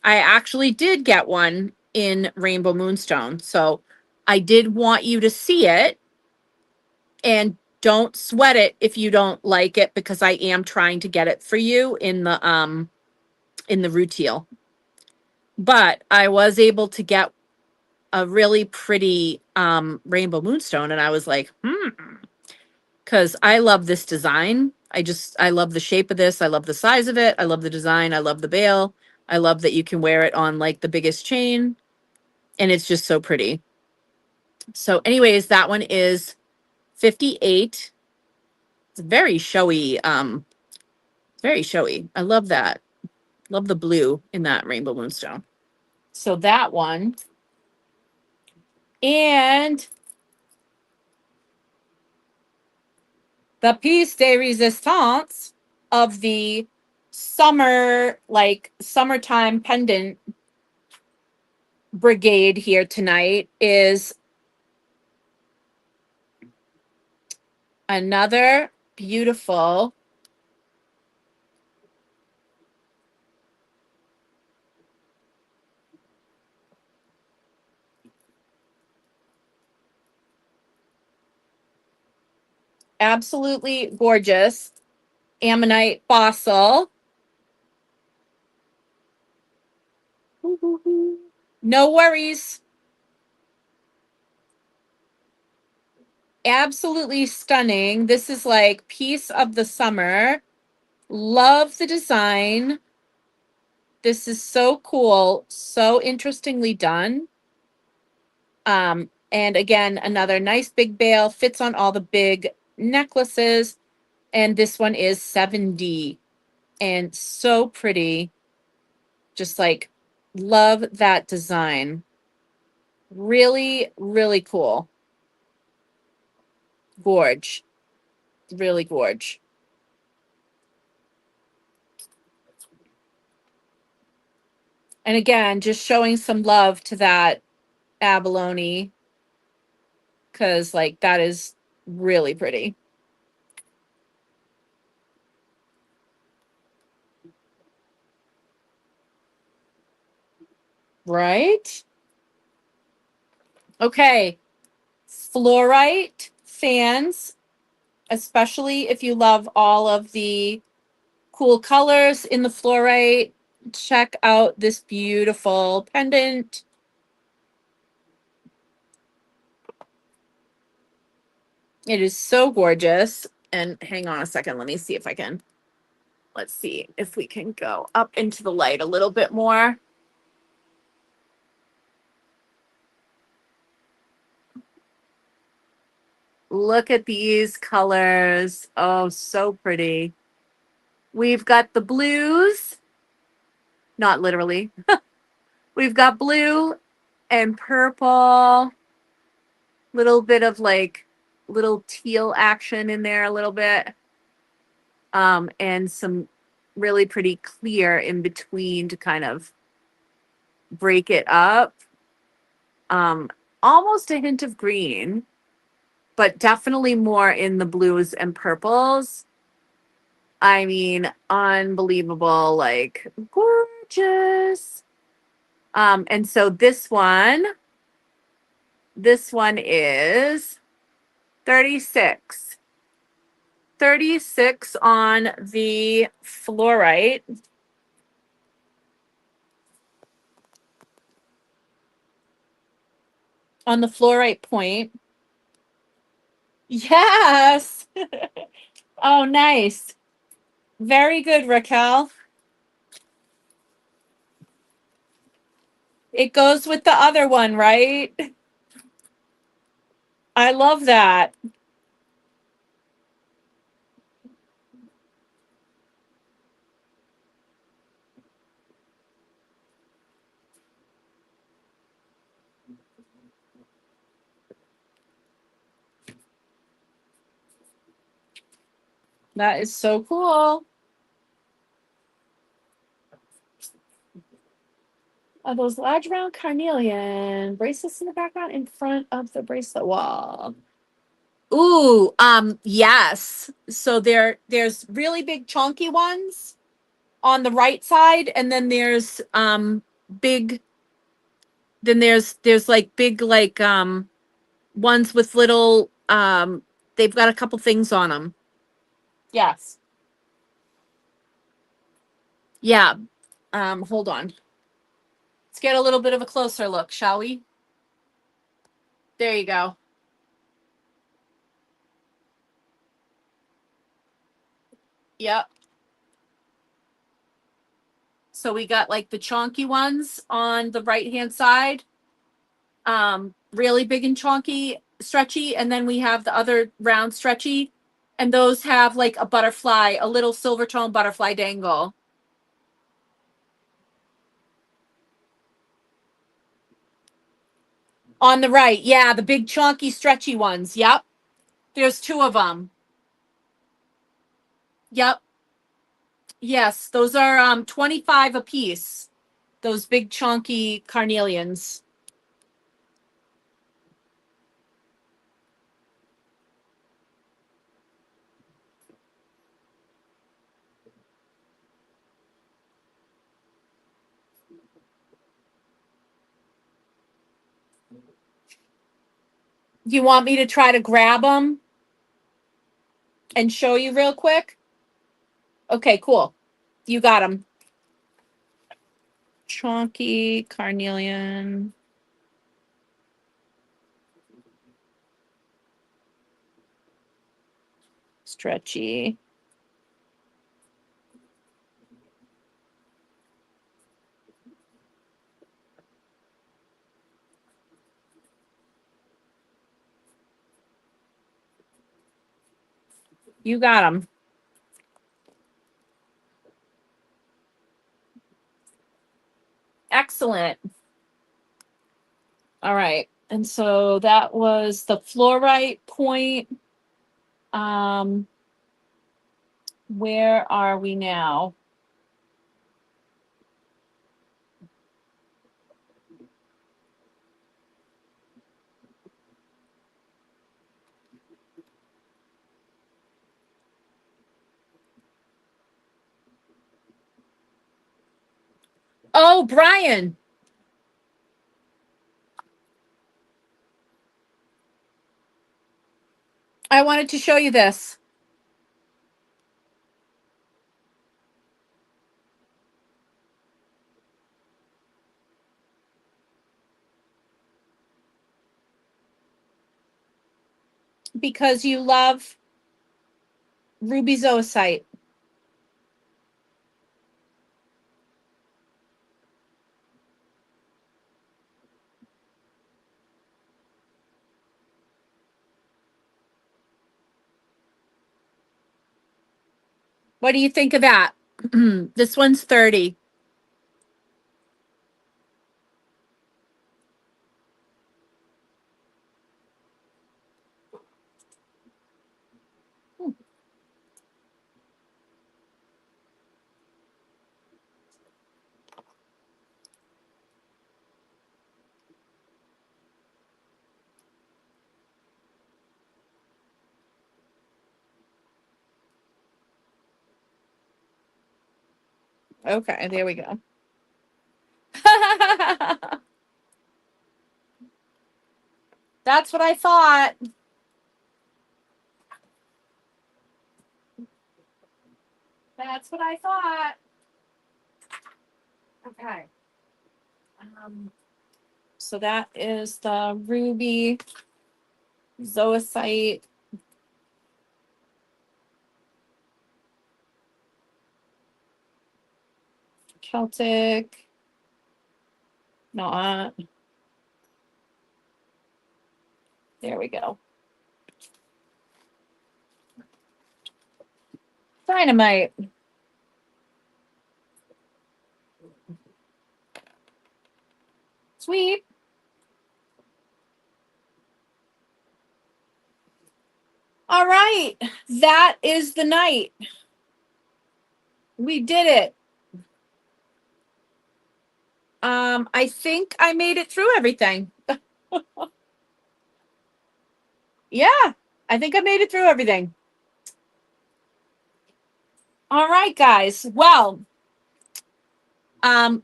I actually did get one in Rainbow Moonstone. So I did want you to see it, and don't sweat it if you don't like it, because I am trying to get it for you in the rutile. But I was able to get a really pretty Rainbow Moonstone, and I was like, because I love this design. I love the shape of this. I love the size of it. I love the design. I love the bail. I love that you can wear it on like the biggest chain, and it's just so pretty. So anyways, that one is 58. It's very showy. Very showy. I love that. Love the blue in that Rainbow Moonstone. So that one. And the piece de resistance of the summer, like summertime pendant brigade here tonight is another beautiful absolutely gorgeous ammonite fossil. No worries. Absolutely stunning. This is like piece of the summer. Love the design. This is so cool. So interestingly done. And again, another nice big bail, fits on all the big necklaces. And this one is 7D and so pretty. Just like love that design. Really, really cool. Gorge. Really gorge. And again, just showing some love to that abalone, because like that is really pretty. Right? Okay. Fluorite fans, especially if you love all of the cool colors in the fluorite, check out this beautiful pendant. It is so gorgeous. And hang on a second. Let me see if I can. Let's see if we can go up into the light a little bit more. Look at these colors. Oh, so pretty. We've got the blues, not literally. We've got blue and purple, little bit of like little teal action in there a little bit. And some really pretty clear in between to kind of break it up. Um, Almost a hint of green, but definitely more in the blues and purples. I mean, unbelievable, like gorgeous. And so this one is 36. 36 on the fluorite. On the fluorite point. Yes. Oh, nice. Very good, Raquel. It goes with the other one, right? I love that. That is so cool. Those large round carnelian bracelets in the background in front of the bracelet wall. Ooh, yes. So there's really big chunky ones on the right side, and then there's big there's like big like ones with little they've got a couple things on them. Yes. Yeah. Hold on. Let's get a little bit of a closer look, shall we? There you go. Yep. So we got like the chunky ones on the right hand side, really big and chunky, stretchy, and then we have the other round stretchy, and those have like a butterfly, a little silver tone butterfly dangle. On the right, yeah, the big chunky stretchy ones. Yep. There's two of them. Yep. Yes, those are 25 a piece. Those big chunky carnelians. Do you want me to try to grab them and show you real quick? Okay, cool. You got them. Chunky carnelian, stretchy. You got them. Excellent. All right. And so that was the fluorite point. Um, where are we now? Oh, Brian, I wanted to show you this because you love ruby zoisite. What do you think of that? This one's 30. Okay, there we go. That's what I thought. That's what I thought. Okay. Um, so that is the ruby zoisite Celtic. Not. There we go. Dynamite. Sweet. All right. That is the night. We did it. I think I made it through everything. Yeah, I think I made it through everything. All right, guys. Well,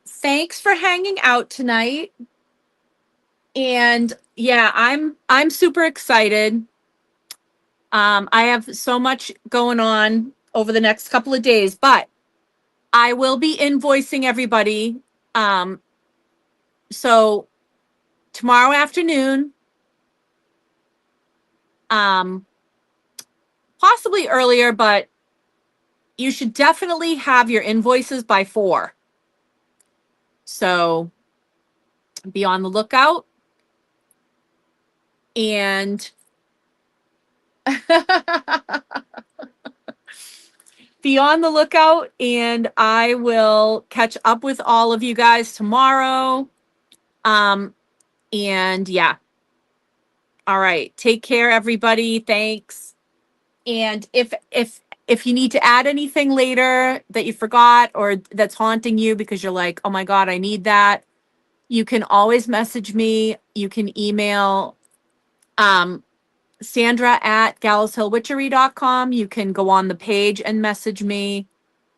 thanks for hanging out tonight. And yeah, I'm super excited. I have so much going on over the next couple of days, but I will be invoicing everybody. Um, so tomorrow afternoon, um, possibly earlier, but you should definitely have your invoices by 4. So be on the lookout. And be on the lookout, and I will catch up with all of you guys tomorrow. And yeah. All right. Take care, everybody. Thanks. And if you need to add anything later that you forgot or that's haunting you because you're like, oh my God, I need that, you can always message me. You can email um, Sandra at gallowshillwitchery.com. You can go on the page and message me.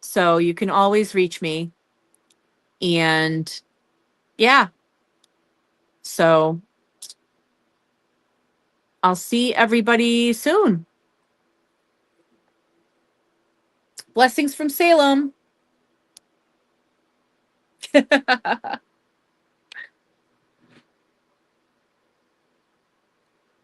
So you can always reach me. And yeah, so I'll see everybody soon. Blessings from Salem.